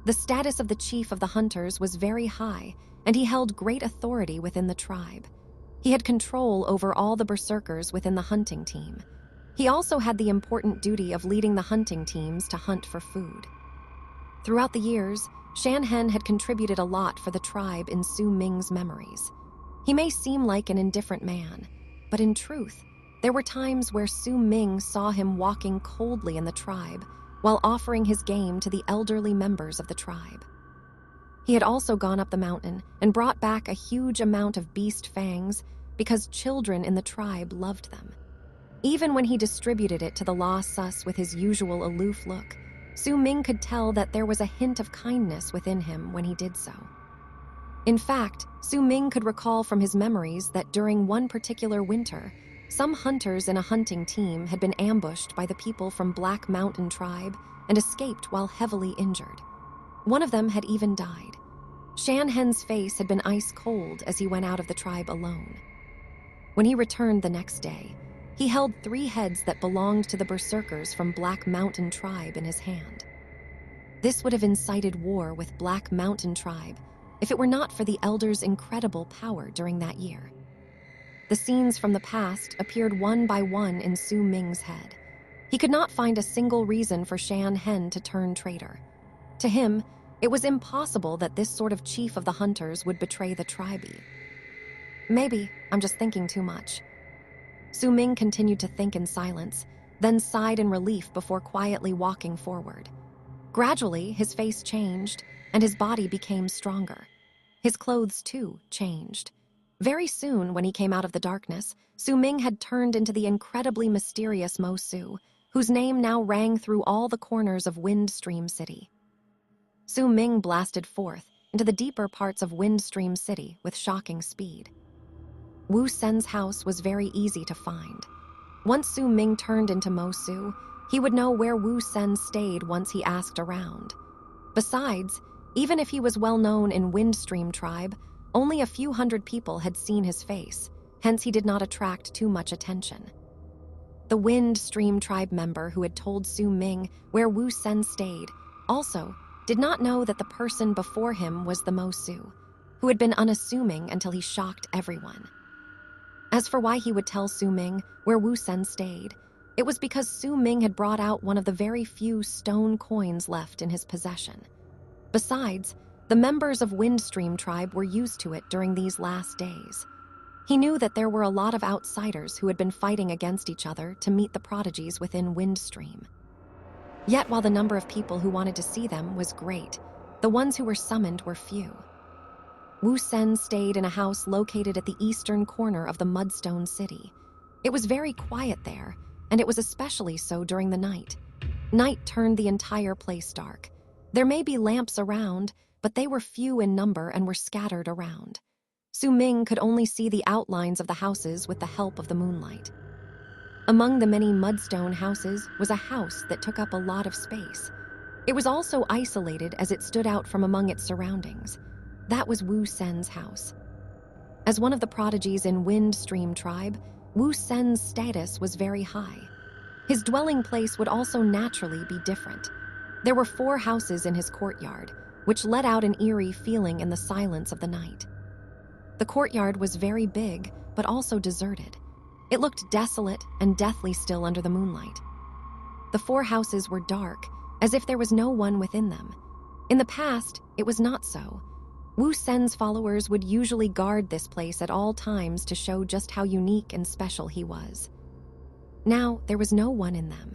The status of the chief of the hunters was very high, and he held great authority within the tribe. He had control over all the berserkers within the hunting team. He also had the important duty of leading the hunting teams to hunt for food. Throughout the years, Shan Hen had contributed a lot for the tribe in Su Ming's memories. He may seem like an indifferent man, but in truth, there were times where Su Ming saw him walking coldly in the tribe while offering his game to the elderly members of the tribe. He had also gone up the mountain and brought back a huge amount of beast fangs because children in the tribe loved them. Even when he distributed it to the lost sus with his usual aloof look, Su Ming could tell that there was a hint of kindness within him when he did so. In fact, Su Ming could recall from his memories that during one particular winter, some hunters in a hunting team had been ambushed by the people from Black Mountain Tribe and escaped while heavily injured. One of them had even died. Shan Hen's face had been ice cold as he went out of the tribe alone. When he returned the next day, he held 3 heads that belonged to the berserkers from Black Mountain Tribe in his hand. This would have incited war with Black Mountain Tribe if it were not for the elders' incredible power during that year. The scenes from the past appeared one by one in Su Ming's head. He could not find a single reason for Shan Hen to turn traitor. To him, it was impossible that this sort of chief of the hunters would betray the tribe. Maybe I'm just thinking too much. Su Ming continued to think in silence, then sighed in relief before quietly walking forward. Gradually, his face changed, and his body became stronger. His clothes, too, changed. Very soon, when he came out of the darkness, Su Ming had turned into the incredibly mysterious Mo Su, whose name now rang through all the corners of Windstream City. Su Ming blasted forth into the deeper parts of Windstream City with shocking speed. Wu Sen's house was very easy to find. Once Su Ming turned into Mo Su, he would know where Wu Sen stayed once he asked around. Besides, even if he was well known in Windstream Tribe, only a few hundred people had seen his face, hence he did not attract too much attention. The Windstream Tribe member who had told Su Ming where Wu Sen stayed also did not know that the person before him was the Mo Su, who had been unassuming until he shocked everyone. As for why he would tell Su Ming where Wu Sen stayed, it was because Su Ming had brought out one of the very few stone coins left in his possession. Besides, the members of Windstream Tribe were used to it during these last days. He knew that there were a lot of outsiders who had been fighting against each other to meet the prodigies within Windstream. Yet while the number of people who wanted to see them was great, the ones who were summoned were few. Wu Sen stayed in a house located at the eastern corner of the Mudstone City. It was very quiet there, and it was especially so during the night. Night turned the entire place dark. There may be lamps around, but they were few in number and were scattered around. Su Ming could only see the outlines of the houses with the help of the moonlight. Among the many mudstone houses was a house that took up a lot of space. It was also isolated as it stood out from among its surroundings. That was Wu Sen's house. As one of the prodigies in Windstream Tribe, Wu Sen's status was very high. His dwelling place would also naturally be different. There were 4 houses in his courtyard, which let out an eerie feeling in the silence of the night. The courtyard was very big, but also deserted. It looked desolate and deathly still under the moonlight. The 4 houses were dark, as if there was no one within them. In the past, it was not so. Wu Sen's followers would usually guard this place at all times to show just how unique and special he was. Now, there was no one in them.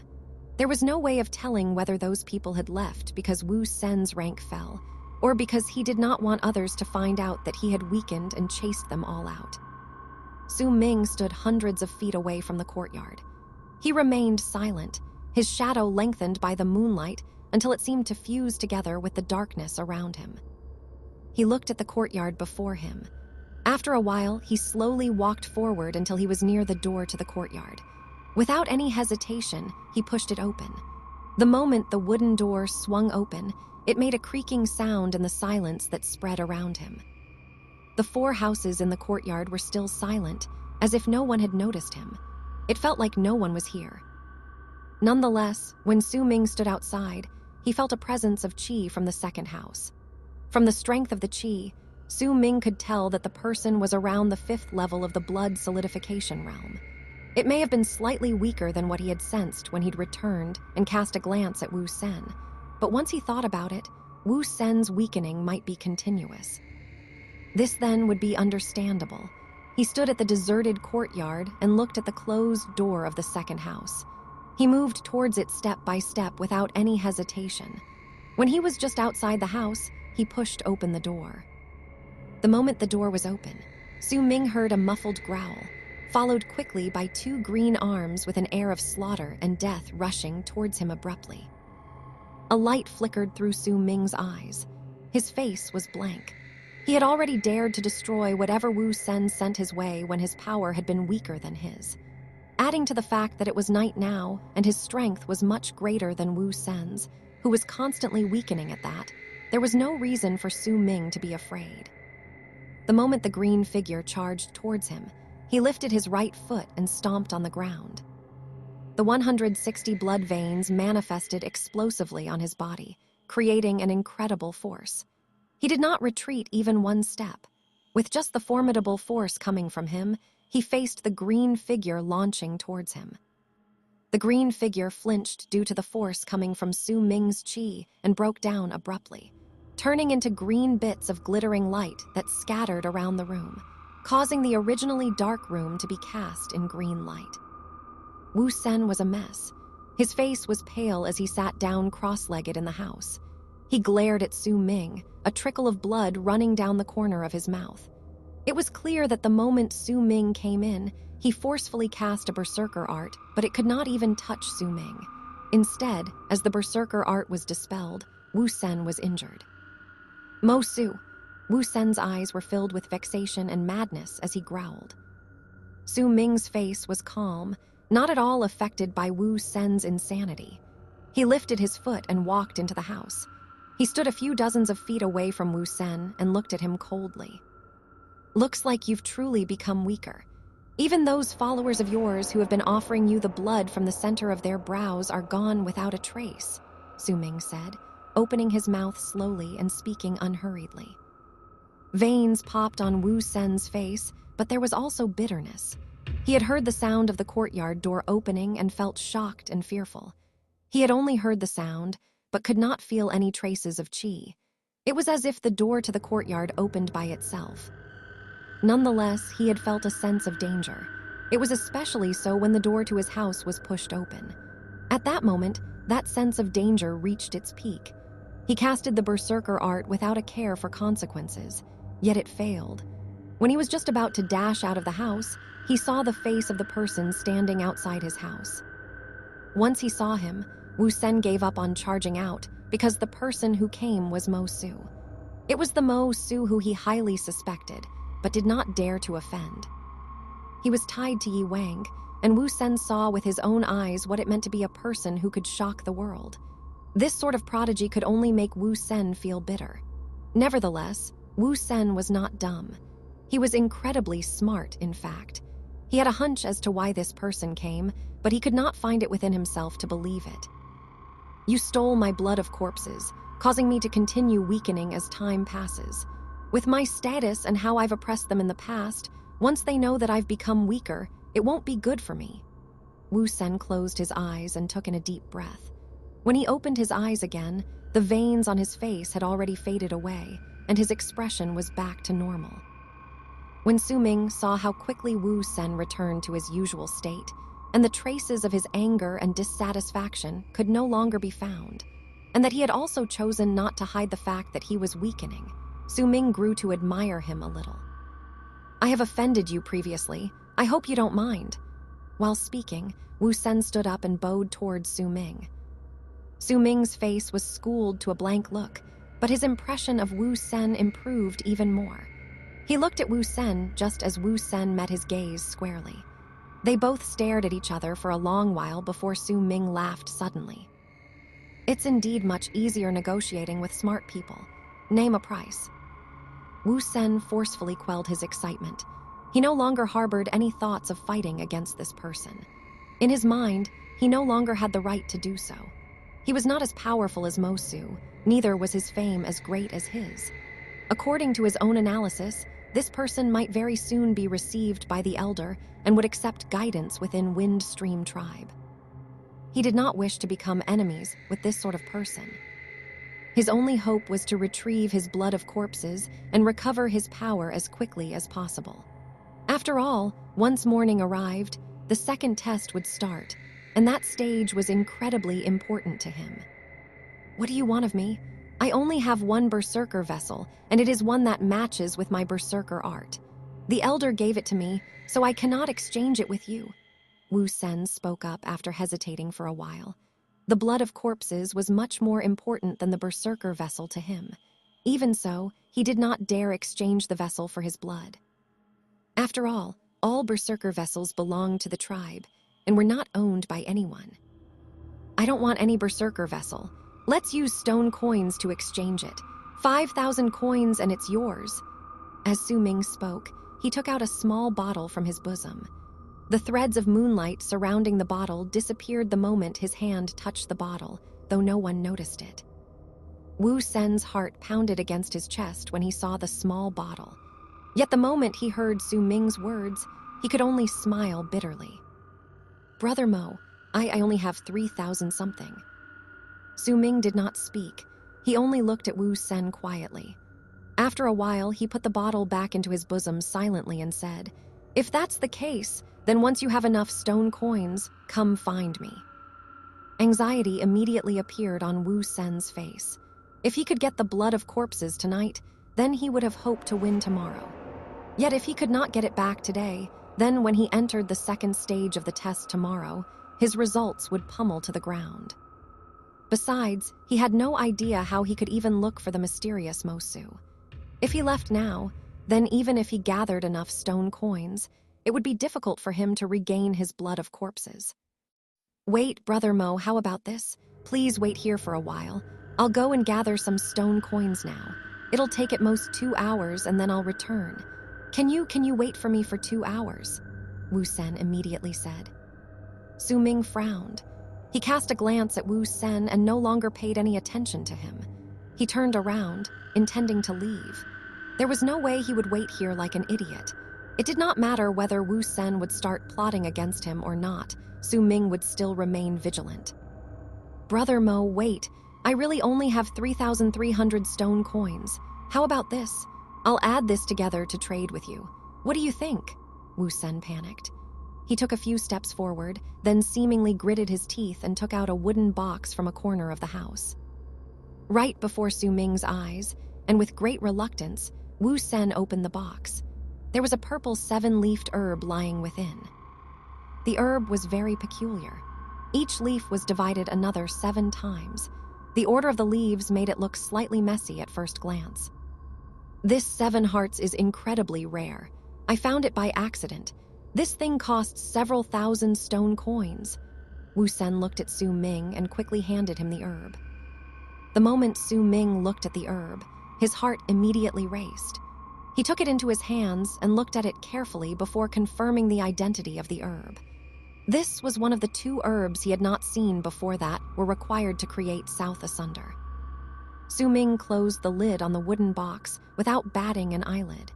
There was no way of telling whether those people had left because Wu Sen's rank fell, or because he did not want others to find out that he had weakened and chased them all out. Su Ming stood hundreds of feet away from the courtyard. He remained silent, his shadow lengthened by the moonlight until it seemed to fuse together with the darkness around him. He looked at the courtyard before him. After a while, he slowly walked forward until he was near the door to the courtyard. Without any hesitation, he pushed it open. The moment the wooden door swung open, it made a creaking sound in the silence that spread around him. The 4 houses in the courtyard were still silent, as if no one had noticed him. It felt like no one was here. Nonetheless, when Su Ming stood outside, he felt a presence of qi from the second house. From the strength of the qi, Su Ming could tell that the person was around the 5th level of the blood solidification realm. It may have been slightly weaker than what he had sensed when he'd returned and cast a glance at Wu Sen, but once he thought about it, Wu Sen's weakening might be continuous. This then would be understandable. He stood at the deserted courtyard and looked at the closed door of the second house. He moved towards it step by step without any hesitation. When he was just outside the house, he pushed open the door. The moment the door was open, Su Ming heard a muffled growl, followed quickly by 2 green arms with an air of slaughter and death rushing towards him abruptly. A light flickered through Su Ming's eyes. His face was blank. He had already dared to destroy whatever Wu Sen sent his way when his power had been weaker than his. Adding to the fact that it was night now and his strength was much greater than Wu Sen's, who was constantly weakening at that, there was no reason for Su Ming to be afraid. The moment the green figure charged towards him, he lifted his right foot and stomped on the ground. The 160 blood veins manifested explosively on his body, creating an incredible force. He did not retreat even one step. With just the formidable force coming from him, he faced the green figure launching towards him. The green figure flinched due to the force coming from Su Ming's chi and broke down abruptly, turning into green bits of glittering light that scattered around the room, causing the originally dark room to be cast in green light. Wu Sen was a mess. His face was pale as he sat down cross-legged in the house. He glared at Su Ming, a trickle of blood running down the corner of his mouth. It was clear that the moment Su Ming came in, he forcefully cast a berserker art, but it could not even touch Su Ming. Instead, as the berserker art was dispelled, Wu Sen was injured. Mo Su! Wu Sen's eyes were filled with vexation and madness as he growled. Su Ming's face was calm, not at all affected by Wu Sen's insanity. He lifted his foot and walked into the house. He stood a few dozens of feet away from Wu Sen and looked at him coldly. Looks like you've truly become weaker. Even those followers of yours who have been offering you the blood from the center of their brows are gone without a trace, Su Ming said, opening his mouth slowly and speaking unhurriedly. Veins popped on Wu Sen's face, but there was also bitterness. He had heard the sound of the courtyard door opening and felt shocked and fearful. He had only heard the sound, but could not feel any traces of qi. It was as if the door to the courtyard opened by itself. Nonetheless, he had felt a sense of danger. It was especially so when the door to his house was pushed open. At that moment, that sense of danger reached its peak. He casted the berserker art without a care for consequences, yet it failed. When he was just about to dash out of the house, he saw the face of the person standing outside his house. Once he saw him, Wu Sen gave up on charging out because the person who came was Mo Su. It was the Mo Su who he highly suspected, but did not dare to offend. He was tied to Yi Wang, and Wu Sen saw with his own eyes what it meant to be a person who could shock the world. This sort of prodigy could only make Wu Sen feel bitter. Nevertheless, Wu Sen was not dumb. He was incredibly smart, in fact. He had a hunch as to why this person came, but he could not find it within himself to believe it. You stole my blood of corpses, causing me to continue weakening as time passes. With my status and how I've oppressed them in the past, once they know that I've become weaker, it won't be good for me. Wu Sen closed his eyes and took in a deep breath. When he opened his eyes again, the veins on his face had already faded away, and his expression was back to normal. When Su Ming saw how quickly Wu Sen returned to his usual state, and the traces of his anger and dissatisfaction could no longer be found, and that he had also chosen not to hide the fact that he was weakening, Su Ming grew to admire him a little. I have offended you previously. I hope you don't mind. While speaking, Wu Sen stood up and bowed towards Su Ming. Su Ming's face was schooled to a blank look, but his impression of Wu Sen improved even more. He looked at Wu Sen just as Wu Sen met his gaze squarely. They both stared at each other for a long while before Su Ming laughed suddenly. It's indeed much easier negotiating with smart people. Name a price. Wu Sen forcefully quelled his excitement. He no longer harbored any thoughts of fighting against this person. In his mind, he no longer had the right to do so. He was not as powerful as Mo Su, neither was his fame as great as his. According to his own analysis, this person might very soon be received by the Elder and would accept guidance within Wind Stream Tribe. He did not wish to become enemies with this sort of person. His only hope was to retrieve his blood of corpses and recover his power as quickly as possible. After all, once morning arrived, the second test would start, and that stage was incredibly important to him. What do you want of me? I only have one berserker vessel, and it is one that matches with my berserker art. The Elder gave it to me, so I cannot exchange it with you. Wu Sen spoke up after hesitating for a while. The blood of corpses was much more important than the berserker vessel to him. Even so, he did not dare exchange the vessel for his blood. After all berserker vessels belonged to the tribe and were not owned by anyone. I don't want any berserker vessel. Let's use stone coins to exchange it. 5,000 coins and it's yours. As Su Ming spoke, he took out a small bottle from his bosom. The threads of moonlight surrounding the bottle disappeared the moment his hand touched the bottle, though no one noticed it. Wu Sen's heart pounded against his chest when he saw the small bottle. Yet the moment he heard Su Ming's words, he could only smile bitterly. Brother Mo, I only have 3,000 something. Su Ming did not speak. He only looked at Wu Sen quietly. After a while, he put the bottle back into his bosom silently and said, "If that's the case, then once you have enough stone coins, come find me." Anxiety immediately appeared on Wu Sen's face. If he could get the blood of corpses tonight, then he would have hoped to win tomorrow. Yet if he could not get it back today, then when he entered the second stage of the test tomorrow, his results would pummel to the ground. Besides, he had no idea how he could even look for the mysterious Mosu. If he left now, then even if he gathered enough stone coins, it would be difficult for him to regain his blood of corpses. Wait, Brother Mo, how about this? Please wait here for a while. I'll go and gather some stone coins now. It'll take at most 2 hours and then I'll return. Can you wait for me for 2 hours? Wu Sen immediately said. Su Ming frowned. He cast a glance at Wu Sen and no longer paid any attention to him. He turned around, intending to leave. There was no way he would wait here like an idiot. It did not matter whether Wu Sen would start plotting against him or not, Su Ming would still remain vigilant. Brother Mo, wait. I really only have 3,300 stone coins. How about this? I'll add this together to trade with you. What do you think? Wu Sen panicked. He took a few steps forward, then seemingly gritted his teeth and took out a wooden box from a corner of the house. Right before Su Ming's eyes, and with great reluctance, Wu Sen opened the box. There was a purple 7-leafed herb lying within. The herb was very peculiar. Each leaf was divided another 7 times. The order of the leaves made it look slightly messy at first glance. This 7 hearts is incredibly rare. I found it by accident. This thing costs several thousand stone coins. Wu Sen looked at Su Ming and quickly handed him the herb. The moment Su Ming looked at the herb, his heart immediately raced. He took it into his hands and looked at it carefully before confirming the identity of the herb. This was one of the 2 herbs he had not seen before that were required to create South Asunder. Su Ming closed the lid on the wooden box without batting an eyelid.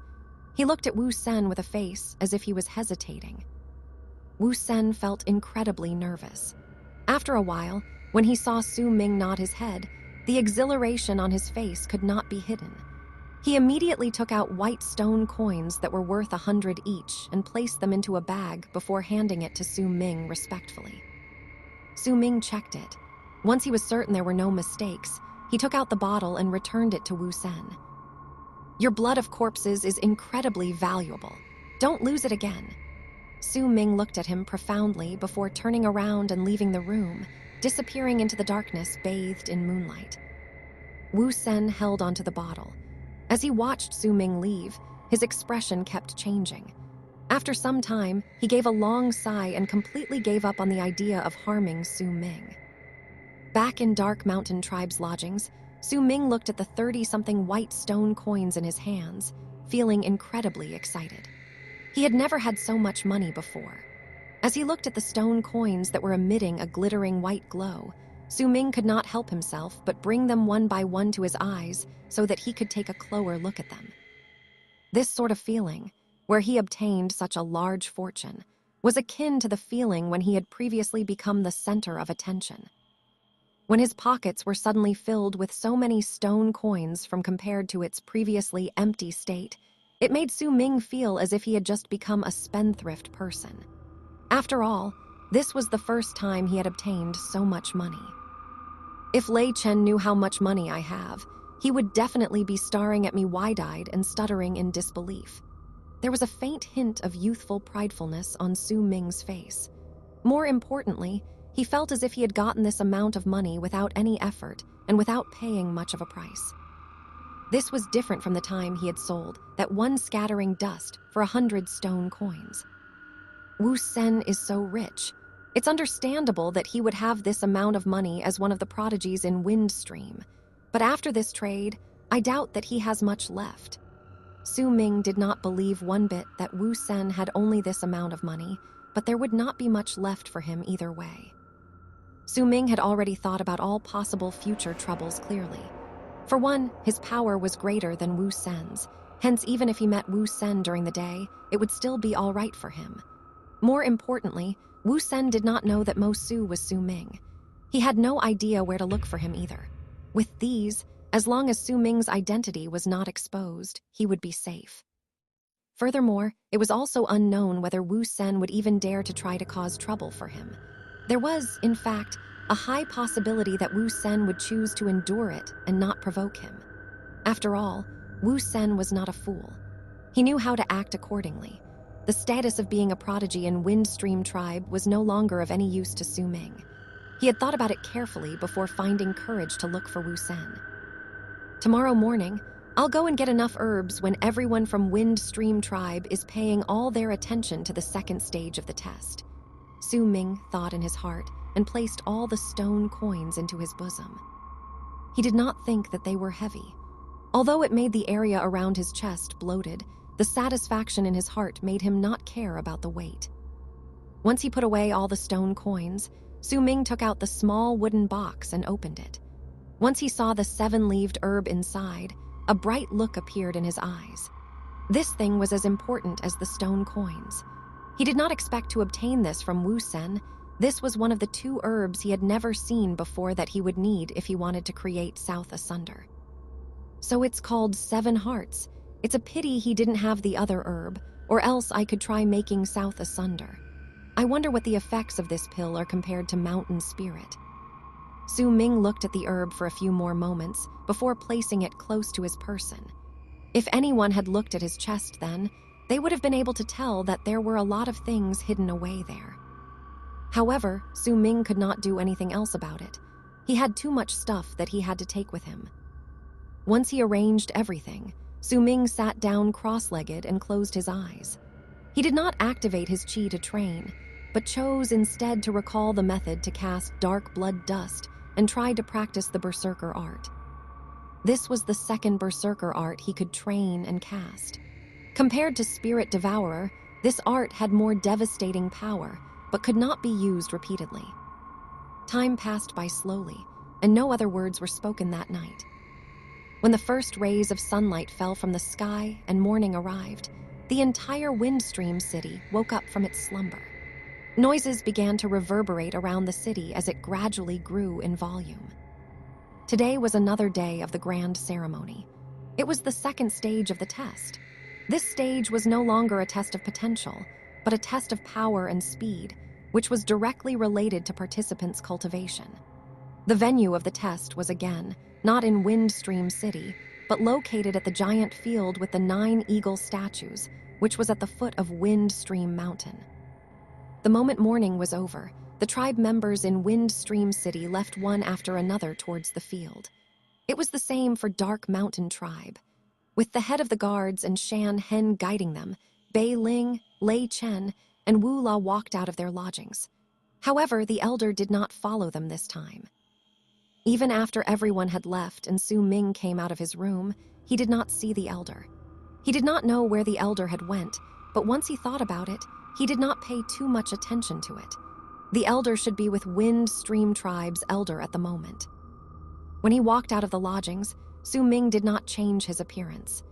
He looked at Wu Sen with a face as if he was hesitating. Wu Sen felt incredibly nervous. After a while, when he saw Su Ming nod his head, the exhilaration on his face could not be hidden. He immediately took out white stone coins that were worth 100 each and placed them into a bag before handing it to Su Ming respectfully. Su Ming checked it. Once he was certain there were no mistakes, he took out the bottle and returned it to Wu Sen. Your blood of corpses is incredibly valuable. Don't lose it again. Su Ming looked at him profoundly before turning around and leaving the room, disappearing into the darkness bathed in moonlight. Wu Sen held onto the bottle. As he watched Su Ming leave, his expression kept changing. After some time, he gave a long sigh and completely gave up on the idea of harming Su Ming. Back in Dark Mountain Tribe's lodgings, Su Ming looked at the 30-something white stone coins in his hands, feeling incredibly excited. He had never had so much money before. As he looked at the stone coins that were emitting a glittering white glow, Su Ming could not help himself but bring them one by one to his eyes so that he could take a closer look at them. This sort of feeling, where he obtained such a large fortune, was akin to the feeling when he had previously become the center of attention. When his pockets were suddenly filled with so many stone coins from compared to its previously empty state, it made Su Ming feel as if he had just become a spendthrift person. After all, this was the first time he had obtained so much money. If Lei Chen knew how much money I have, he would definitely be staring at me wide-eyed and stuttering in disbelief. There was a faint hint of youthful pridefulness on Su Ming's face. More importantly, He felt as if he had gotten this amount of money without any effort and without paying much of a price. This was different from the time he had sold that one scattering dust for 100 stone coins. Wu Sen is so rich. It's understandable that he would have this amount of money as one of the prodigies in Windstream. But after this trade, I doubt that he has much left. Su Ming did not believe one bit that Wu Sen had only this amount of money, but there would not be much left for him either way. Su Ming had already thought about all possible future troubles clearly. For one, his power was greater than Wu Sen's, hence even if he met Wu Sen during the day, it would still be all right for him. More importantly, Wu Sen did not know that Mo Su was Su Ming. He had no idea where to look for him either. With these, as long as Su Ming's identity was not exposed, he would be safe. Furthermore, it was also unknown whether Wu Sen would even dare to try to cause trouble for him. There was, in fact, a high possibility that Wu Sen would choose to endure it and not provoke him. After all, Wu Sen was not a fool. He knew how to act accordingly. The status of being a prodigy in Windstream Tribe was no longer of any use to Su Ming. He had thought about it carefully before finding courage to look for Wu Sen. Tomorrow morning, I'll go and get enough herbs when everyone from Windstream Tribe is paying all their attention to the second stage of the test. Su Ming thought in his heart and placed all the stone coins into his bosom. He did not think that they were heavy. Although it made the area around his chest bloated, the satisfaction in his heart made him not care about the weight. Once he put away all the stone coins, Su Ming took out the small wooden box and opened it. Once he saw the 7-leaved herb inside, a bright look appeared in his eyes. This thing was as important as the stone coins. He did not expect to obtain this from Wu Sen. This was one of the 2 herbs he had never seen before that he would need if he wanted to create South Asunder. So it's called 7 Hearts. It's a pity he didn't have the other herb, or else I could try making South Asunder. I wonder what the effects of this pill are compared to Mountain Spirit. Su Ming looked at the herb for a few more moments before placing it close to his person. If anyone had looked at his chest then, they would have been able to tell that there were a lot of things hidden away there. However, Su Ming could not do anything else about it. He had too much stuff that he had to take with him. Once he arranged everything, Su Ming sat down cross-legged and closed his eyes. He did not activate his chi to train, but chose instead to recall the method to cast dark blood dust and tried to practice the Berserker art. This was the second Berserker art he could train and cast. Compared to Spirit Devourer, this art had more devastating power, but could not be used repeatedly. Time passed by slowly, and no other words were spoken that night. When the first rays of sunlight fell from the sky and morning arrived, the entire Windstream city woke up from its slumber. Noises began to reverberate around the city as it gradually grew in volume. Today was another day of the grand ceremony. It was the second stage of the test. This stage was no longer a test of potential, but a test of power and speed, which was directly related to participants' cultivation. The venue of the test was again, not in Windstream City, but located at the giant field with the 9 eagle statues, which was at the foot of Windstream Mountain. The moment morning was over, the tribe members in Windstream City left one after another towards the field. It was the same for Dark Mountain Tribe. With the head of the guards and Shan Hen guiding them, Bei Ling, Lei Chen, and Wu La walked out of their lodgings. However, the elder did not follow them this time. Even after everyone had left and Su Ming came out of his room, he did not see the elder. He did not know where the elder had went, but once he thought about it, he did not pay too much attention to it. The elder should be with Windstream Tribe's elder at the moment. When he walked out of the lodgings, Su Ming did not change his appearance.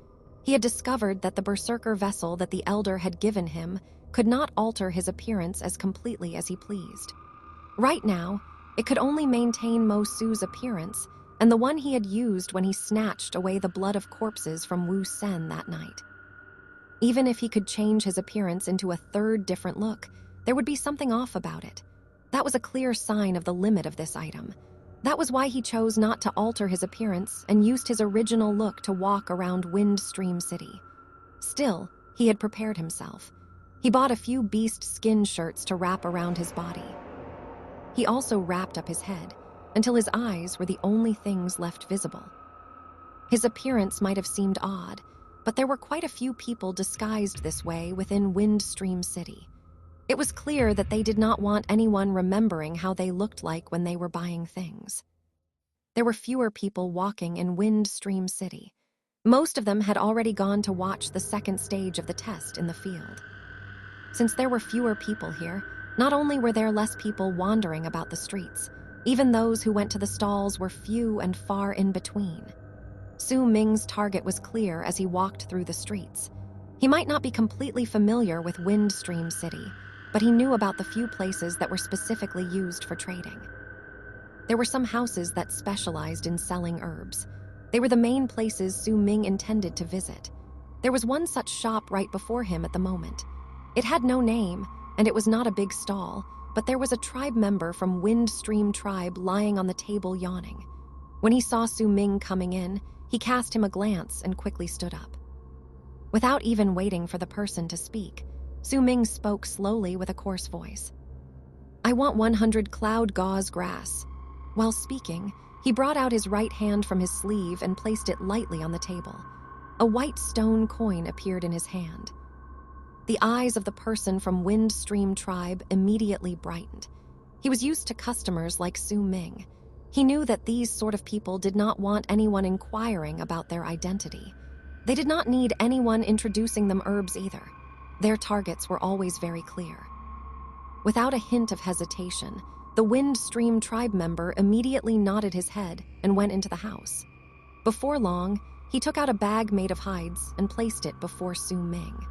He had discovered that the berserker vessel that the elder had given him could not alter his appearance as completely as he pleased. Right now, it could only maintain Mo Su's appearance and the one he had used when he snatched away the blood of corpses from Wu Sen that night. Even if he could change his appearance into a third different look, there would be something off about it. That was a clear sign of the limit of this item. That was why he chose not to alter his appearance and used his original look to walk around Windstream City. Still, he had prepared himself. He bought a few beast skin shirts to wrap around his body. He also wrapped up his head until his eyes were the only things left visible. His appearance might have seemed odd, but there were quite a few people disguised this way within Windstream City. It was clear that they did not want anyone remembering how they looked like when they were buying things. There were fewer people walking in Windstream City. Most of them had already gone to watch the second stage of the test in the field. Since there were fewer people here, not only were there less people wandering about the streets, even those who went to the stalls were few and far in between. Su Ming's target was clear as he walked through the streets. He might not be completely familiar with Windstream City, but he knew about the few places that were specifically used for trading. There were some houses that specialized in selling herbs. They were the main places Su Ming intended to visit. There was one such shop right before him at the moment. It had no name, and it was not a big stall, but there was a tribe member from Windstream Tribe lying on the table yawning. When he saw Su Ming coming in, he cast him a glance and quickly stood up. Without even waiting for the person to speak, Su Ming spoke slowly with a coarse voice. "I want 100 cloud gauze grass." While speaking, he brought out his right hand from his sleeve and placed it lightly on the table. A white stone coin appeared in his hand. The eyes of the person from Windstream Tribe immediately brightened. He was used to customers like Su Ming. He knew that these sort of people did not want anyone inquiring about their identity. They did not need anyone introducing them herbs either. Their targets were always very clear. Without a hint of hesitation, the Windstream Tribe member immediately nodded his head and went into the house. Before long, he took out a bag made of hides and placed it before Su Ming.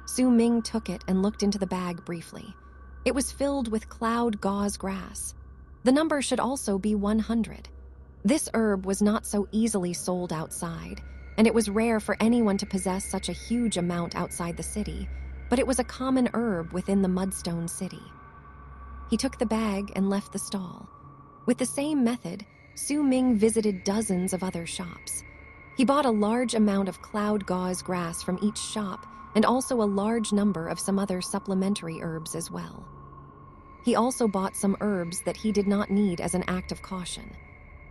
Su Ming took it and looked into the bag briefly. It was filled with cloud gauze grass. The number should also be 100. This herb was not so easily sold outside, and it was rare for anyone to possess such a huge amount outside the city, but it was a common herb within the Mudstone City. He took the bag and left the stall. With the same method, Su Ming visited dozens of other shops. He bought a large amount of cloud gauze grass from each shop and also a large number of some other supplementary herbs as well. He also bought some herbs that he did not need as an act of caution.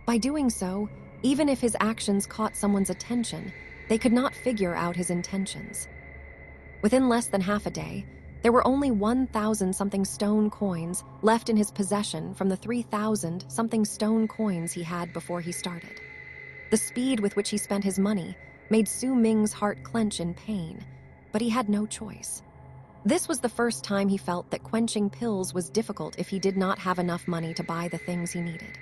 By doing so, even if his actions caught someone's attention, they could not figure out his intentions. Within less than half a day, there were only 1,000-something stone coins left in his possession from the 3,000-something stone coins he had before he started. The speed with which he spent his money made Su Ming's heart clench in pain, but he had no choice. This was the first time he felt that quenching pills was difficult if he did not have enough money to buy the things he needed.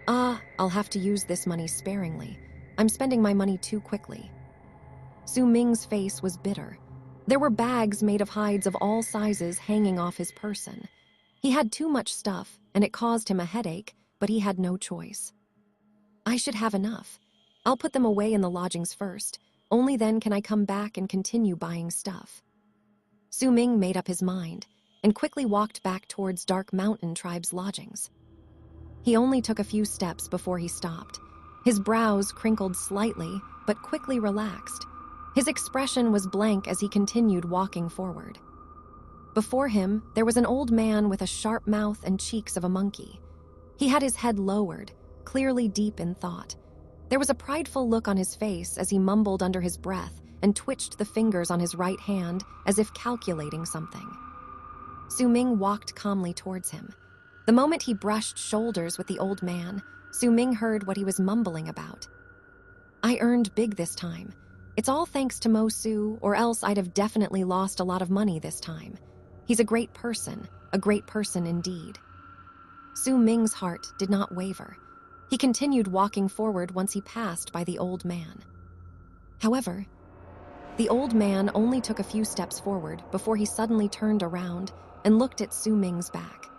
I'll have to use this money sparingly. I'm spending my money too quickly." Su Ming's face was bitter. There were bags made of hides of all sizes hanging off his person. He had too much stuff, and it caused him a headache, but he had no choice. "I should have enough. I'll put them away in the lodgings first. Only then can I come back and continue buying stuff." Su Ming made up his mind and quickly walked back towards Dark Mountain Tribe's lodgings. He only took a few steps before he stopped. His brows crinkled slightly, but quickly relaxed. His expression was blank as he continued walking forward. Before him, there was an old man with a sharp mouth and cheeks of a monkey. He had his head lowered, clearly deep in thought. There was a prideful look on his face as he mumbled under his breath and twitched the fingers on his right hand as if calculating something. Su Ming walked calmly towards him. The moment he brushed shoulders with the old man, Su Ming heard what he was mumbling about. "I earned big this time. It's all thanks to Mo Su, or else I'd have definitely lost a lot of money this time. He's a great person indeed." Su Ming's heart did not waver. He continued walking forward once he passed by the old man. However, the old man only took a few steps forward before he suddenly turned around and looked at Su Ming's back.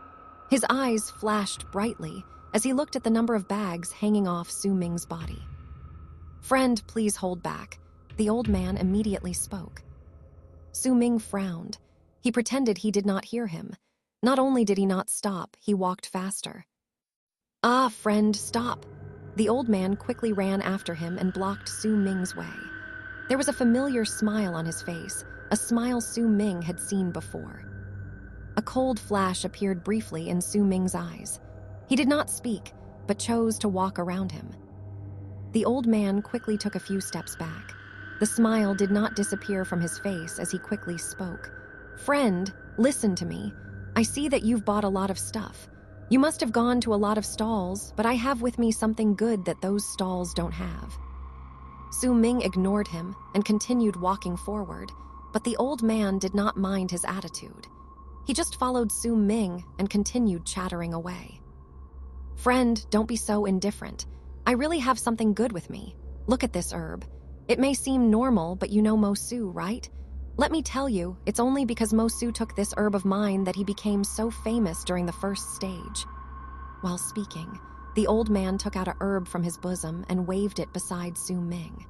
His eyes flashed brightly as he looked at the number of bags hanging off Su Ming's body. "Friend, please hold back," the old man immediately spoke. Su Ming frowned. He pretended he did not hear him. Not only did he not stop, he walked faster. Friend, stop." The old man quickly ran after him and blocked Su Ming's way. There was a familiar smile on his face, a smile Su Ming had seen before. A cold flash appeared briefly in Su Ming's eyes. He did not speak, but chose to walk around him. The old man quickly took a few steps back. The smile did not disappear from his face as he quickly spoke. "Friend, listen to me. I see that you've bought a lot of stuff. You must have gone to a lot of stalls, but I have with me something good that those stalls don't have." Su Ming ignored him and continued walking forward, but the old man did not mind his attitude. He just followed Su Ming and continued chattering away. "Friend, don't be so indifferent. I really have something good with me. Look at this herb. It may seem normal, but you know Mosu, right? Let me tell you, it's only because Mosu took this herb of mine that he became so famous during the first stage." While speaking, the old man took out a herb from his bosom and waved it beside Su Ming.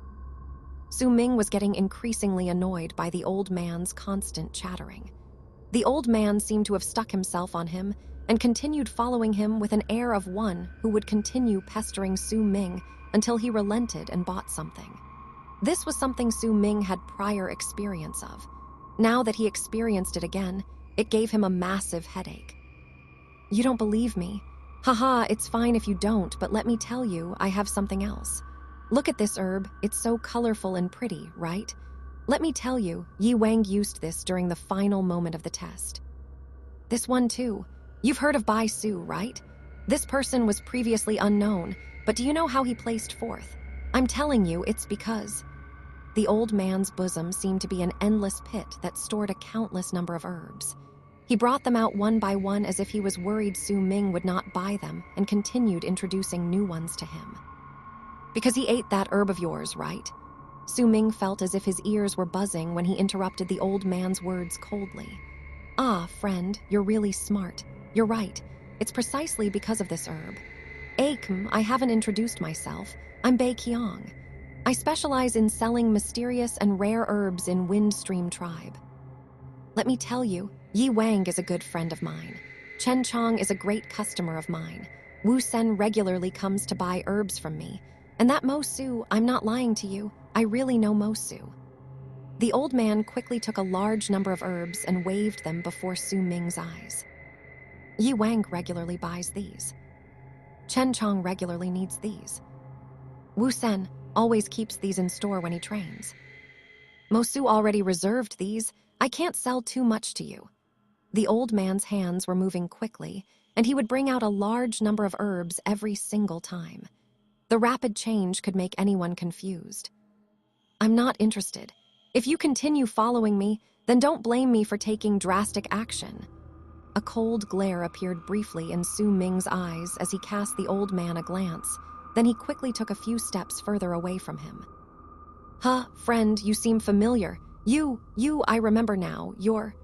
Su Ming was getting increasingly annoyed by the old man's constant chattering. The old man seemed to have stuck himself on him and continued following him with an air of one who would continue pestering Su Ming until he relented and bought something. This was something Su Ming had prior experience of. Now that he experienced it again, it gave him a massive headache. "You don't believe me? Haha, it's fine if you don't, but let me tell you, I have something else. Look at this herb, it's so colorful and pretty, right? Let me tell you, Yi Wang used this during the final moment of the test. This one too. You've heard of Bai Su, right? This person was previously unknown, but do you know how he placed fourth? I'm telling you, it's because..." The old man's bosom seemed to be an endless pit that stored a countless number of herbs. He brought them out one by one as if he was worried Su Ming would not buy them and continued introducing new ones to him. "Because he ate that herb of yours, right?" Su Ming felt as if his ears were buzzing when he interrupted the old man's words coldly. "Ah, friend, you're really smart. You're right. It's precisely because of this herb. I haven't introduced myself. I'm Bei Qiang. I specialize in selling mysterious and rare herbs in Windstream Tribe. Let me tell you, Yi Wang is a good friend of mine. Chen Chong is a great customer of mine. Wu Sen regularly comes to buy herbs from me. And that Mosu, I'm not lying to you, I really know Mosu." The old man quickly took a large number of herbs and waved them before Su Ming's eyes. "Yi Wang regularly buys these. Chen Chong regularly needs these. Wu Sen always keeps these in store when he trains. Mosu already reserved these. I can't sell too much to you." The old man's hands were moving quickly, and he would bring out a large number of herbs every single time. The rapid change could make anyone confused. "I'm not interested. If you continue following me, then don't blame me for taking drastic action." A cold glare appeared briefly in Su Ming's eyes as he cast the old man a glance. Then he quickly took a few steps further away from him. "Huh, friend, you seem familiar. I remember now, you're..."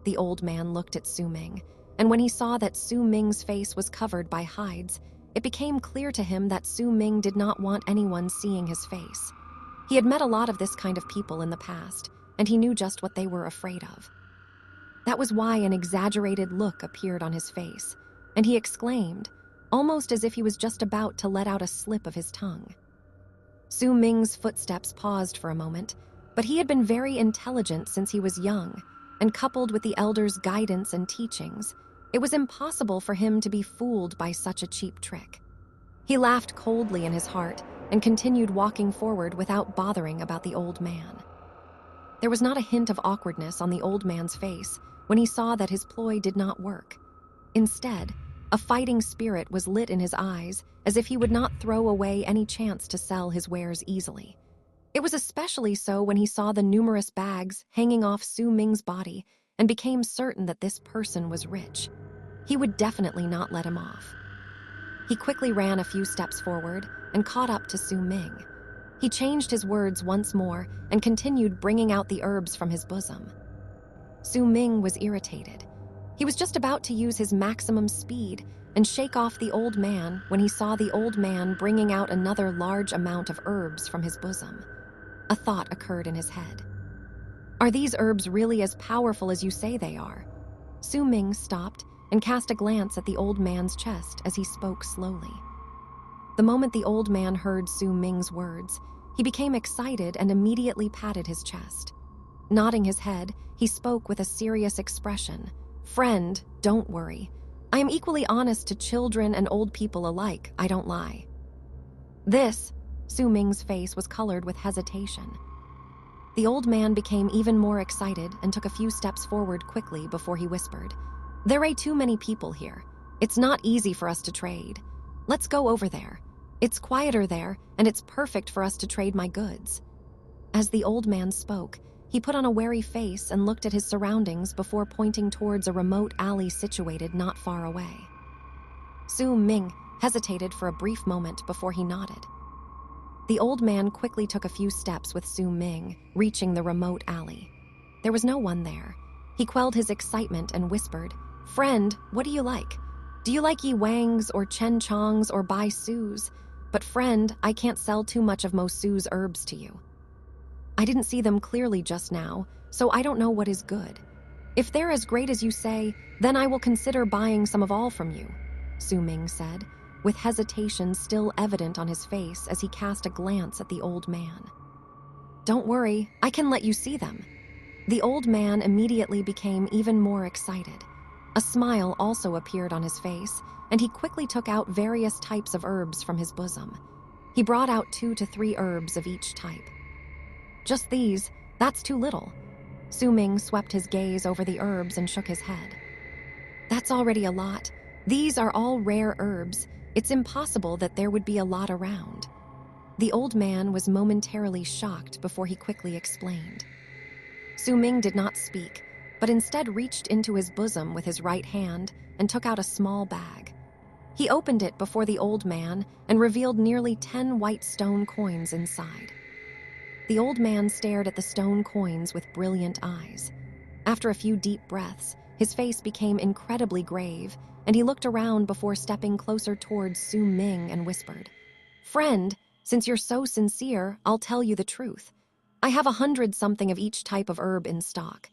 The old man looked at Su Ming, and when he saw that Su Ming's face was covered by hides, it became clear to him that Su Ming did not want anyone seeing his face. He had met a lot of this kind of people in the past, and he knew just what they were afraid of. That was why an exaggerated look appeared on his face, and he exclaimed, almost as if he was just about to let out a slip of his tongue. Su Ming's footsteps paused for a moment, but he had been very intelligent since he was young, and coupled with the elder's guidance and teachings, it was impossible for him to be fooled by such a cheap trick. He laughed coldly in his heart and continued walking forward without bothering about the old man. There was not a hint of awkwardness on the old man's face when he saw that his ploy did not work. Instead, a fighting spirit was lit in his eyes as if he would not throw away any chance to sell his wares easily. It was especially so when he saw the numerous bags hanging off Su Ming's body and became certain that this person was rich. He would definitely not let him off. He quickly ran a few steps forward and caught up to Su Ming. He changed his words once more and continued bringing out the herbs from his bosom. Su Ming was irritated. He was just about to use his maximum speed and shake off the old man when he saw the old man bringing out another large amount of herbs from his bosom. A thought occurred in his head. "Are these herbs really as powerful as you say they are?" Su Ming stopped and cast a glance at the old man's chest as he spoke slowly. The moment the old man heard Su Ming's words, he became excited and immediately patted his chest. Nodding his head, he spoke with a serious expression. Friend, don't worry. I am equally honest to children and old people alike, I don't lie. This, Su Ming's face was colored with hesitation. The old man became even more excited and took a few steps forward quickly before he whispered, "There are too many people here. It's not easy for us to trade. Let's go over there. It's quieter there, and it's perfect for us to trade my goods." As the old man spoke, he put on a wary face and looked at his surroundings before pointing towards a remote alley situated not far away. Su Ming hesitated for a brief moment before he nodded. The old man quickly took a few steps with Su Ming, reaching the remote alley. There was no one there. He quelled his excitement and whispered, "Friend, what do you like? Do you like Yi Wangs or Chen Chong's or Bai Su's? But friend, I can't sell too much of Mo Su's herbs to you. I didn't see them clearly just now, so I don't know what is good. If they're as great as you say, then I will consider buying some of all from you," Su Ming said, with hesitation still evident on his face as he cast a glance at the old man. "Don't worry, I can let you see them." The old man immediately became even more excited. A smile also appeared on his face, and he quickly took out various types of herbs from his bosom. He brought out 2 to 3 herbs of each type. "Just these, that's too little." Su Ming swept his gaze over the herbs and shook his head. "That's already a lot. These are all rare herbs. It's impossible that there would be a lot around." The old man was momentarily shocked before he quickly explained. Su Ming did not speak, but instead reached into his bosom with his right hand and took out a small bag. He opened it before the old man and revealed nearly 10 white stone coins inside. The old man stared at the stone coins with brilliant eyes. After a few deep breaths, his face became incredibly grave, and he looked around before stepping closer towards Su Ming and whispered, "Friend, since you're so sincere, I'll tell you the truth. I have 100-something of each type of herb in stock.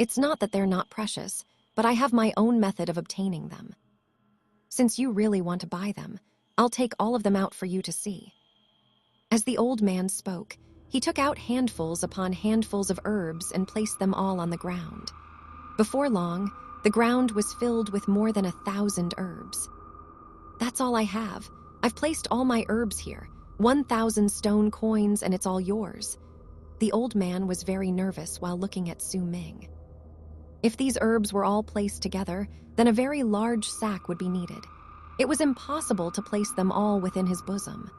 It's not that they're not precious, but I have my own method of obtaining them. Since you really want to buy them, I'll take all of them out for you to see." As the old man spoke, he took out handfuls upon handfuls of herbs and placed them all on the ground. Before long, the ground was filled with more than 1,000 herbs. "That's all I have. I've placed all my herbs here, 1,000 stone coins, and it's all yours." The old man was very nervous while looking at Su Ming. If these herbs were all placed together, then a very large sack would be needed. It was impossible to place them all within his bosom.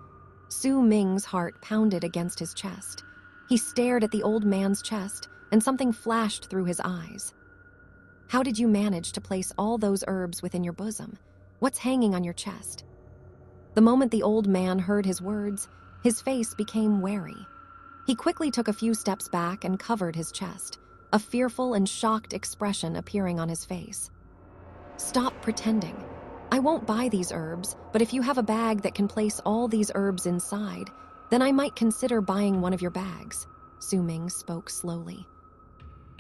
Su Ming's heart pounded against his chest. He stared at the old man's chest, and something flashed through his eyes. "How did you manage to place all those herbs within your bosom? What's hanging on your chest?" The moment the old man heard his words, his face became wary. He quickly took a few steps back and covered his chest, a fearful and shocked expression appearing on his face. "Stop pretending. I won't buy these herbs, but if you have a bag that can place all these herbs inside, then I might consider buying one of your bags," Su Ming spoke slowly.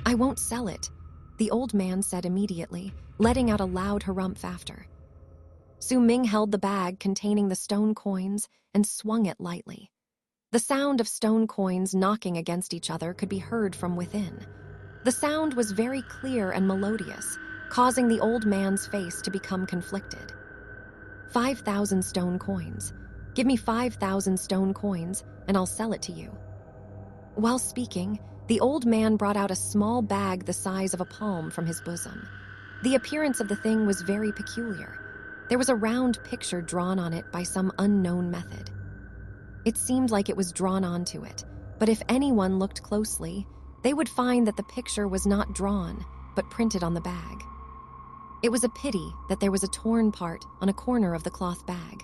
"I won't sell it," the old man said immediately, letting out a loud harumph after. Su Ming held the bag containing the stone coins and swung it lightly. The sound of stone coins knocking against each other could be heard from within. The sound was very clear and melodious, causing the old man's face to become conflicted. 5,000 stone coins. Give me 5,000 stone coins, and I'll sell it to you." While speaking, the old man brought out a small bag the size of a palm from his bosom. The appearance of the thing was very peculiar. There was a round picture drawn on it by some unknown method. It seemed like it was drawn onto it, but if anyone looked closely, they would find that the picture was not drawn, but printed on the bag. It was a pity that there was a torn part on a corner of the cloth bag.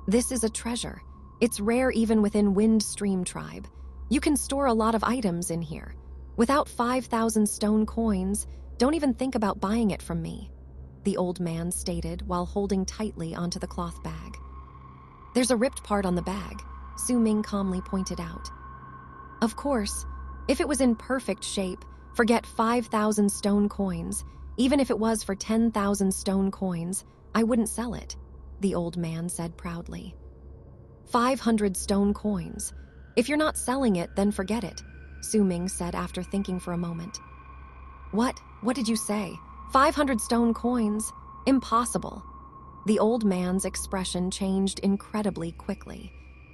"This is a treasure. It's rare even within Wind Stream Tribe. You can store a lot of items in here. Without 5,000 stone coins, don't even think about buying it from me," the old man stated while holding tightly onto the cloth bag. "There's a ripped part on the bag," Su Ming calmly pointed out. "Of course, if it was in perfect shape, forget 5,000 stone coins. Even if it was for 10,000 stone coins, I wouldn't sell it," the old man said proudly. 500 stone coins. If you're not selling it, then forget it," Su Ming said after thinking for a moment. What did you say?" 500 stone coins? Impossible. The old man's expression changed incredibly quickly.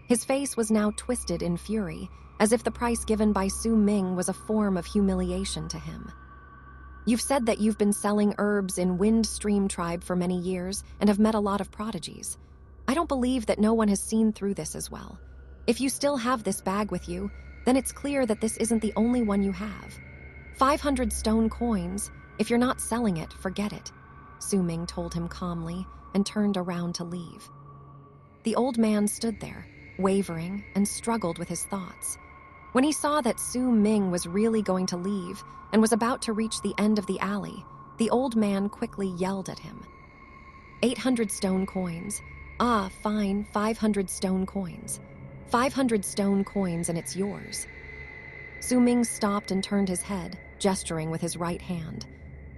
His face was now twisted in fury, as if the price given by Su Ming was a form of humiliation to him. You've said that you've been selling herbs in Wind Stream Tribe for many years and have met a lot of prodigies. I don't believe that no one has seen through this as well. If you still have this bag with you, then it's clear that this isn't the only one you have. 500 stone coins. If you're not selling it, forget it, Su Ming told him calmly and turned around to leave. The old man stood there, wavering, and struggled with his thoughts. When he saw that Su Ming was really going to leave and was about to reach the end of the alley, the old man quickly yelled at him. 800 stone coins. Ah, fine, 500 stone coins. 500 stone coins and it's yours. Su Ming stopped and turned his head, gesturing with his right hand.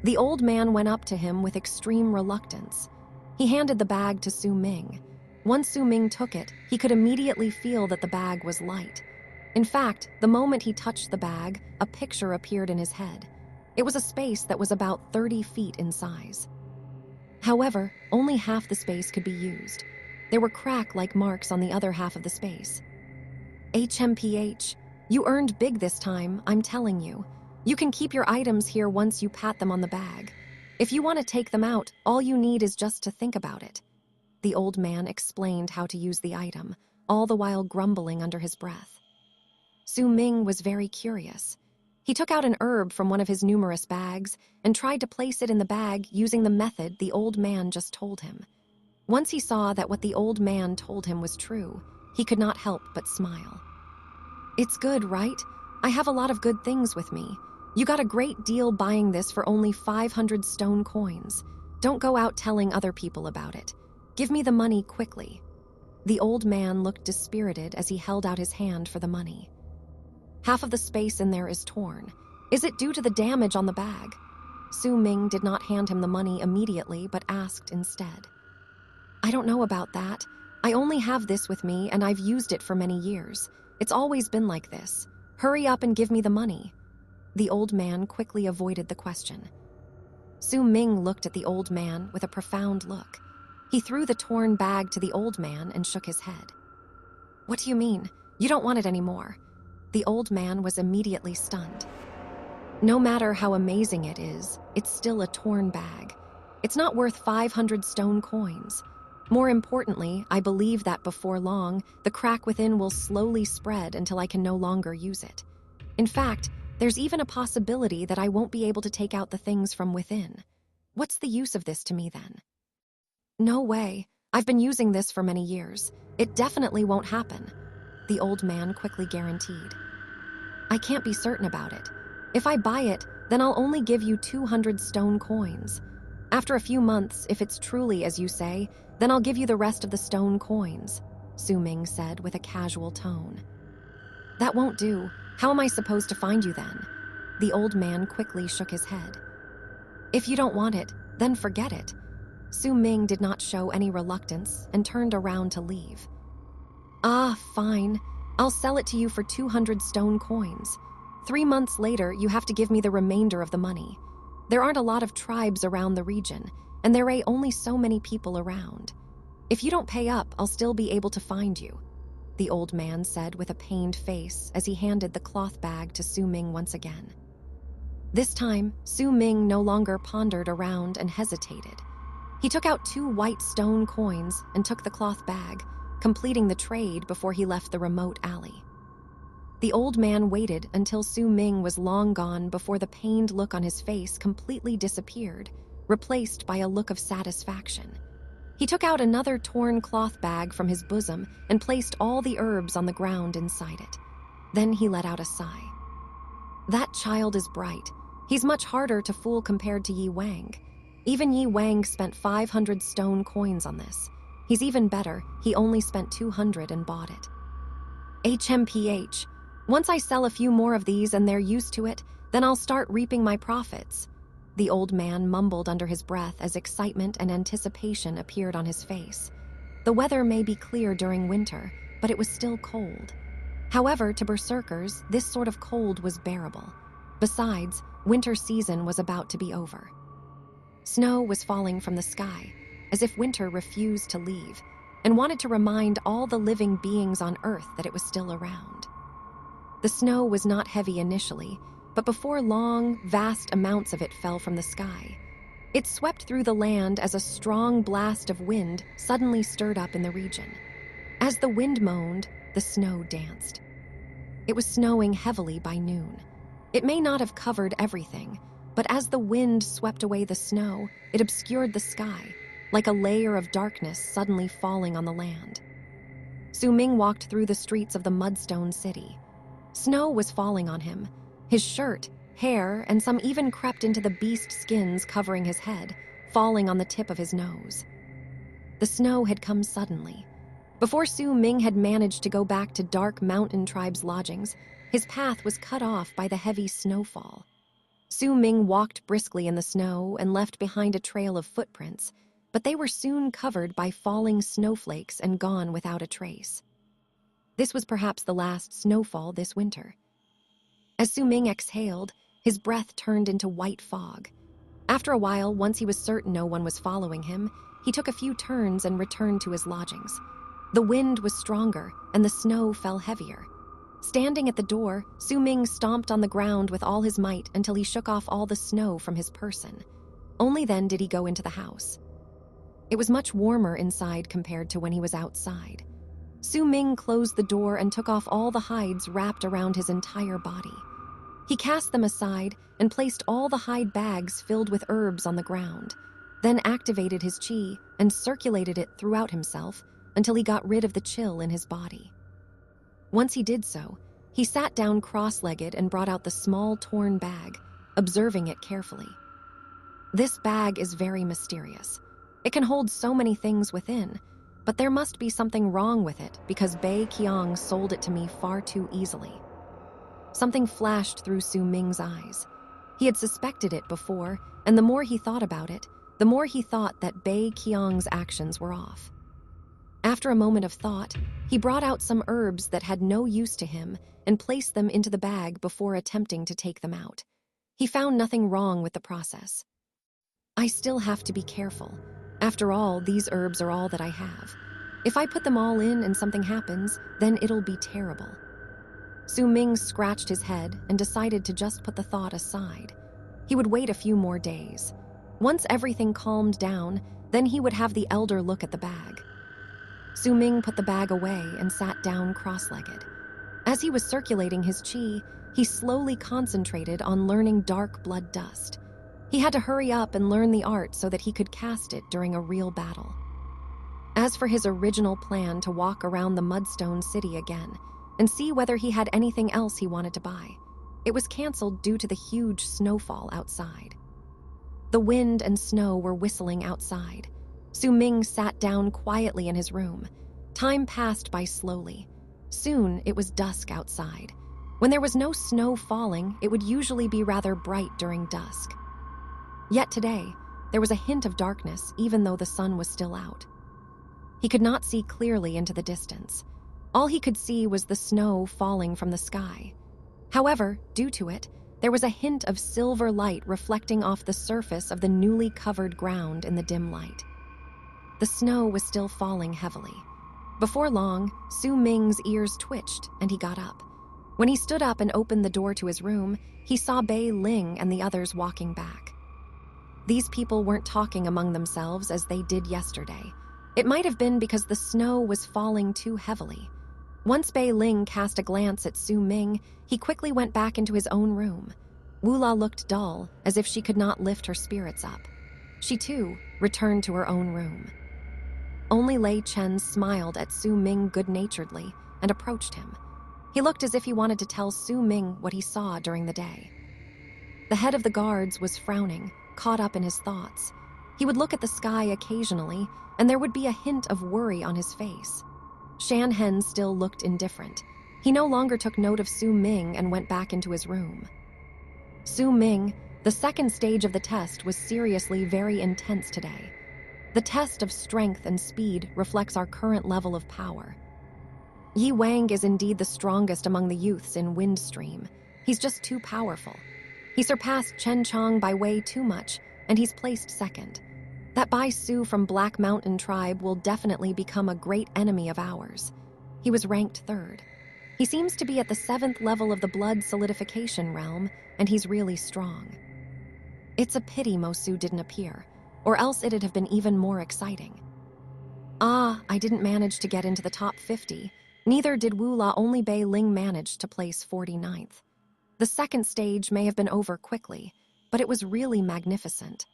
The old man went up to him with extreme reluctance. He handed the bag to Su Ming. Once Su Ming took it, he could immediately feel that the bag was light. In fact, the moment he touched the bag, a picture appeared in his head. It was a space that was about 30 feet in size. However, only half the space could be used. There were crack-like marks on the other half of the space. HMPH, you earned big this time, I'm telling you. You can keep your items here once you pat them on the bag. If you want to take them out, all you need is just to think about it. The old man explained how to use the item, all the while grumbling under his breath. Su Ming was very curious. He took out an herb from one of his numerous bags and tried to place it in the bag using the method the old man just told him. Once he saw that what the old man told him was true, he could not help but smile. It's good, right? I have a lot of good things with me. You got a great deal buying this for only 500 stone coins. Don't go out telling other people about it. Give me the money quickly. The old man looked dispirited as he held out his hand for the money. Half of the space in there is torn. Is it due to the damage on the bag? Su Ming did not hand him the money immediately, but asked instead. I don't know about that. I only have this with me, and I've used it for many years. It's always been like this. Hurry up and give me the money. The old man quickly avoided the question. Su Ming looked at the old man with a profound look. He threw the torn bag to the old man and shook his head. What do you mean? You don't want it anymore. The old man was immediately stunned. No matter how amazing it is, it's still a torn bag. It's not worth 500 stone coins. More importantly, I believe that before long, the crack within will slowly spread until I can no longer use it. In fact, there's even a possibility that I won't be able to take out the things from within. What's the use of this to me then? No way. I've been using this for many years. It definitely won't happen, the old man quickly guaranteed. I can't be certain about it. If I buy it, then I'll only give you 200 stone coins. After a few months, if it's truly as you say, then I'll give you the rest of the stone coins, Su Ming said with a casual tone. That won't do. How am I supposed to find you then? The old man quickly shook his head. If you don't want it, then forget it. Su Ming did not show any reluctance and turned around to leave. Ah, fine. I'll sell it to you for 200 stone coins. 3 months later, you have to give me the remainder of the money. There aren't a lot of tribes around the region, and there are only so many people around. If you don't pay up, I'll still be able to find you, the old man said with a pained face as he handed the cloth bag to Su Ming once again. This time, Su Ming no longer pondered around and hesitated. He took out 2 white stone coins and took the cloth bag, completing the trade before he left the remote alley. The old man waited until Su Ming was long gone before the pained look on his face completely disappeared, replaced by a look of satisfaction. He took out another torn cloth bag from his bosom and placed all the herbs on the ground inside it. Then he let out a sigh. That child is bright. He's much harder to fool compared to Yi Wang. Even Yi Wang spent 500 stone coins on this. He's even better, he only spent 200 and bought it. HMPH. Once I sell a few more of these and they're used to it, then I'll start reaping my profits. The old man mumbled under his breath as excitement and anticipation appeared on his face. The weather may be clear during winter, but it was still cold. However, to berserkers, this sort of cold was bearable. Besides, winter season was about to be over. Snow was falling from the sky, as if winter refused to leave, and wanted to remind all the living beings on Earth that it was still around. The snow was not heavy initially, but before long, vast amounts of it fell from the sky. It swept through the land as a strong blast of wind suddenly stirred up in the region. As the wind moaned, the snow danced. It was snowing heavily by noon. It may not have covered everything, but as the wind swept away the snow, it obscured the sky, like a layer of darkness suddenly falling on the land. Su Ming walked through the streets of the mudstone city. Snow was falling on him. His shirt, hair, and some even crept into the beast skins covering his head, falling on the tip of his nose. The snow had come suddenly. Before Su Ming had managed to go back to dark mountain tribes' lodgings, his path was cut off by the heavy snowfall. Su Ming walked briskly in the snow and left behind a trail of footprints, but they were soon covered by falling snowflakes and gone without a trace. This was perhaps the last snowfall this winter. As Su Ming exhaled, his breath turned into white fog. After a while, once he was certain no one was following him, he took a few turns and returned to his lodgings. The wind was stronger, and the snow fell heavier. Standing at the door, Su Ming stomped on the ground with all his might until he shook off all the snow from his person. Only then did he go into the house. It was much warmer inside compared to when he was outside. Su Ming closed the door and took off all the hides wrapped around his entire body. He cast them aside and placed all the hide bags filled with herbs on the ground, then activated his qi and circulated it throughout himself until he got rid of the chill in his body. Once he did so, he sat down cross-legged and brought out the small torn bag, observing it carefully. This bag is very mysterious. It can hold so many things within, but there must be something wrong with it because Bei Qiang sold it to me far too easily. Something flashed through Su Ming's eyes. He had suspected it before, and the more he thought about it, the more he thought that Bei Qiang's actions were off. After a moment of thought, he brought out some herbs that had no use to him and placed them into the bag before attempting to take them out. He found nothing wrong with the process. I still have to be careful. After all, these herbs are all that I have. If I put them all in and something happens, then it'll be terrible. Su Ming scratched his head and decided to just put the thought aside. He would wait a few more days. Once everything calmed down, then he would have the elder look at the bag. Su Ming put the bag away and sat down cross-legged. As he was circulating his qi, he slowly concentrated on learning dark blood dust. He had to hurry up and learn the art so that he could cast it during a real battle. As for his original plan to walk around the mudstone city again and see whether he had anything else he wanted to buy, it was canceled due to the huge snowfall outside. The wind and snow were whistling outside. Su Ming sat down quietly in his room. Time passed by slowly. Soon it was dusk outside. When there was no snow falling, it would usually be rather bright during dusk. Yet today, there was a hint of darkness even though the sun was still out. He could not see clearly into the distance. All he could see was the snow falling from the sky. However, due to it, there was a hint of silver light reflecting off the surface of the newly covered ground in the dim light. The snow was still falling heavily. Before long, Su Ming's ears twitched and he got up. When he stood up and opened the door to his room, he saw Bei Ling and the others walking back. These people weren't talking among themselves as they did yesterday. It might have been because the snow was falling too heavily. Once Bei Ling cast a glance at Su Ming, he quickly went back into his own room. Wula looked dull, as if she could not lift her spirits up. She, too, returned to her own room. Only Lei Chen smiled at Su Ming good-naturedly and approached him. He looked as if he wanted to tell Su Ming what he saw during the day. The head of the guards was frowning, caught up in his thoughts. He would look at the sky occasionally, and there would be a hint of worry on his face. Shan Hen still looked indifferent. He no longer took note of Su Ming and went back into his room. Su Ming, the second stage of the test was seriously very intense today. The test of strength and speed reflects our current level of power. Yi Wang is indeed the strongest among the youths in Windstream. He's just too powerful. He surpassed Chen Chong by way too much, and he's placed second. That Bai Su from Black Mountain Tribe will definitely become a great enemy of ours. He was ranked third. He seems to be at the 7th level of the blood solidification realm, and he's really strong. It's a pity Mosu didn't appear, or else it'd have been even more exciting. I didn't manage to get into the top 50. Neither did Wula, only Bei Ling managed to place 49th. The second stage may have been over quickly, but it was really magnificent.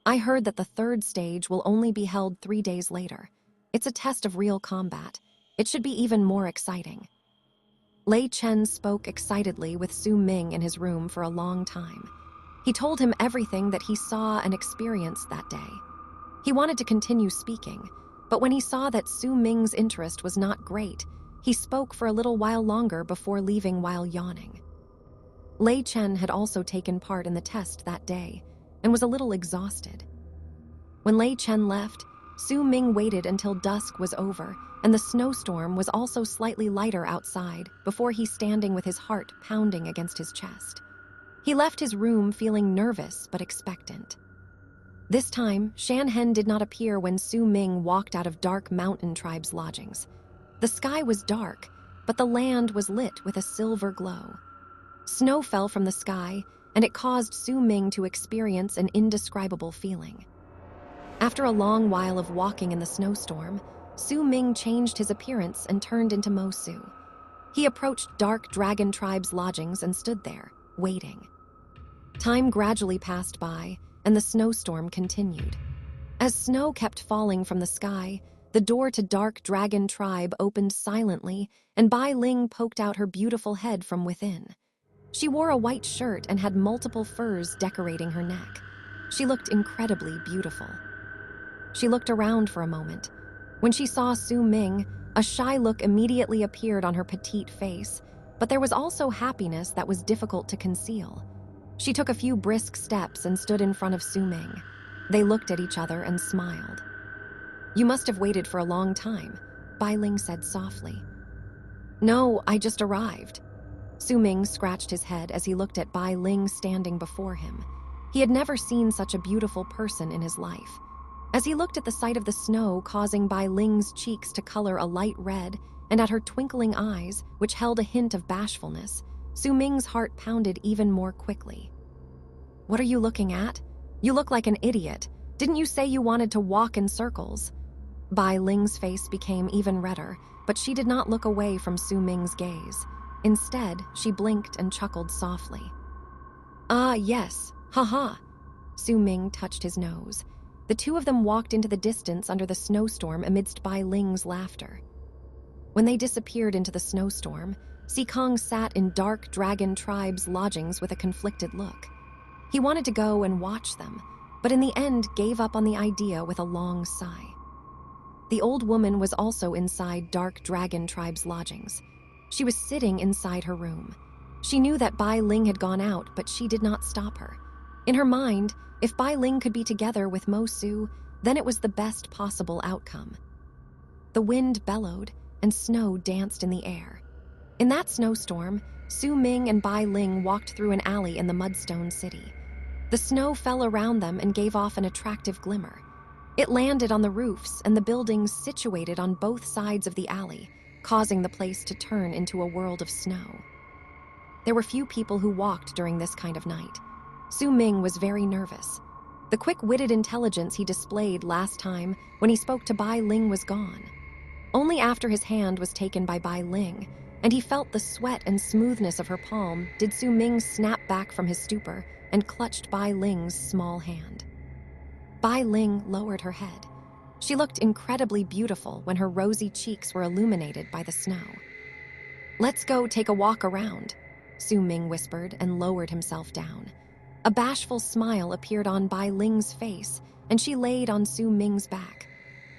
I heard that the third stage will only be held 3 days later. It's a test of real combat. It should be even more exciting. Lei Chen spoke excitedly with Su Ming in his room for a long time. He told him everything that he saw and experienced that day. He wanted to continue speaking, but when he saw that Su Ming's interest was not great, he spoke for a little while longer before leaving while yawning. Lei Chen had also taken part in the test that day and was a little exhausted. When Lei Chen left, Su Ming waited until dusk was over and the snowstorm was also slightly lighter outside before he standing with his heart pounding against his chest. He left his room feeling nervous but expectant. This time, Shan Hen did not appear when Su Ming walked out of Dark Mountain Tribe's lodgings. The sky was dark, but the land was lit with a silver glow. Snow fell from the sky, and it caused Su Ming to experience an indescribable feeling. After a long while of walking in the snowstorm, Su Ming changed his appearance and turned into Mo Su. He approached Dark Dragon Tribe's lodgings and stood there, waiting. Time gradually passed by, and the snowstorm continued. As snow kept falling from the sky, the door to Dark Dragon Tribe opened silently, and Bai Ling poked out her beautiful head from within. She wore a white shirt and had multiple furs decorating her neck. She looked incredibly beautiful. She looked around for a moment. When she saw Su Ming, a shy look immediately appeared on her petite face, but there was also happiness that was difficult to conceal. She took a few brisk steps and stood in front of Su Ming. They looked at each other and smiled. "You must have waited for a long time," Bai Ling said softly. "No, I just arrived." Su Ming scratched his head as he looked at Bai Ling standing before him. He had never seen such a beautiful person in his life. As he looked at the sight of the snow causing Bai Ling's cheeks to color a light red, and at her twinkling eyes, which held a hint of bashfulness, Su Ming's heart pounded even more quickly. "What are you looking at? You look like an idiot. Didn't you say you wanted to walk in circles?" Bai Ling's face became even redder, but she did not look away from Su Ming's gaze. Instead, she blinked and chuckled softly. Yes, haha." Su Ming touched his nose. The two of them walked into the distance under the snowstorm amidst Bai Ling's laughter. When they disappeared into the snowstorm, Sikong sat in Dark Dragon Tribe's lodgings with a conflicted look. He wanted to go and watch them, but in the end gave up on the idea with a long sigh. The old woman was also inside Dark Dragon Tribe's lodgings. She was sitting inside her room. She knew that Bai Ling had gone out, but she did not stop her. In her mind, if Bai Ling could be together with Mo Su, then it was the best possible outcome. The wind bellowed, and snow danced in the air. In that snowstorm, Su Ming and Bai Ling walked through an alley in the mudstone city. The snow fell around them and gave off an attractive glimmer. It landed on the roofs and the buildings situated on both sides of the alley, causing the place to turn into a world of snow. There were few people who walked during this kind of night. Su Ming was very nervous. The quick-witted intelligence he displayed last time when he spoke to Bai Ling was gone. Only after his hand was taken by Bai Ling, and he felt the sweat and smoothness of her palm, did Su Ming snap back from his stupor and clutched Bai Ling's small hand. Bai Ling lowered her head. She looked incredibly beautiful when her rosy cheeks were illuminated by the snow. "Let's go take a walk around," Su Ming whispered and lowered himself down. A bashful smile appeared on Bai Ling's face, and she laid on Su Ming's back.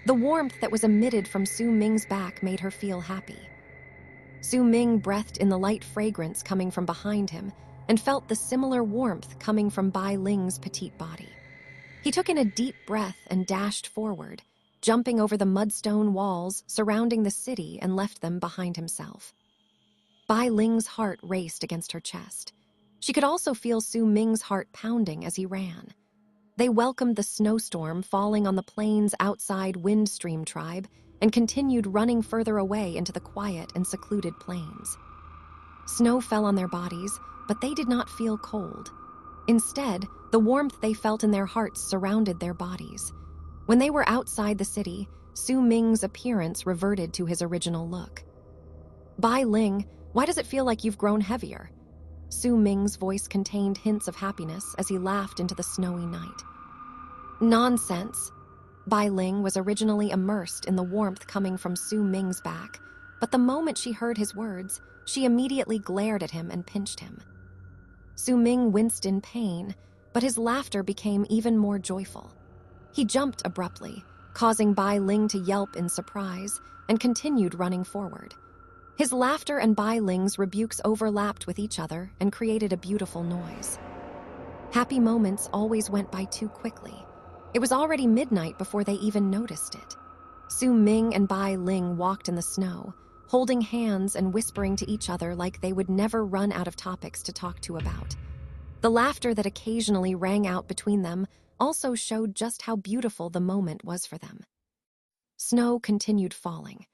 The warmth that was emitted from Su Ming's back made her feel happy. Su Ming breathed in the light fragrance coming from behind him and felt the similar warmth coming from Bai Ling's petite body. He took in a deep breath and dashed forward, jumping over the mudstone walls surrounding the city and left them behind himself. Bai Ling's heart raced against her chest. She could also feel Su Ming's heart pounding as he ran. They welcomed the snowstorm falling on the plains outside Windstream tribe and continued running further away into the quiet and secluded plains. Snow fell on their bodies, but they did not feel cold. Instead, the warmth they felt in their hearts surrounded their bodies. When they were outside the city, Su Ming's appearance reverted to his original look. Bai Ling, why does it feel like you've grown heavier? Su Ming's voice contained hints of happiness as he laughed into the snowy night. Nonsense. Bai Ling was originally immersed in the warmth coming from Su Ming's back, but the moment she heard his words, she immediately glared at him and pinched him. Su Ming winced in pain, but his laughter became even more joyful. He jumped abruptly, causing Bai Ling to yelp in surprise, and continued running forward. His laughter and Bai Ling's rebukes overlapped with each other and created a beautiful noise. Happy moments always went by too quickly. It was already midnight before they even noticed it. Su Ming and Bai Ling walked in the snow, holding hands and whispering to each other like they would never run out of topics to talk to about. The laughter that occasionally rang out between them also showed just how beautiful the moment was for them. Snow continued falling.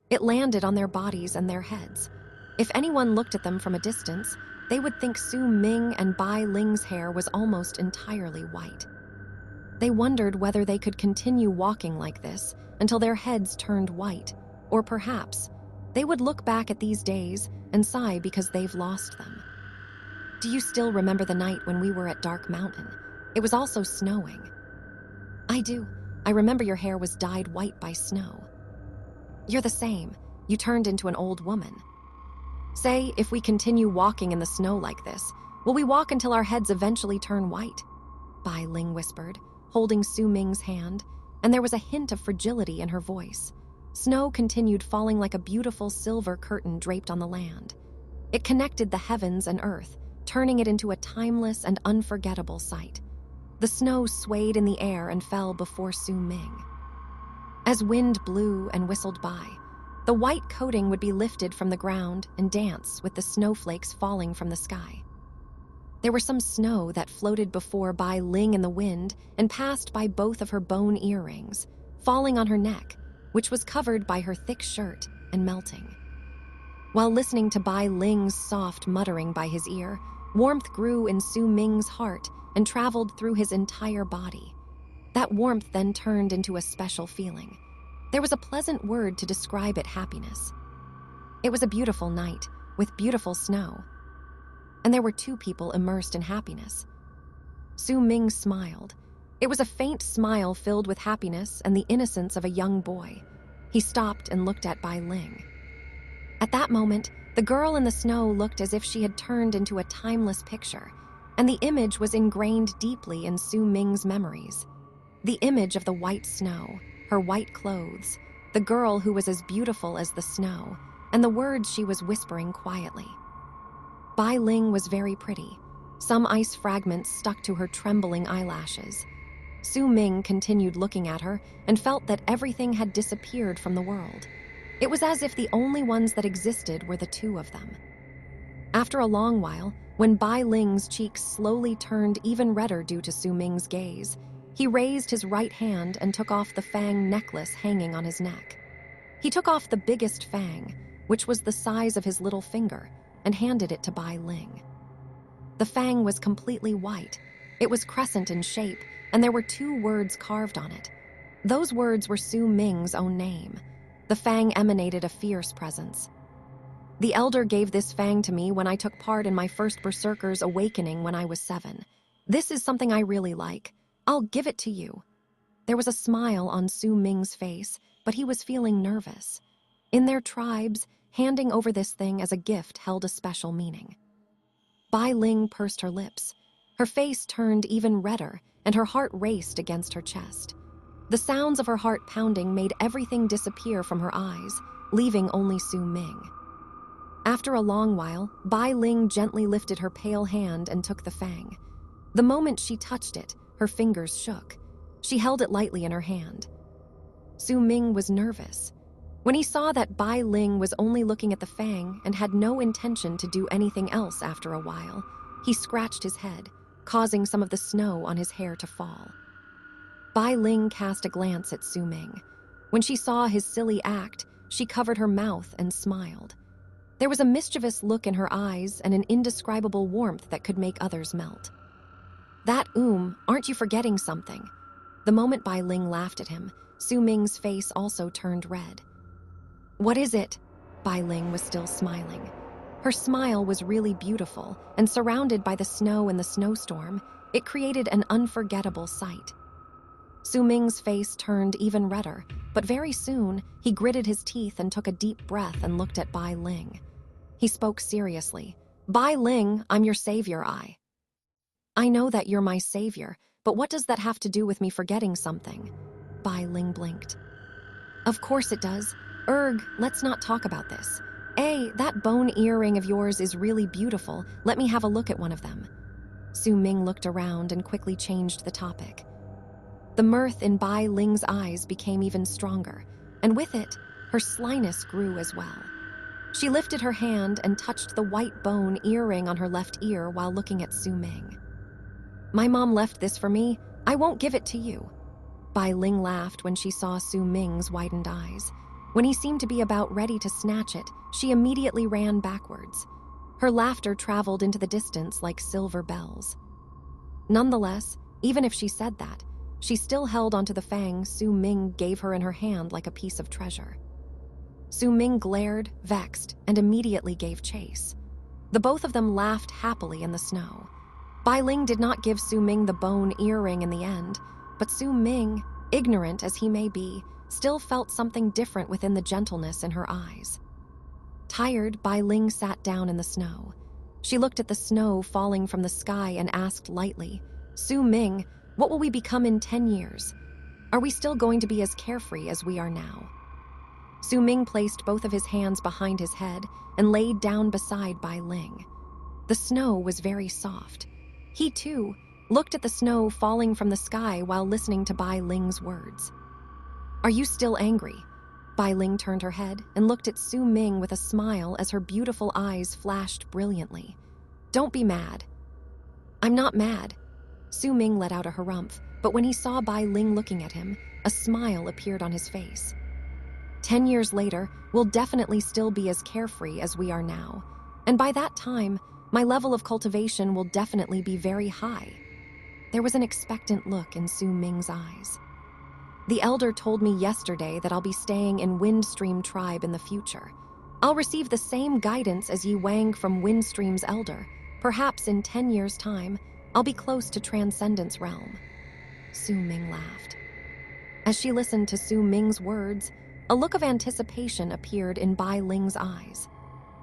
It landed on their bodies and their heads. If anyone looked at them from a distance, they would think Su Ming and Bai Ling's hair was almost entirely white. They wondered whether they could continue walking like this until their heads turned white, or perhaps they would look back at these days and sigh because they've lost them. Do you still remember the night when we were at Dark Mountain? It was also snowing. I do. I remember your hair was dyed white by snow. You're the same. You turned into an old woman. Say, if we continue walking in the snow like this, will we walk until our heads eventually turn white? Bai Ling whispered, holding Su Ming's hand, and there was a hint of fragility in her voice. Snow continued falling like a beautiful silver curtain draped on the land. It connected the heavens and earth, turning it into a timeless and unforgettable sight. The snow swayed in the air and fell before Su Ming. As wind blew and whistled by, the white coating would be lifted from the ground and dance with the snowflakes falling from the sky. There were some snow that floated before Bai Ling in the wind and passed by both of her bone earrings, falling on her neck, which was covered by her thick shirt, and melting. While listening to Bai Ling's soft muttering by his ear, warmth grew in Su Ming's heart and traveled through his entire body. That warmth then turned into a special feeling. There was a pleasant word to describe it: happiness. It was a beautiful night, with beautiful snow. And there were two people immersed in happiness. Su Ming smiled. It was a faint smile filled with happiness and the innocence of a young boy. He stopped and looked at Bai Ling. At that moment, the girl in the snow looked as if she had turned into a timeless picture, and the image was ingrained deeply in Su Ming's memories. The image of the white snow, her white clothes, the girl who was as beautiful as the snow, and the words she was whispering quietly. Bai Ling was very pretty. Some ice fragments stuck to her trembling eyelashes. Su Ming continued looking at her and felt that everything had disappeared from the world. It was as if the only ones that existed were the two of them. After a long while, when Bai Ling's cheeks slowly turned even redder due to Su Ming's gaze, he raised his right hand and took off the fang necklace hanging on his neck. He took off the biggest fang, which was the size of his little finger, and handed it to Bai Ling. The fang was completely white. It was crescent in shape, and there were two words carved on it. Those words were Su Ming's own name. The fang emanated a fierce presence. The elder gave this fang to me when I took part in my first berserker's awakening when I was 7. This is something I really like. I'll give it to you. There was a smile on Su Ming's face, but he was feeling nervous. In their tribes, handing over this thing as a gift held a special meaning. Bai Ling pursed her lips. Her face turned even redder, and her heart raced against her chest. The sounds of her heart pounding made everything disappear from her eyes, leaving only Su Ming. After a long while, Bai Ling gently lifted her pale hand and took the fang. The moment she touched it, her fingers shook. She held it lightly in her hand. Su Ming was nervous. When he saw that Bai Ling was only looking at the fang and had no intention to do anything else after a while, he scratched his head, causing some of the snow on his hair to fall. Bai Ling cast a glance at Su Ming. When she saw his silly act, she covered her mouth and smiled. There was a mischievous look in her eyes and an indescribable warmth that could make others melt. That, aren't you forgetting something? The moment Bai Ling laughed at him, Su Ming's face also turned red. What is it? Bai Ling was still smiling. Her smile was really beautiful, and surrounded by the snow and the snowstorm, it created an unforgettable sight. Su Ming's face turned even redder, but very soon, he gritted his teeth and took a deep breath and looked at Bai Ling. He spoke seriously. Bai Ling, I'm your savior, I know that you're my savior, but what does that have to do with me forgetting something? Bai Ling blinked. Of course it does. Let's not talk about this. That bone earring of yours is really beautiful. Let me have a look at one of them. Su Ming looked around and quickly changed the topic. The mirth in Bai Ling's eyes became even stronger, and with it, her slyness grew as well. She lifted her hand and touched the white bone earring on her left ear while looking at Su Ming. My mom left this for me. I won't give it to you. Bai Ling laughed when she saw Su Ming's widened eyes. When he seemed to be about ready to snatch it, she immediately ran backwards. Her laughter traveled into the distance like silver bells. Nonetheless, even if she said that, she still held onto the fang Su Ming gave her in her hand like a piece of treasure. Su Ming glared, vexed, and immediately gave chase. The both of them laughed happily in the snow. Bai Ling did not give Su Ming the bone earring in the end, but Su Ming, ignorant as he may be, still felt something different within the gentleness in her eyes. Tired, Bai Ling sat down in the snow. She looked at the snow falling from the sky and asked lightly, Su Ming, what will we become in 10 years? Are we still going to be as carefree as we are now? Su Ming placed both of his hands behind his head and laid down beside Bai Ling. The snow was very soft. He, too, looked at the snow falling from the sky while listening to Bai Ling's words. Are you still angry? Bai Ling turned her head and looked at Su Ming with a smile as her beautiful eyes flashed brilliantly. Don't be mad. I'm not mad. Su Ming let out a harumph, but when he saw Bai Ling looking at him, a smile appeared on his face. 10 years later, we'll definitely still be as carefree as we are now. And by that time, my level of cultivation will definitely be very high. There was an expectant look in Su Ming's eyes. The elder told me yesterday that I'll be staying in Windstream Tribe in the future. I'll receive the same guidance as Yi Wang from Windstream's elder. Perhaps in 10 years' time, I'll be close to Transcendence Realm. Su Ming laughed. As she listened to Su Ming's words, a look of anticipation appeared in Bai Ling's eyes.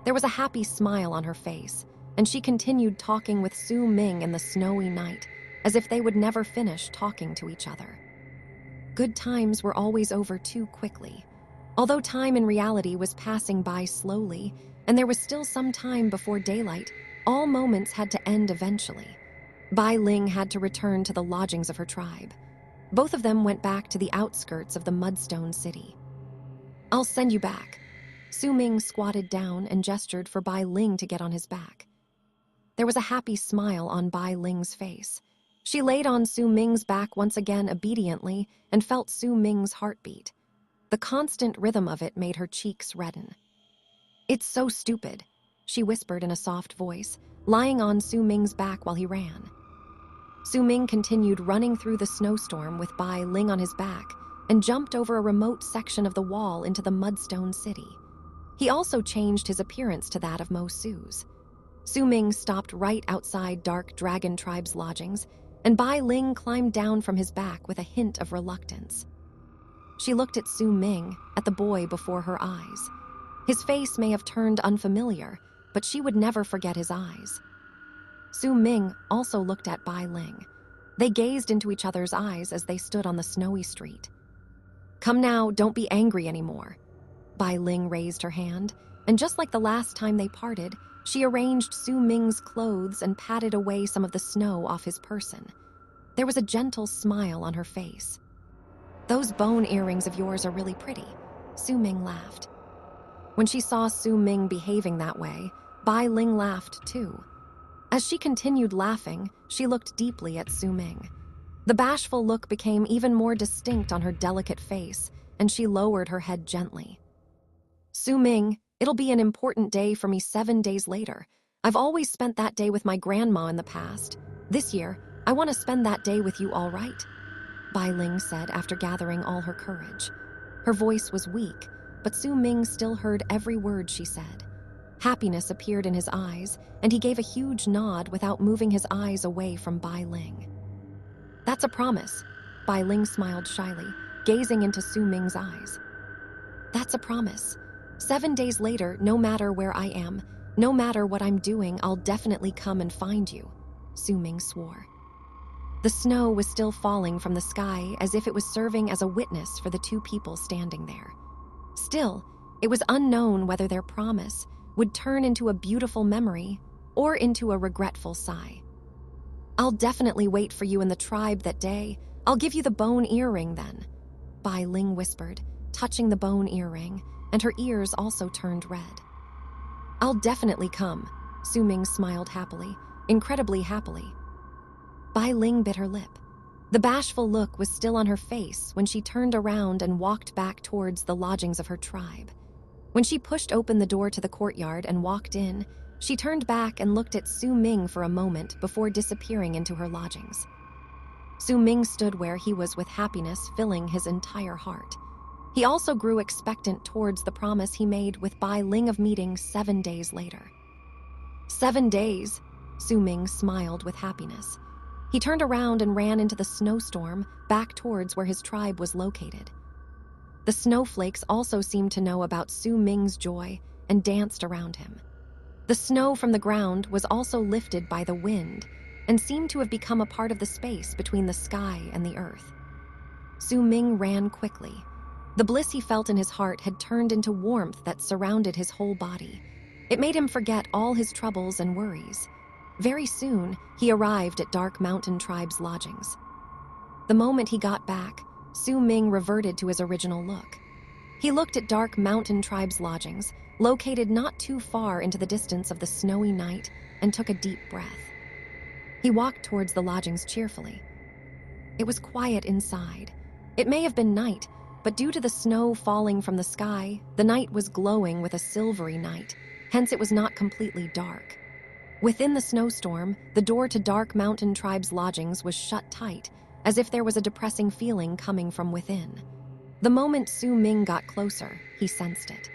There was a happy smile on her face, and she continued talking with Su Ming in the snowy night, as if they would never finish talking to each other. Good times were always over too quickly. Although time in reality was passing by slowly, and there was still some time before daylight, all moments had to end eventually. Bai Ling had to return to the lodgings of her tribe. Both of them went back to the outskirts of the Mudstone City. I'll send you back. Su Ming squatted down and gestured for Bai Ling to get on his back. There was a happy smile on Bai Ling's face. She laid on Su Ming's back once again obediently and felt Su Ming's heartbeat. The constant rhythm of it made her cheeks redden. It's so stupid, she whispered in a soft voice, lying on Su Ming's back while he ran. Su Ming continued running through the snowstorm with Bai Ling on his back and jumped over a remote section of the wall into the Mudstone City. He also changed his appearance to that of Mo Su's. Su Ming stopped right outside Dark Dragon Tribe's lodgings, and Bai Ling climbed down from his back with a hint of reluctance. She looked at Su Ming, at the boy before her eyes. His face may have turned unfamiliar, but she would never forget his eyes. Su Ming also looked at Bai Ling. They gazed into each other's eyes as they stood on the snowy street. Come now, don't be angry anymore. Bai Ling raised her hand, and just like the last time they parted, she arranged Su Ming's clothes and patted away some of the snow off his person. There was a gentle smile on her face. Those bone earrings of yours are really pretty, Su Ming laughed. When she saw Su Ming behaving that way, Bai Ling laughed too. As she continued laughing, she looked deeply at Su Ming. The bashful look became even more distinct on her delicate face, and she lowered her head gently. Su Ming, it'll be an important day for me 7 days later. I've always spent that day with my grandma in the past. This year, I want to spend that day with you, all right? Bai Ling said after gathering all her courage. Her voice was weak, but Su Ming still heard every word she said. Happiness appeared in his eyes, and he gave a huge nod without moving his eyes away from Bai Ling. That's a promise. Bai Ling smiled shyly, gazing into Su Ming's eyes. That's a promise. 7 days later, no matter where I am, no matter what I'm doing, I'll definitely come and find you, Su Ming swore. The snow was still falling from the sky as if it was serving as a witness for the two people standing there. Still, it was unknown whether their promise would turn into a beautiful memory or into a regretful sigh. I'll definitely wait for you in the tribe that day. I'll give you the bone earring then, Bai Ling whispered, touching the bone earring, and her ears also turned red. I'll definitely come, Su Ming smiled happily, incredibly happily. Bai Ling bit her lip. The bashful look was still on her face when she turned around and walked back towards the lodgings of her tribe. When she pushed open the door to the courtyard and walked in, she turned back and looked at Su Ming for a moment before disappearing into her lodgings. Su Ming stood where he was with happiness filling his entire heart. He also grew expectant towards the promise he made with Bai Ling of meeting 7 days later. 7 days, Su Ming smiled with happiness. He turned around and ran into the snowstorm back towards where his tribe was located. The snowflakes also seemed to know about Su Ming's joy and danced around him. The snow from the ground was also lifted by the wind and seemed to have become a part of the space between the sky and the earth. Su Ming ran quickly. The bliss he felt in his heart had turned into warmth that surrounded his whole body. It made him forget all his troubles and worries. Very soon, he arrived at Dark Mountain Tribe's lodgings. The moment he got back, Su Ming reverted to his original look. He looked at Dark Mountain Tribe's lodgings, located not too far into the distance of the snowy night, and took a deep breath. He walked towards the lodgings cheerfully. It was quiet inside. It may have been night, but due to the snow falling from the sky, the night was glowing with a silvery night, hence it was not completely dark. Within the snowstorm, the door to Dark Mountain Tribe's lodgings was shut tight, as if there was a depressing feeling coming from within. The moment Su Ming got closer, he sensed it.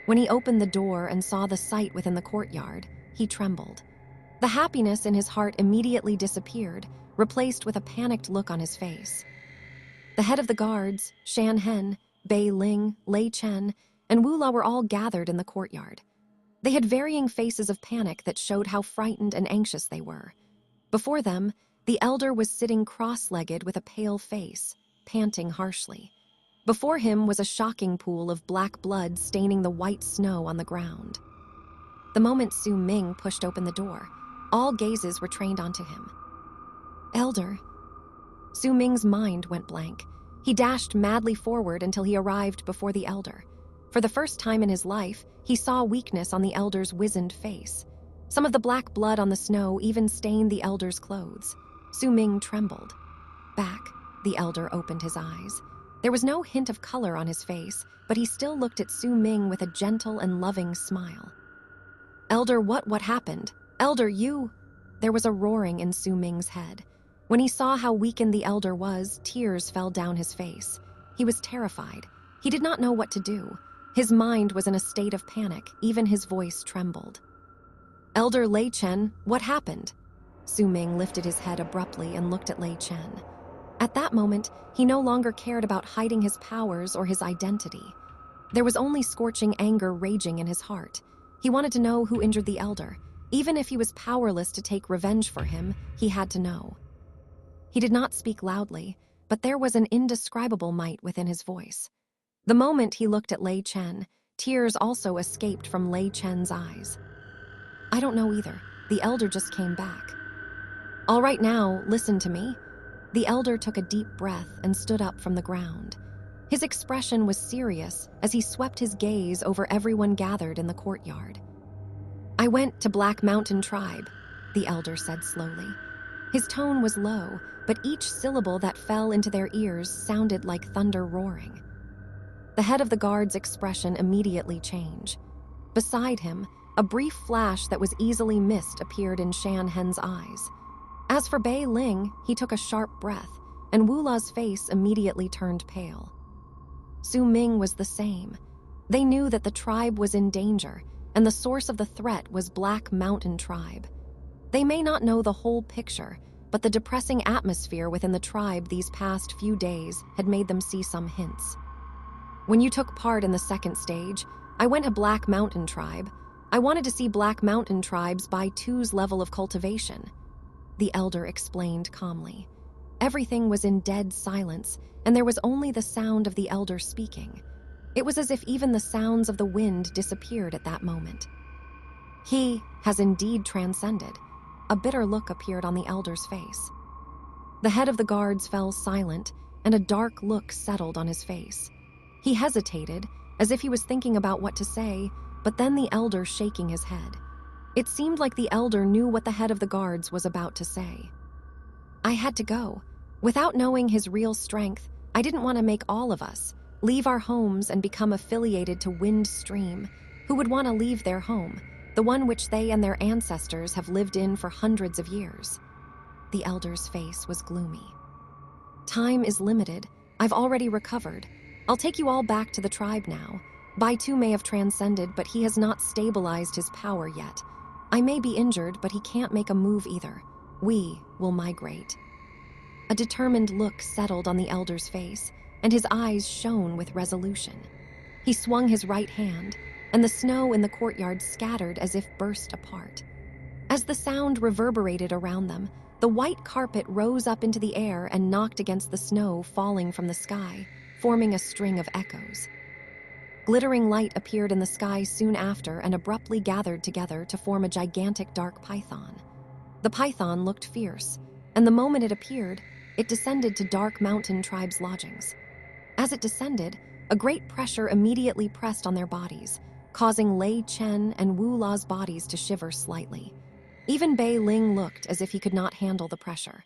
When he opened the door and saw the sight within the courtyard, he trembled. The happiness in his heart immediately disappeared, replaced with a panicked look on his face. The head of the guards, Shan Hen, Bai Ling, Lei Chen, and Wu La were all gathered in the courtyard. They had varying faces of panic that showed how frightened and anxious they were. Before them, the elder was sitting cross-legged with a pale face, panting harshly. Before him was a shocking pool of black blood staining the white snow on the ground. The moment Su Ming pushed open the door, all gazes were trained onto him. Elder. Su Ming's mind went blank. He dashed madly forward until he arrived before the elder. For the first time in his life, he saw weakness on the elder's wizened face. Some of the black blood on the snow even stained the elder's clothes. Su Ming trembled. Back, the elder opened his eyes. There was no hint of color on his face, but he still looked at Su Ming with a gentle and loving smile. Elder, what happened? Elder, you... There was a roaring in Su Ming's head. When he saw how weakened the elder was, tears fell down his face. He was terrified. He did not know what to do. His mind was in a state of panic, even his voice trembled. Elder Lei Chen, what happened? Su Ming lifted his head abruptly and looked at Lei Chen. At that moment, he no longer cared about hiding his powers or his identity. There was only scorching anger raging in his heart. He wanted to know who injured the elder. Even if he was powerless to take revenge for him, he had to know. He did not speak loudly, but there was an indescribable might within his voice. The moment he looked at Lei Chen, tears also escaped from Lei Chen's eyes. I don't know either. The elder just came back. All right now, listen to me. The elder took a deep breath and stood up from the ground. His expression was serious as he swept his gaze over everyone gathered in the courtyard. I went to Black Mountain Tribe, the elder said slowly. His tone was low, but each syllable that fell into their ears sounded like thunder roaring. The head of the guard's expression immediately changed. Beside him, a brief flash that was easily missed appeared in Shan Hen's eyes. As for Bei Ling, he took a sharp breath, and Wu La's face immediately turned pale. Su Ming was the same. They knew that the tribe was in danger, and the source of the threat was Black Mountain Tribe. They may not know the whole picture, but the depressing atmosphere within the tribe these past few days had made them see some hints. When you took part in the second stage, I went to Black Mountain Tribe. I wanted to see Black Mountain Tribes by 2's level of cultivation, the elder explained calmly. Everything was in dead silence, and there was only the sound of the elder speaking. It was as if even the sounds of the wind disappeared at that moment. He has indeed transcended. A bitter look appeared on the elder's face. The head of the guards fell silent, and a dark look settled on his face. He hesitated, as if he was thinking about what to say, but then the elder shaking his head. It seemed like the elder knew what the head of the guards was about to say. I had to go. Without knowing his real strength, I didn't want to make all of us leave our homes and become affiliated to Wind Stream, who would want to leave their home, the one which they and their ancestors have lived in for hundreds of years. The elder's face was gloomy. Time is limited. I've already recovered. I'll take you all back to the tribe now. Baitu may have transcended, but he has not stabilized his power yet. I may be injured, but he can't make a move either. We will migrate. A determined look settled on the elder's face, and his eyes shone with resolution. He swung his right hand, and the snow in the courtyard scattered as if burst apart. As the sound reverberated around them, the white carpet rose up into the air and knocked against the snow falling from the sky, forming a string of echoes. Glittering light appeared in the sky soon after and abruptly gathered together to form a gigantic dark python. The python looked fierce, and the moment it appeared, it descended to Dark Mountain Tribe's lodgings. As it descended, a great pressure immediately pressed on their bodies, causing Lei Chen and Wu La's bodies to shiver slightly. Even Bei Ling looked as if he could not handle the pressure.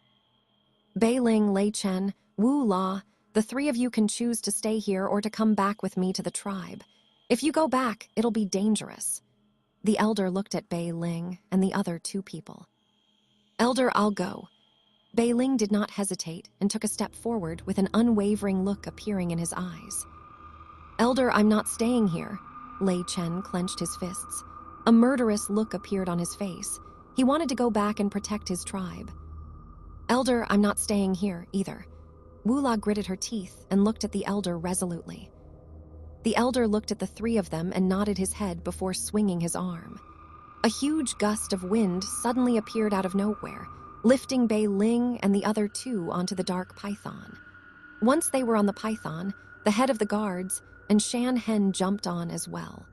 Bei Ling, Lei Chen, Wu La, the three of you can choose to stay here or to come back with me to the tribe. If you go back, it'll be dangerous. The elder looked at Bei Ling and the other two people. Elder, I'll go. Bei Ling did not hesitate and took a step forward with an unwavering look appearing in his eyes. Elder, I'm not staying here. Lei Chen clenched his fists. A murderous look appeared on his face. He wanted to go back and protect his tribe. Elder, I'm not staying here either. Wu La gritted her teeth and looked at the elder resolutely. The elder looked at the three of them and nodded his head before swinging his arm. A huge gust of wind suddenly appeared out of nowhere, lifting Bei Ling and the other two onto the dark python. Once they were on the python, the head of the guards and Shan Hen jumped on as well.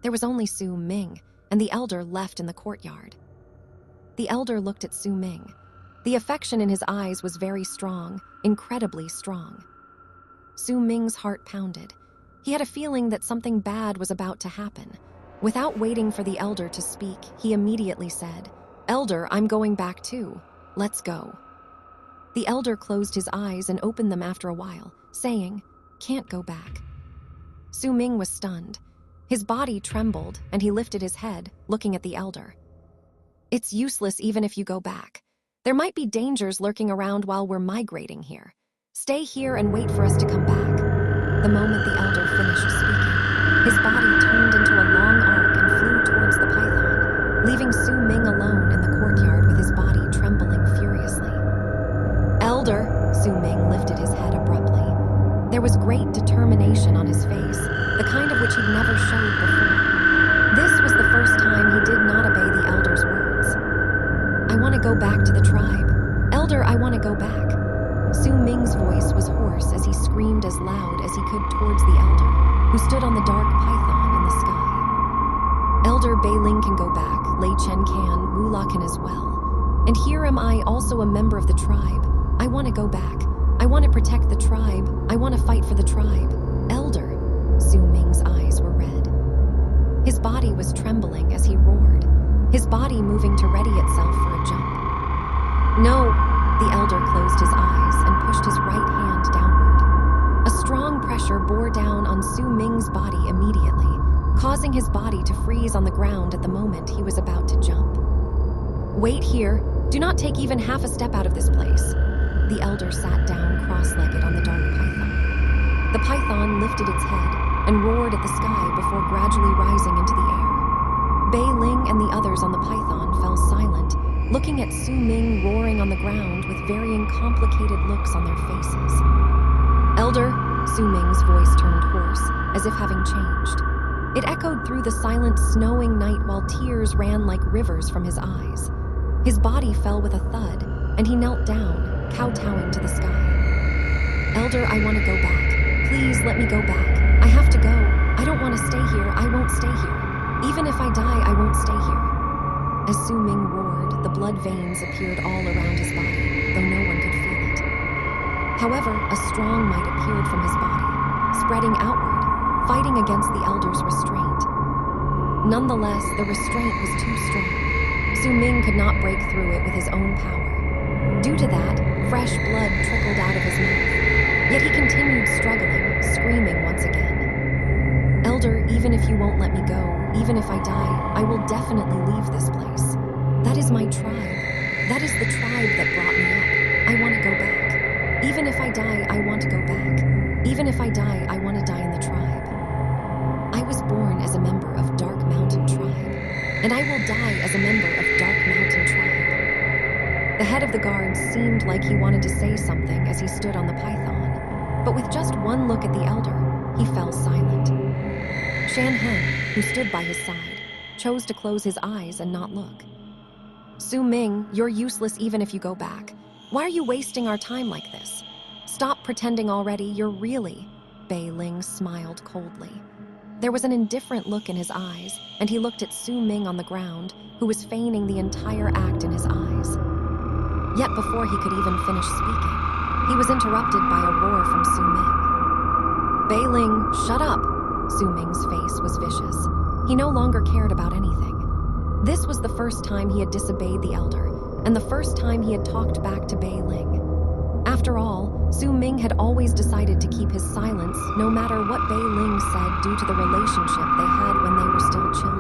There was only Su Ming, and the elder left in the courtyard. The elder looked at Su Ming. The affection in his eyes was very strong, incredibly strong. Su Ming's heart pounded. He had a feeling that something bad was about to happen. Without waiting for the elder to speak, he immediately said, Elder, I'm going back too. Let's go. The elder closed his eyes and opened them after a while, saying, Can't go back. Su Ming was stunned. His body trembled, and he lifted his head, looking at the elder. It's useless even if you go back. There might be dangers lurking around while we're migrating here. Stay here and wait for us to come back. The moment the elder finished speaking, his body turned into a long arc and flew towards the python, leaving Su Ming alone in the courtyard with his body trembling furiously. Elder, Su Ming lifted his head abruptly. There was great determination on his face, the kind of which he'd never showed before. This was the first time he did not obey the elder's words. I want to go back to the tribe. Elder, I want to go back. Su Ming's voice was hoarse as he screamed as loud as he could towards the elder, who stood on the dark python in the sky. Elder, Bei Ling can go back, Lei Chen can, Wu La can as well. And here am I, also a member of the tribe. I want to go back. I want to protect the tribe. I want to fight for the tribe. Elder. Su Ming's eyes were red. His body was trembling as he roared, his body moving to ready itself for a jump. No, the elder closed his eyes and pushed his right hand downward. A strong pressure bore down on Su Ming's body immediately, causing his body to freeze on the ground at the moment he was about to jump. Wait here. Do not take even half a step out of this place. The elder sat down cross-legged on the dark python. The python lifted its head and roared at the sky before gradually rising into the air. Bei Ling and the others on the python fell silent, looking at Su Ming roaring on the ground with varying complicated looks on their faces. Elder, Su Ming's voice turned hoarse, as if having changed. It echoed through the silent, snowing night while tears ran like rivers from his eyes. His body fell with a thud, and he knelt down, kowtowing to the sky. Elder, I want to go back. Please let me go back. I have to go. I don't want to stay here. I won't stay here. Even if I die, I won't stay here. As Su Ming roared, the blood veins appeared all around his body, though no one could feel it. However, a strong might appeared from his body, spreading outward, fighting against the elder's restraint. Nonetheless, the restraint was too strong. Su Ming could not break through it with his own power. Due to that, fresh blood trickled out of his mouth. Yet he continued struggling, screaming once again. Elder, even if you won't let me go, even if I die, I will definitely leave this place. That is my tribe. That is the tribe that brought me up. I want to go back. Even if I die, I want to go back. Even if I die, I want to die in the tribe. I was born as a member of Dark Mountain Tribe, and I will die as a member of Dark Mountain Tribe. The head of the guards seemed like he wanted to say something as he stood on the python, but with just one look at the elder, he fell silent. Shan Hen, who stood by his side, chose to close his eyes and not look. Su Ming, you're useless even if you go back. Why are you wasting our time like this? Stop pretending already, you're really... Bei Ling smiled coldly. There was an indifferent look in his eyes, and he looked at Su Ming on the ground, who was feigning the entire act in his eyes. Yet before he could even finish speaking, he was interrupted by a roar from Su Ming. Bei Ling, shut up! Su Ming's face was vicious. He no longer cared about anything. This was the first time he had disobeyed the elder, and the first time he had talked back to Bei Ling. After all, Su Ming had always decided to keep his silence no matter what Bei Ling said due to the relationship they had when they were still children.